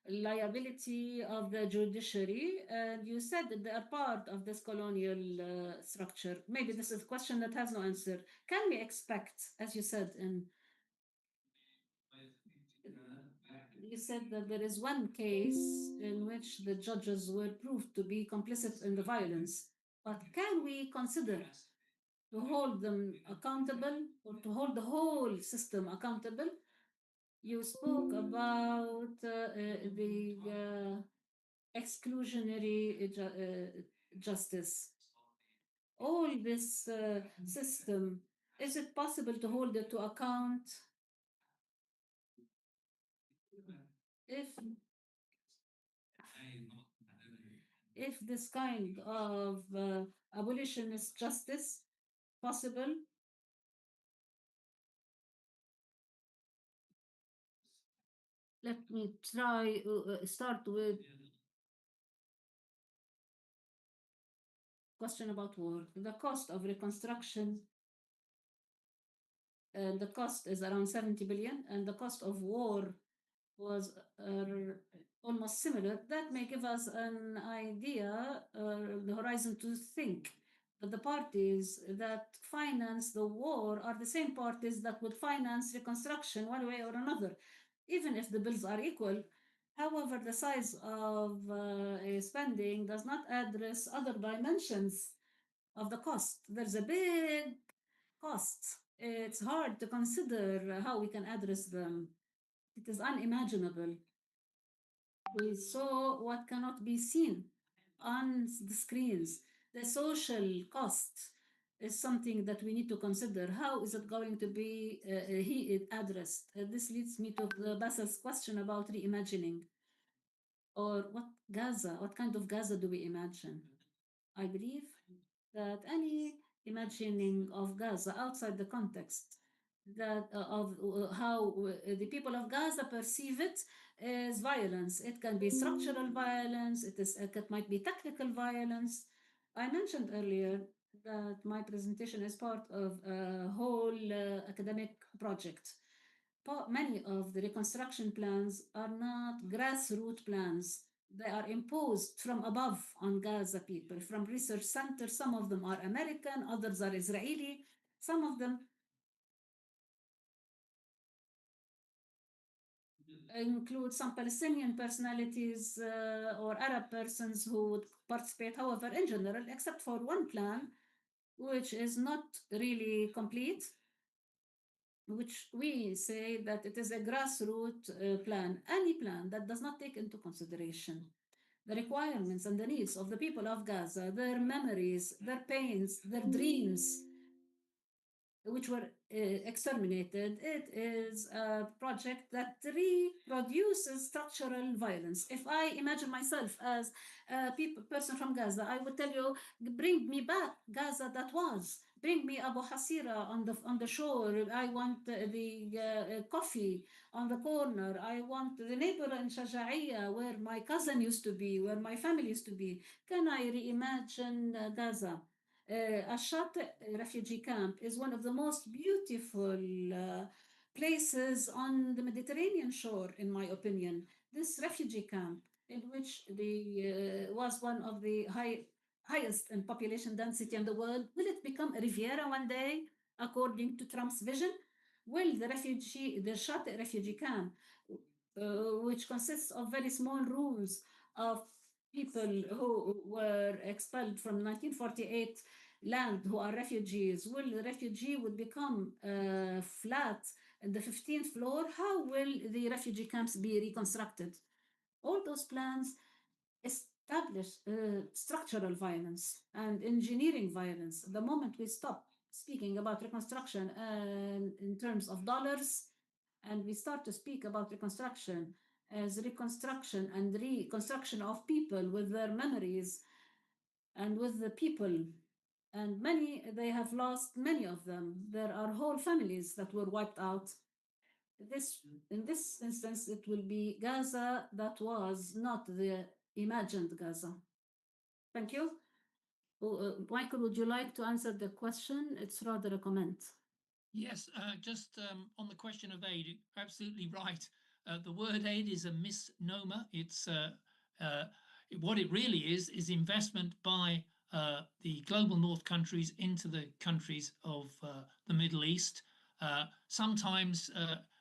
liability of the judiciary, and you said that they are part of this colonial structure. Maybe this is a question that has no answer. Can we expect, as you said, in You said that there is one case in which the judges were proved to be complicit in the violence. But can we consider to hold them accountable or to hold the whole system accountable? You spoke about the exclusionary justice. All this system, is it possible to hold it to account if this kind of abolitionist justice possible? Let me try start with question about war. The cost of reconstruction, the cost is around 70 billion, and the cost of war was almost similar. That may give us an idea, the horizon to think that the parties that finance the war are the same parties that would finance reconstruction one way or another, even if the bills are equal. However, the size of spending does not address other dimensions of the cost. There's a big cost. It's hard to consider how we can address them. It is unimaginable. We saw what cannot be seen on the screens. The social cost is something that we need to consider. How is it going to be addressed? This leads me to Basil's question about reimagining. Or what kind of Gaza do we imagine? I believe that any imagining of Gaza outside the context that of how the people of Gaza perceive it is violence. It can be structural violence. It might be technical violence. I mentioned earlier that my presentation is part of a whole academic project. Many of the reconstruction plans are not grassroots plans. They are imposed from above on Gaza people, from research centers. Some of them are American, others are Israeli. Some of them include some Palestinian personalities or Arab persons who would participate, however, in general, except for one plan, which is not really complete, which we say that it is a grassroots plan. Any plan that does not take into consideration the requirements and the needs of the people of Gaza, their memories, their pains, their dreams, which were exterminated. It is a project that reproduces structural violence. If I imagine myself as a person from Gaza, I would tell you, bring me back Gaza that was. Bring me Abu Hasira on the shore. I want the coffee on the corner. I want the neighbor in Shaja'iyya where my cousin used to be, where my family used to be. Can I reimagine Gaza? Al-Shati refugee camp is one of the most beautiful places on the Mediterranean shore, in my opinion. This refugee camp, in which was one of the highest in population density in the world, will it become a Riviera one day, according to Trump's vision? Will the Shati refugee camp, which consists of very small rooms of people who were expelled from 1948 land, who are refugees, will the refugee would become flat in the 15th floor? How will the refugee camps be reconstructed? All those plans establish structural violence and engineering violence. The moment we stop speaking about reconstruction in terms of dollars, and we start to speak about reconstruction as reconstruction and reconstruction of people with their memories and with the people, and they have lost many of them. There are whole families that were wiped out. In this instance, it will be Gaza that was not the imagined Gaza. Thank you. Michael, would you like to answer the question? It's rather a comment. Yes, just on the question of aid, you're absolutely right. The word aid is a misnomer. It's what it really is investment by the global north countries into the countries of the Middle East. Sometimes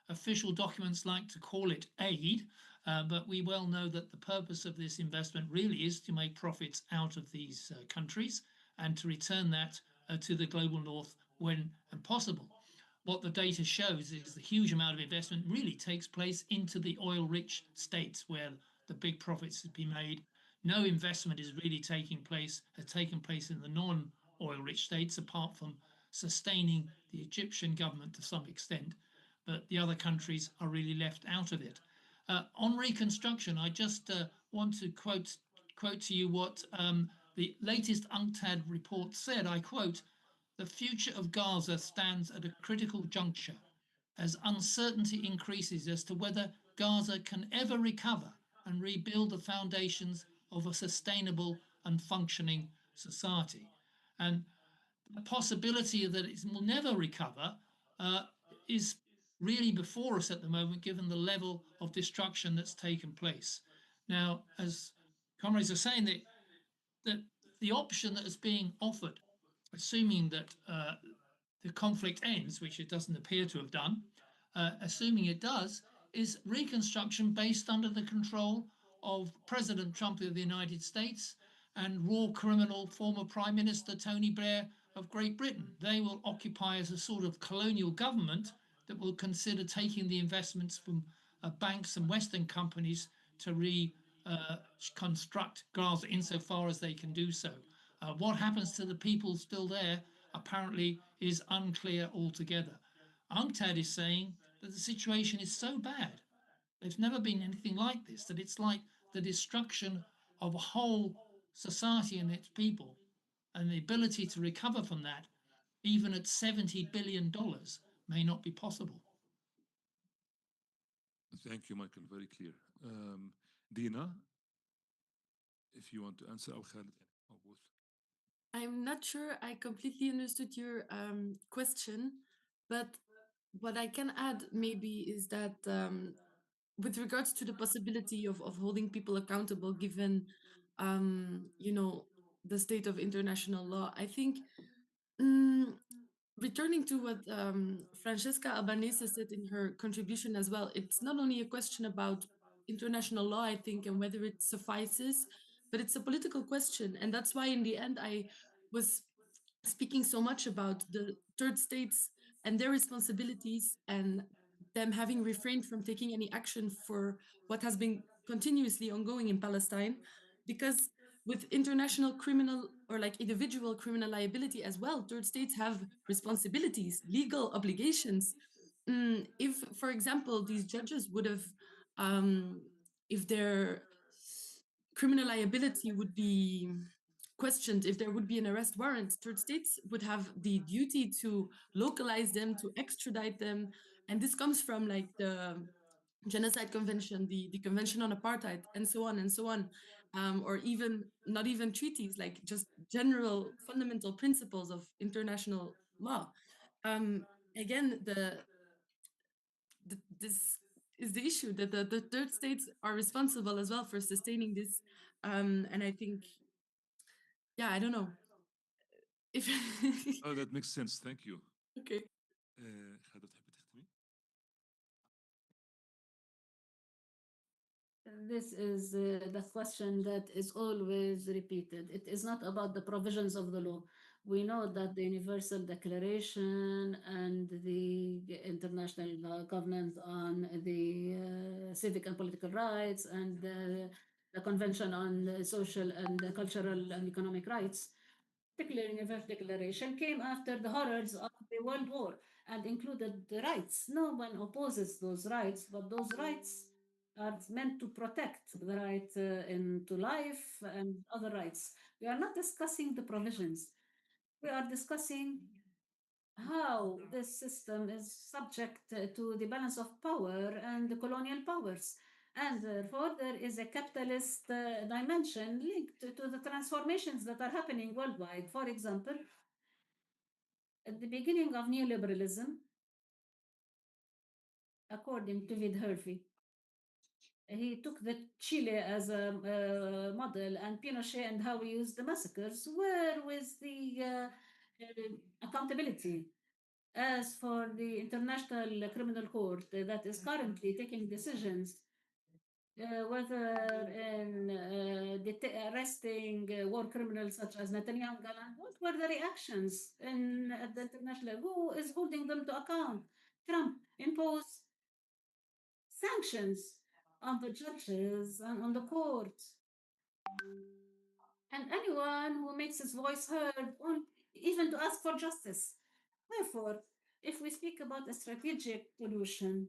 official documents like to call it aid, but we well know that the purpose of this investment really is to make profits out of these countries and to return that to the global north when possible. What the data shows is the huge amount of investment really takes place into the oil-rich states where the big profits have been made. No investment is really has taken place in the non-oil-rich states, apart from sustaining the Egyptian government to some extent, but the other countries are really left out of it. On reconstruction, I just want to quote to you what the latest UNCTAD report said. I quote, "The future of Gaza stands at a critical juncture as uncertainty increases as to whether Gaza can ever recover and rebuild the foundations of a sustainable and functioning society." And the possibility that it will never recover is really before us at the moment, given the level of destruction that's taken place. Now, as comrades are saying, that the option that is being offered, assuming that the conflict ends, which it doesn't appear to have done, assuming it does, is reconstruction based under the control of President Trump of the United States and war criminal former Prime Minister Tony Blair of Great Britain. They will occupy as a sort of colonial government that will consider taking the investments from banks and Western companies to reconstruct Gaza insofar as they can do so. What happens to the people still there apparently is unclear altogether. UNCTAD is saying that the situation is so bad, there's never been anything like this, that it's like the destruction of a whole society and its people, and the ability to recover from that, even at $70 billion, may not be possible. Thank you, Michael. Very clear. Dina, if you want to answer, or Khaled, or both. I'm not sure I completely understood your question, but what I can add maybe is that with regards to the possibility of holding people accountable given you know, the state of international law, I think returning to what Francesca Albanese said in her contribution as well, it's not only a question about international law, I think, and whether it suffices, but it's a political question. And that's why in the end I was speaking so much about the third states and their responsibilities and them having refrained from taking any action for what has been continuously ongoing in Palestine, because with international criminal or like individual criminal liability as well, third states have responsibilities, legal obligations. If, for example, these judges would have, if their criminal liability would be questioned, if there would be an arrest warrant, third states would have the duty to localize them, to extradite them. And this comes from like the Genocide Convention, the Convention on Apartheid, and so on and so on. Or even not even treaties, like just general fundamental principles of international law. Again, this is the issue that the third states are responsible as well for sustaining this. And I think, yeah, I don't know. If Oh, that makes sense. Thank you. okay. خالد تحبي تختمي؟ This is the question that is always repeated. It is not about the provisions of the law. We know that the Universal Declaration and the International Covenant on the Civic and Political Rights and the Convention on Social and Cultural and Economic Rights, particularly Universal Declaration, came after the horrors of the World War and included the rights. No one opposes those rights, but those rights are meant to protect the right into life and other rights. We are not discussing the provisions. We are discussing how this system is subject to the balance of power and the colonial powers. And therefore, there is a capitalist dimension linked to the transformations that are happening worldwide. For example, at the beginning of neoliberalism, according to Vid Hervey, he took the Chile as a model, and Pinochet and how we used the massacres were with the accountability. As for the International Criminal Court that is currently taking decisions whether in arresting war criminals such as Netanyahu and Gallant, what were the reactions at the international? Who is holding them to account? Trump imposed sanctions on the judges and on the court. And anyone who makes his voice heard, even to ask for justice. Therefore, if we speak about a strategic solution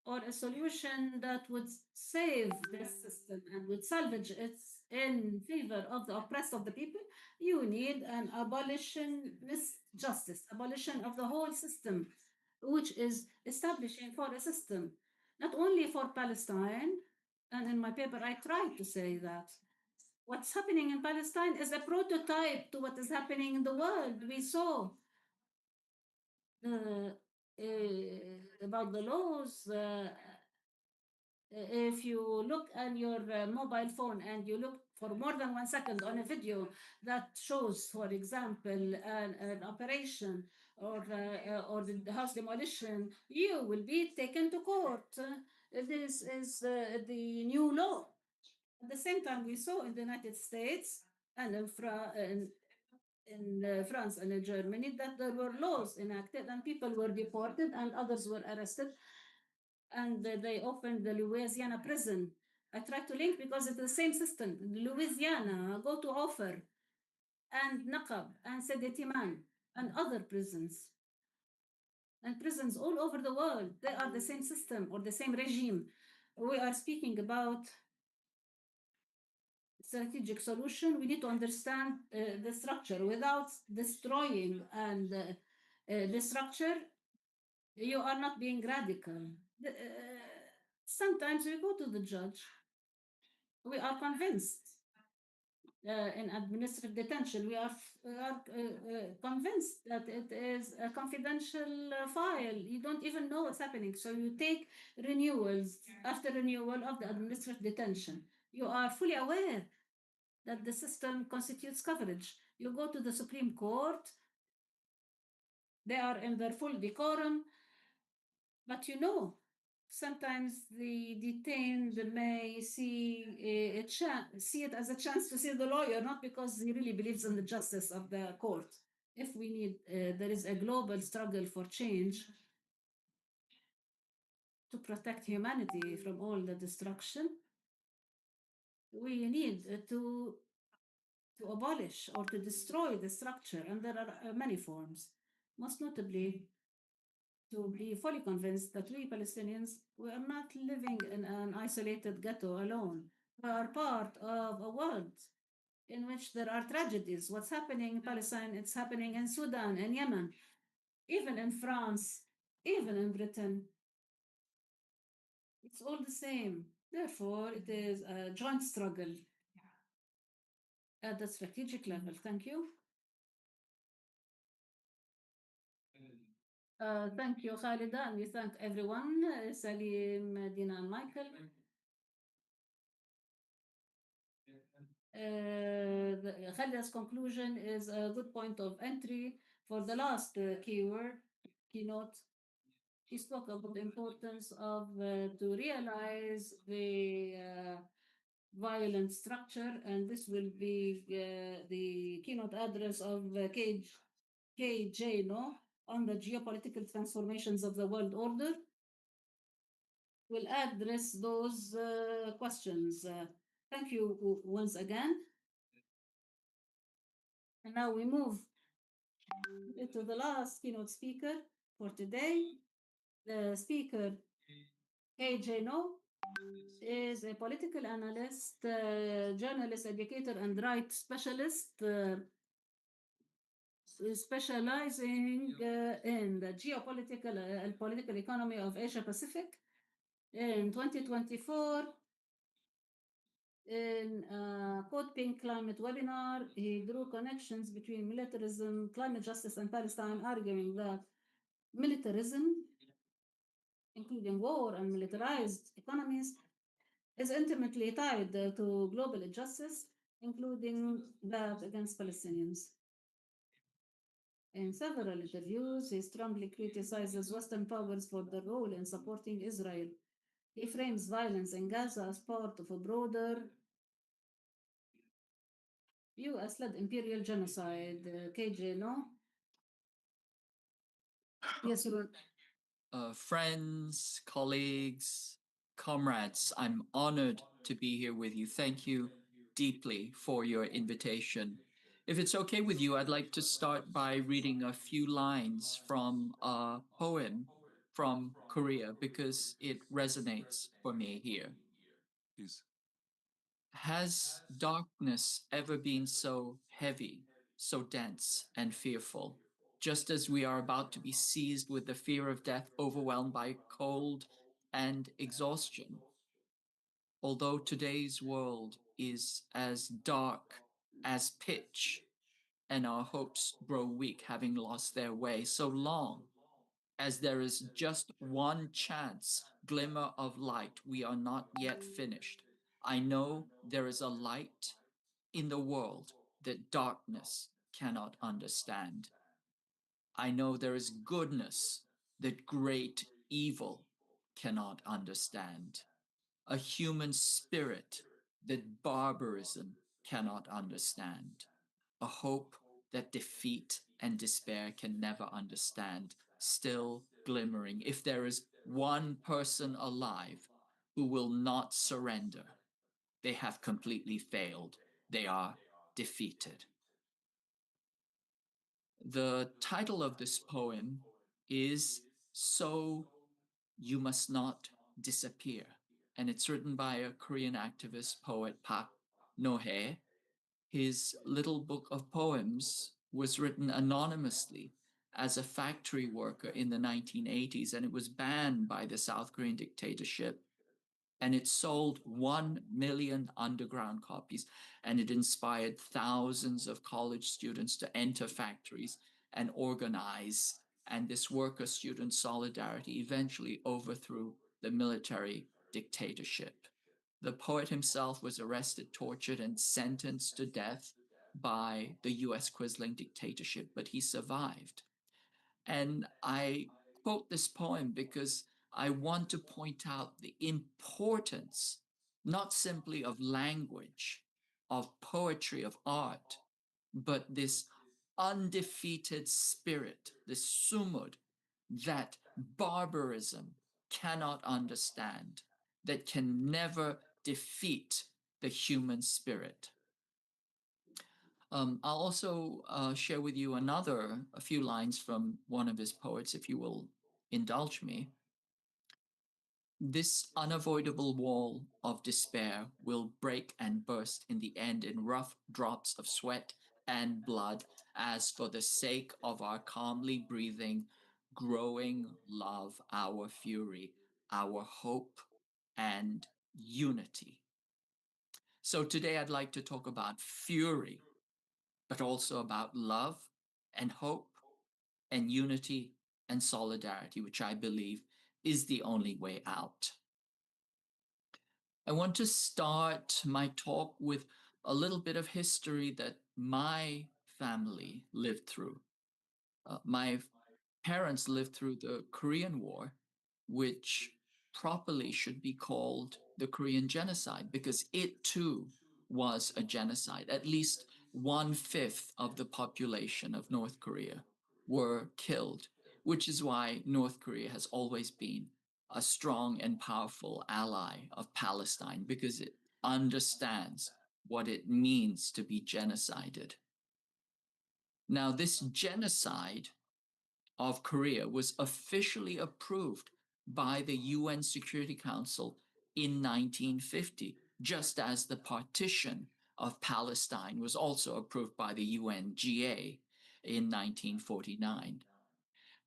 or a solution that would save this system and would salvage it in favor of the oppressed of the people, you need an abolitionist justice, abolition of the whole system, which is establishing for a system, not only for Palestine, and in my paper I tried to say that what's happening in Palestine is a prototype to what is happening in the world. We saw about the laws. If you look on your mobile phone and you look for more than 1 second on a video that shows, for example, an operation or the house demolition, you will be taken to court. This is the new law. At the same time, we saw in the United States and in France and in Germany that there were laws enacted and people were deported and others were arrested, and they opened the Louisiana prison. I tried to link because it's the same system. Louisiana, go to Ofer and Naqab and Sedetiman and other prisons. And prisons all over the world, they are the same system or the same regime. We are speaking about strategic solution. We need to understand the structure without destroying and the structure. You are not being radical. Sometimes we go to the judge. We are convinced in administrative detention. We are convinced that it is a confidential file. You don't even know what's happening. So you take renewals after renewal of the administrative detention. You are fully aware that the system constitutes coverage. You go to the Supreme Court. They are in their full decorum. But you know, sometimes the detained may see it as a chance to see the lawyer, not because he really believes in the justice of the court. If we need, there is a global struggle for change to protect humanity from all the destruction. We need to abolish or to destroy the structure, and there are many forms, most notably to be fully convinced that we Palestinians, we are not living in an isolated ghetto alone. We are part of a world in which there are tragedies. What's happening in Palestine, it's happening in Sudan and Yemen, even in France, even in Britain. It's all the same. Therefore, it is a joint struggle at the strategic level. Thank you. Thank you, Khalida, and we thank everyone, Salim, Dina, and Michael. Khalida's conclusion is a good point of entry for the last keynote. She spoke about the importance of to realize the violent structure, and this will be the keynote address of KJ No on the geopolitical transformations of the world order. Will address those questions. Thank you once again. And now we move to the last keynote speaker for today. The speaker, KJ No, is a political analyst, journalist, educator, and rights specialist, specializing in the geopolitical and political economy of Asia Pacific. In 2024, in a Code Pink Climate webinar, he drew connections between militarism, climate justice, and Palestine, arguing that militarism, including war and militarized economies, is intimately tied to global injustice, including that against Palestinians. In several interviews, he strongly criticizes Western powers for their role in supporting Israel. He frames violence in Gaza as part of a broader US led imperial genocide. KJ, no? Yes, Ron. Friends, colleagues, comrades, I'm honored to be here with you. Thank you deeply for your invitation. If it's okay with you, I'd like to start by reading a few lines from a poem from Korea because it resonates for me here. Please. Has darkness ever been so heavy, so dense and fearful? Just as we are about to be seized with the fear of death, overwhelmed by cold and exhaustion. Although today's world is as dark as pitch, and our hopes grow weak, having lost their way, so long as there is just one chance, glimmer of light, we are not yet finished. I know there is a light in the world that darkness cannot understand. I know there is goodness that great evil cannot understand. A human spirit that barbarism cannot understand. A hope that defeat and despair can never understand, still glimmering. If there is one person alive who will not surrender, they have completely failed. They are defeated. The title of this poem is So You Must Not Disappear, and it's written by a Korean activist poet, Park No-hye. His little book of poems was written anonymously as a factory worker in the 1980s, and it was banned by the South Korean dictatorship. And it sold 1 million underground copies, and it inspired thousands of college students to enter factories and organize. And this worker-student solidarity eventually overthrew the military dictatorship. The poet himself was arrested, tortured, and sentenced to death by the US Quisling dictatorship, but he survived. And I quote this poem because I want to point out the importance, not simply of language, of poetry, of art, but this undefeated spirit, this sumud, that barbarism cannot understand, that can never defeat the human spirit. I'll also share with you a few lines from one of his poets, if you will indulge me. This unavoidable wall of despair will break and burst in the end in rough drops of sweat and blood, as for the sake of our calmly breathing, growing love, our fury, our hope and unity. So today I'd like to talk about fury, but also about love and hope and unity and solidarity, which I believe is the only way out. I want to start my talk with a little bit of history that my family lived through. My parents lived through the Korean War, which properly should be called the Korean Genocide, because it too was a genocide. At least 1/5 of the population of North Korea were killed, which is why North Korea has always been a strong and powerful ally of Palestine, because it understands what it means to be genocided. Now, this genocide of Korea was officially approved by the UN Security Council in 1950, just as the partition of Palestine was also approved by the UNGA in 1949.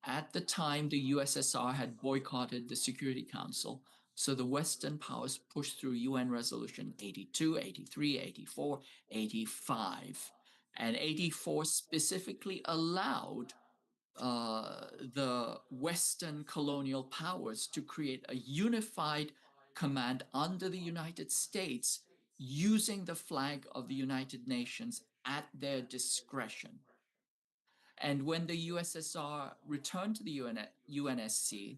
At the time, the USSR had boycotted the Security Council, so the Western powers pushed through UN Resolution 82, 83, 84, 85. And 84 specifically allowed the Western colonial powers to create a unified command under the United States using the flag of the United Nations at their discretion. And when the USSR returned to the UNSC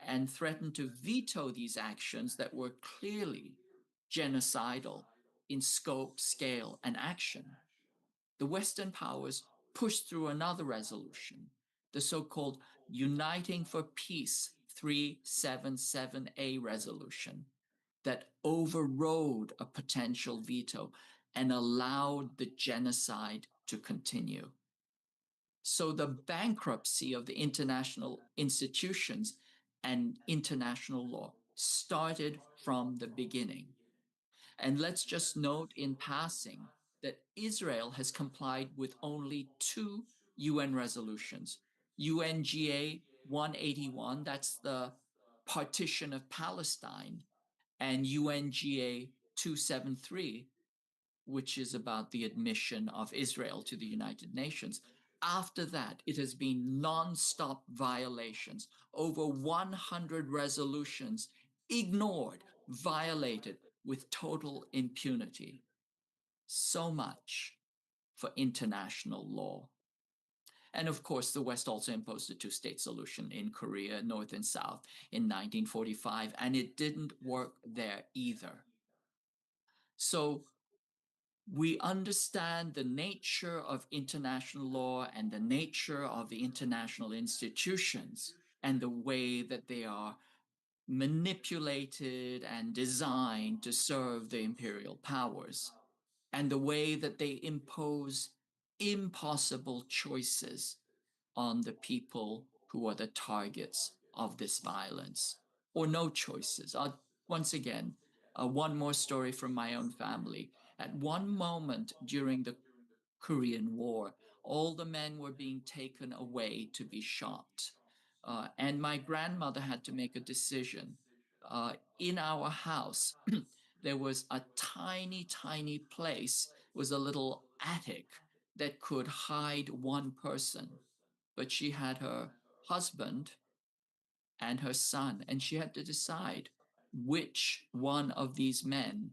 and threatened to veto these actions that were clearly genocidal in scope, scale, and action, the Western powers pushed through another resolution, the so-called Uniting for Peace 377A resolution, that overrode a potential veto and allowed the genocide to continue. So the bankruptcy of the international institutions and international law started from the beginning. And let's just note in passing that Israel has complied with only 2 UN resolutions. UNGA 181, that's the partition of Palestine, and UNGA 273, which is about the admission of Israel to the United Nations. After that, it has been non-stop violations, over 100 resolutions ignored, violated with total impunity. So much for international law. And of course, the West also imposed a two-state solution in Korea, North and South, in 1945, and it didn't work there either. So we understand the nature of international law and the nature of the international institutions and the way that they are manipulated and designed to serve the imperial powers, and the way that they impose impossible choices on the people who are the targets of this violence, or no choices. Once again, one more story from my own family. At one moment during the Korean War, all the men were being taken away to be shot. And my grandmother had to make a decision. In our house, there was a tiny, tiny place, it was a little attic that could hide one person. But she had her husband and her son, and she had to decide which one of these men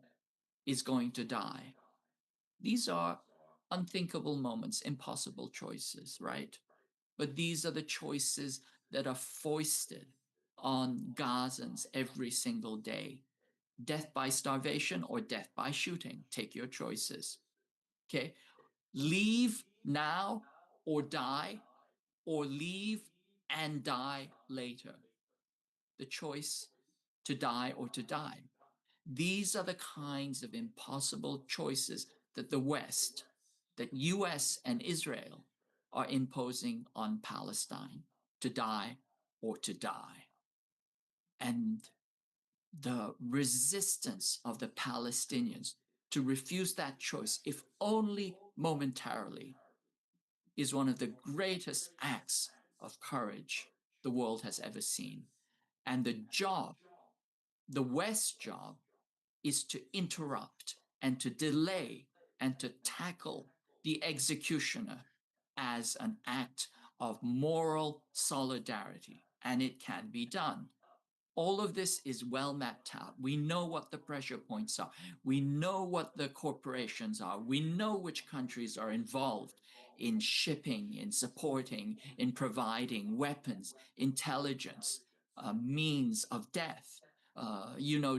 is going to die. These are unthinkable moments, impossible choices, right? But these are the choices that are foisted on Gazans every single day. Death by starvation or death by shooting. Take your choices. Okay? Leave now or die, or leave and die later. The choice to die or to die. These are the kinds of impossible choices that the West, that US and Israel are imposing on Palestine, to die or to die. And the resistance of the Palestinians to refuse that choice, if only momentarily, is one of the greatest acts of courage the world has ever seen. And the job, the West's job, is to interrupt and to delay and to tackle the executioner as an act of moral solidarity. And it can be done. All of this is well mapped out. We know what the pressure points are. We know what the corporations are. We know which countries are involved in shipping, in supporting, in providing weapons, intelligence, means of death.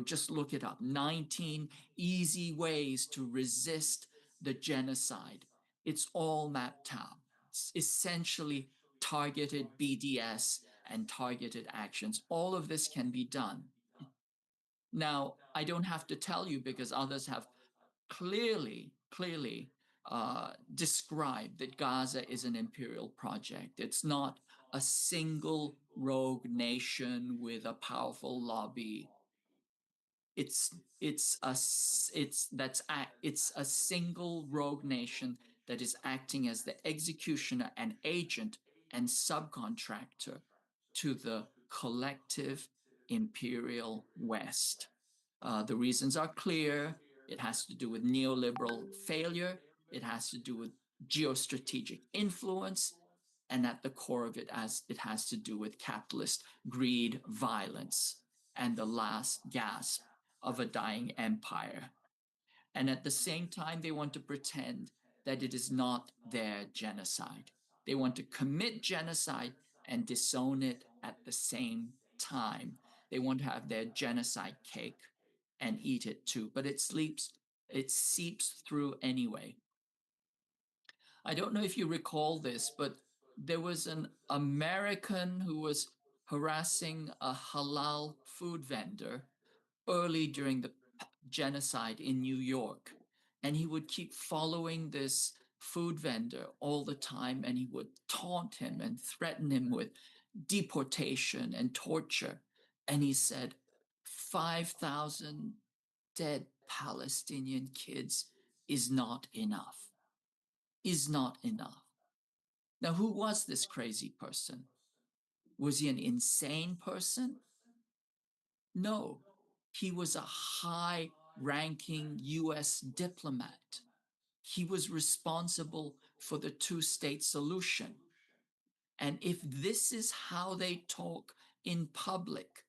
Just look it up. 19 easy ways to resist the genocide. It's all mapped out. It's essentially targeted BDS and targeted actions. All of this can be done. Now, I don't have to tell you because others have clearly described that Gaza is an imperial project. It's not a single rogue nation with a powerful lobby. It's a single rogue nation that is acting as the executioner and agent and subcontractor to the collective imperial West. The reasons are clear. It has to do with neoliberal failure. It has to do with geostrategic influence. And at the core of it, it has to do with capitalist greed, violence, and the last gasp of a dying empire. And at the same time, they want to pretend that it is not their genocide. They want to commit genocide and disown it at the same time. They want to have their genocide cake and eat it too, but it seeps through anyway. I don't know if you recall this, but there was an American who was harassing a halal food vendor early during the genocide in New York. And he would keep following this food vendor all the time, and he would taunt him and threaten him with deportation and torture. And he said, 5,000 dead Palestinian kids is not enough. Is not enough. Now, who was this crazy person? Was he an insane person? No, he was a high-ranking US diplomat. He was responsible for the two-state solution. And if this is how they talk in public,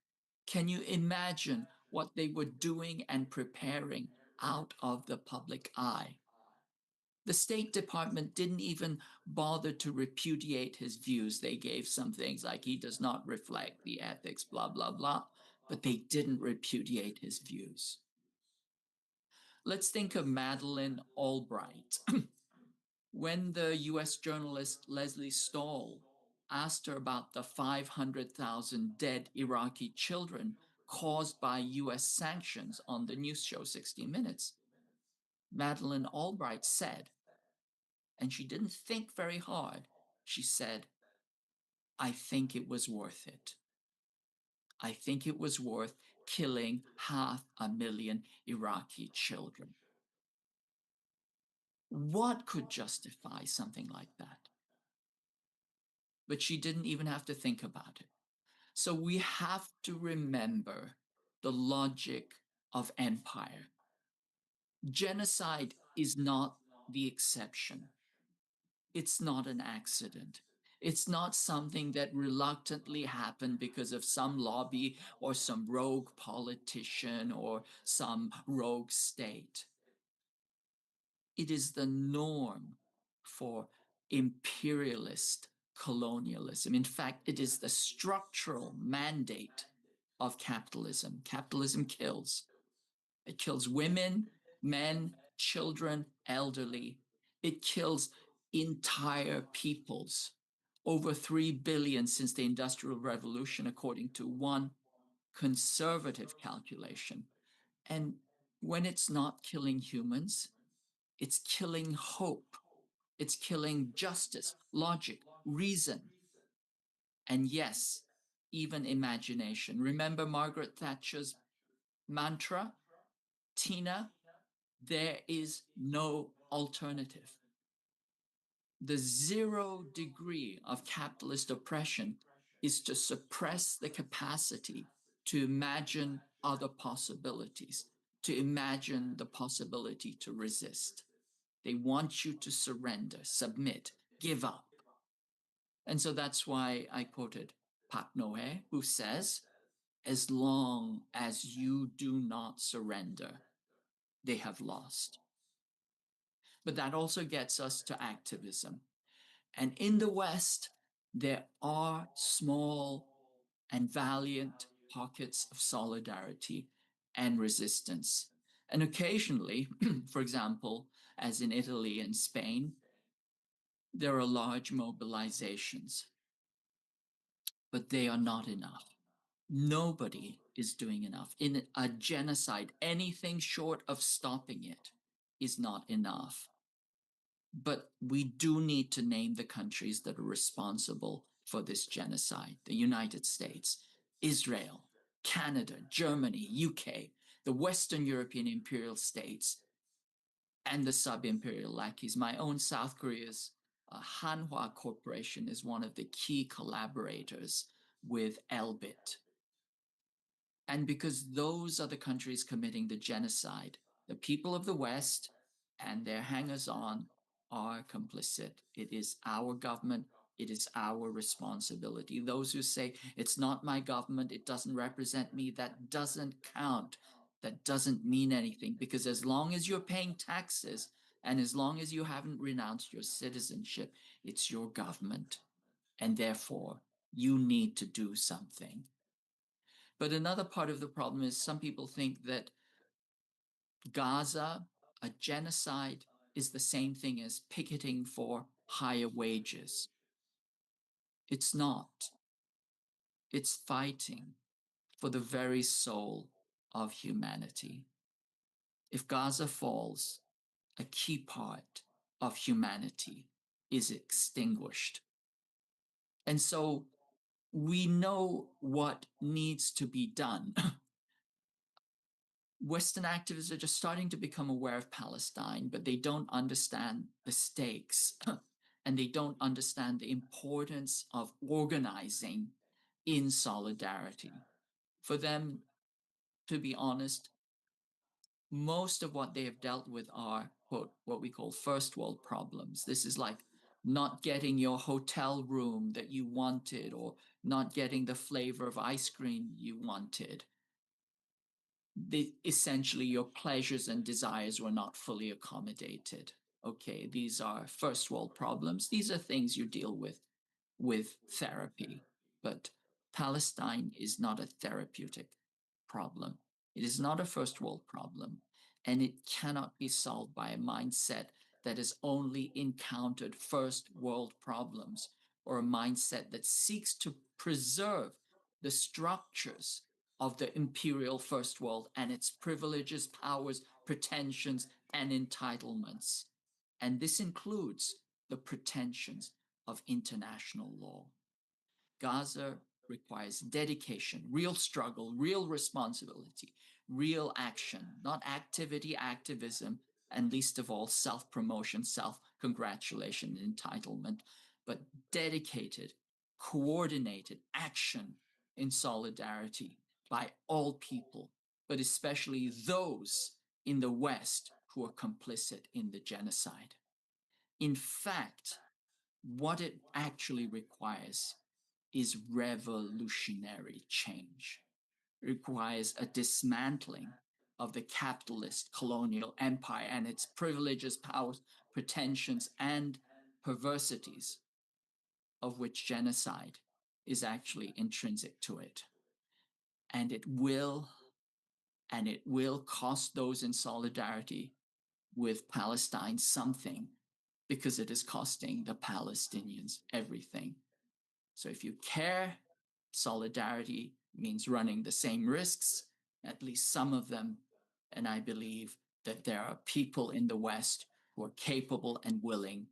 can you imagine what they were doing and preparing out of the public eye? The State Department didn't even bother to repudiate his views. They gave some things like he does not reflect the ethics, blah, blah, blah, but they didn't repudiate his views. Let's think of Madeleine Albright. When the US journalist Leslie Stahl asked her about the 500,000 dead Iraqi children caused by US sanctions on the news show 60 Minutes, Madeleine Albright said, and she didn't think very hard, she said, I think it was worth it. I think it was worth killing 500,000 Iraqi children. What could justify something like that? But she didn't even have to think about it. So we have to remember the logic of empire. Genocide is not the exception. It's not an accident. It's not something that reluctantly happened because of some lobby or some rogue politician or some rogue state. It is the norm for imperialist colonialism. In fact, it is the structural mandate of capitalism. Capitalism kills. It kills women, men, children, elderly. It kills entire peoples. Over 3 billion since the Industrial Revolution, according to one conservative calculation. And when it's not killing humans, it's killing hope. It's killing justice, logic, reason, and yes, even imagination. Remember Margaret Thatcher's mantra? Tina, there is no alternative. The 0 degree of capitalist oppression is to suppress the capacity to imagine other possibilities, to imagine the possibility to resist. They want you to surrender, submit, give up. And so that's why I quoted Pak Noe, who says, as long as you do not surrender, they have lost. But that also gets us to activism. And in the West, there are small and valiant pockets of solidarity and resistance. And occasionally, for example, as in Italy and Spain, there are large mobilizations. But they are not enough. Nobody is doing enough. In a genocide, anything short of stopping it is not enough. But we do need to name the countries that are responsible for this genocide: the United States, Israel, Canada, Germany, UK, the Western European imperial states, and the sub-imperial lackeys. My own South Korea's Hanwha Corporation is one of the key collaborators with Elbit. And because those are the countries committing the genocide, the people of the West and their hangers-on are complicit. It is our government. It is our responsibility. Those who say, it's not my government, it doesn't represent me, that doesn't count. That doesn't mean anything, because as long as you're paying taxes, And as long as you haven't renounced your citizenship, it's your government. And therefore, you need to do something. But another part of the problem is some people think that Gaza, a genocide, is the same thing as picketing for higher wages. It's not. It's fighting for the very soul of humanity. If Gaza falls, a key part of humanity is extinguished. And so we know what needs to be done. Western activists are just starting to become aware of Palestine, but they don't understand the stakes and they don't understand the importance of organizing in solidarity. For them, to be honest, most of what they have dealt with are, quote, what we call first world problems. This is like not getting your hotel room that you wanted or not getting the flavor of ice cream you wanted. Essentially, your pleasures and desires were not fully accommodated. Okay, these are first world problems. These are things you deal with therapy. But Palestine is not a therapeutic problem. It is not a first world problem. And it cannot be solved by a mindset that has only encountered first world problems or a mindset that seeks to preserve the structures of the imperial first world and its privileges, powers, pretensions, and entitlements. And this includes the pretensions of international law. Gaza requires dedication, real struggle, real responsibility, real action, not activity, activism, and least of all, self-promotion, self-congratulation, entitlement, but dedicated, coordinated action in solidarity by all people, but especially those in the West who are complicit in the genocide. In fact, what it actually requires is revolutionary change. It requires a dismantling of the capitalist colonial empire and its privileges, powers, pretensions, and perversities, of which genocide is actually intrinsic to it. And it will cost those in solidarity with Palestine something, because it is costing the Palestinians everything. So if you care, solidarity means running the same risks, at least some of them. And I believe that there are people in the West who are capable and willing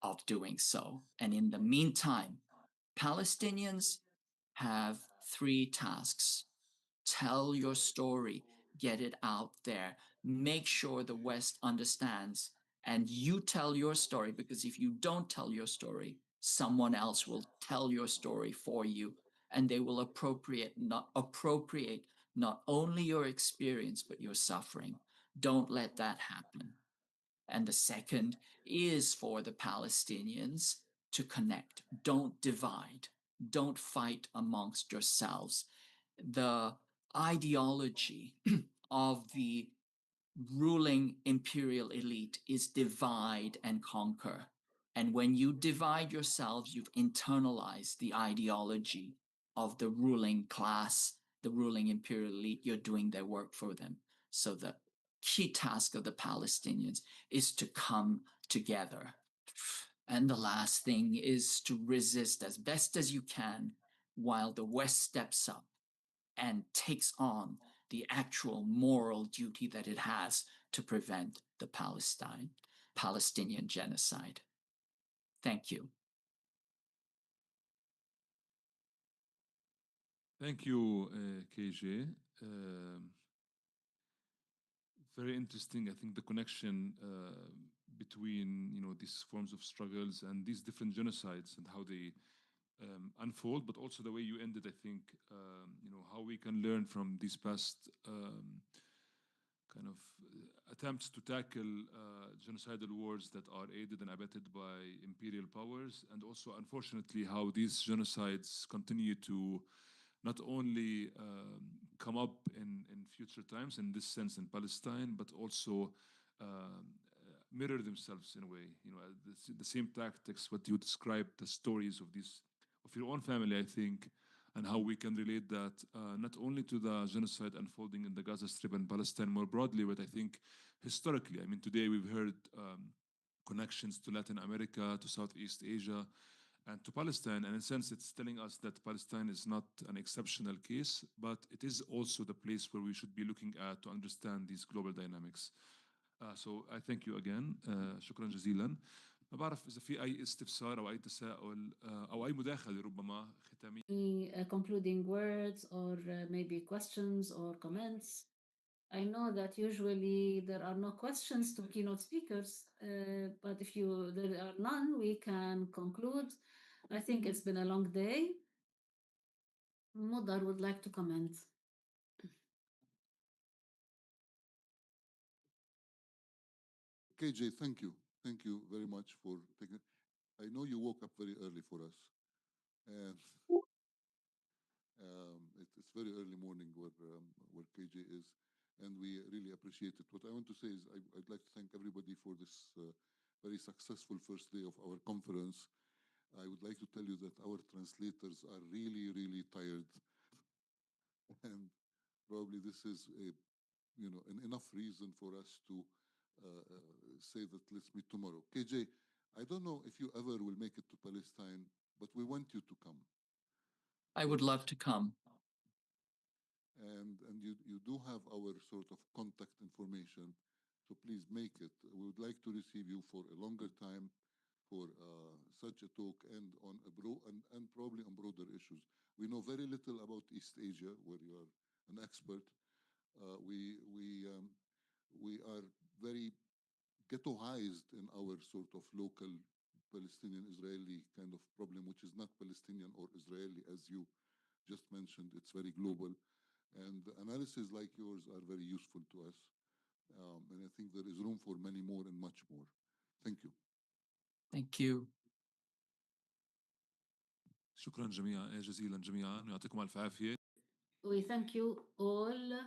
of doing so. And in the meantime, Palestinians have 3 tasks. Tell your story, get it out there, make sure the West understands, and you tell your story, because if you don't tell your story, someone else will tell your story for you, and they will appropriate not only your experience, but your suffering. Don't let that happen. And the second is for the Palestinians to connect. Don't divide. Don't fight amongst yourselves. The ideology of the ruling imperial elite is divide and conquer. And when you divide yourselves, you've internalized the ideology of the ruling class, the ruling imperial elite. You're doing their work for them. So the key task of the Palestinians is to come together. And the last thing is to resist as best as you can while the West steps up and takes on the actual moral duty that it has to prevent the Palestinian genocide. Thank you. Thank you, KJ. Very interesting. I think the connection between these forms of struggles and these different genocides and how they unfold, but also the way you ended. I think how we can learn from these past kind of attempts to tackle genocidal wars that are aided and abetted by imperial powers, and also unfortunately how these genocides continue to not only come up in future times, in this sense in Palestine, but also mirror themselves in a way. You know, the same tactics, what you described, the stories of your own family, I think, and how we can relate that not only to the genocide unfolding in the Gaza Strip and Palestine more broadly, but I think historically. I mean, today we've heard connections to Latin America, to Southeast Asia, and to Palestine. And in a sense, it's telling us that Palestine is not an exceptional case, but it is also the place where we should be looking at to understand these global dynamics. So I thank you again. شكرا جزيلا. ما بعرف إذا في أي استفسار أو أي تساؤل أو أي مداخلة ربما ختامية. Any concluding words or maybe questions or comments? I know that usually there are no questions to keynote speakers, but if there are none, we can conclude. I think it's been a long day. Mudar would like to comment. KJ, thank you. Thank you very much for taking. I know you woke up very early for us, and it's very early morning where KJ is, and we really appreciate it. What I want to say is I'd like to thank everybody for this very successful first day of our conference. I would like to tell you that our translators are really, really tired, and probably this is an enough reason for us to say that let's meet tomorrow. KJ, I don't know if you ever will make it to Palestine, but we want you to come. I would love to come. And you do have our sort of contact information, so please make it. We would like to receive you for a longer time for such a talk and on and probably on broader issues. We know very little about East Asia, where you are an expert. We are very ghettoized in our sort of local Palestinian-Israeli kind of problem, which is not Palestinian or Israeli, as you just mentioned. It's very global. And analyses like yours are very useful to us. And I think there is room for many more and much more. Thank you. Thank you. شكرا جزيلا جميعا ويعطيكم الف عافيه. We thank you all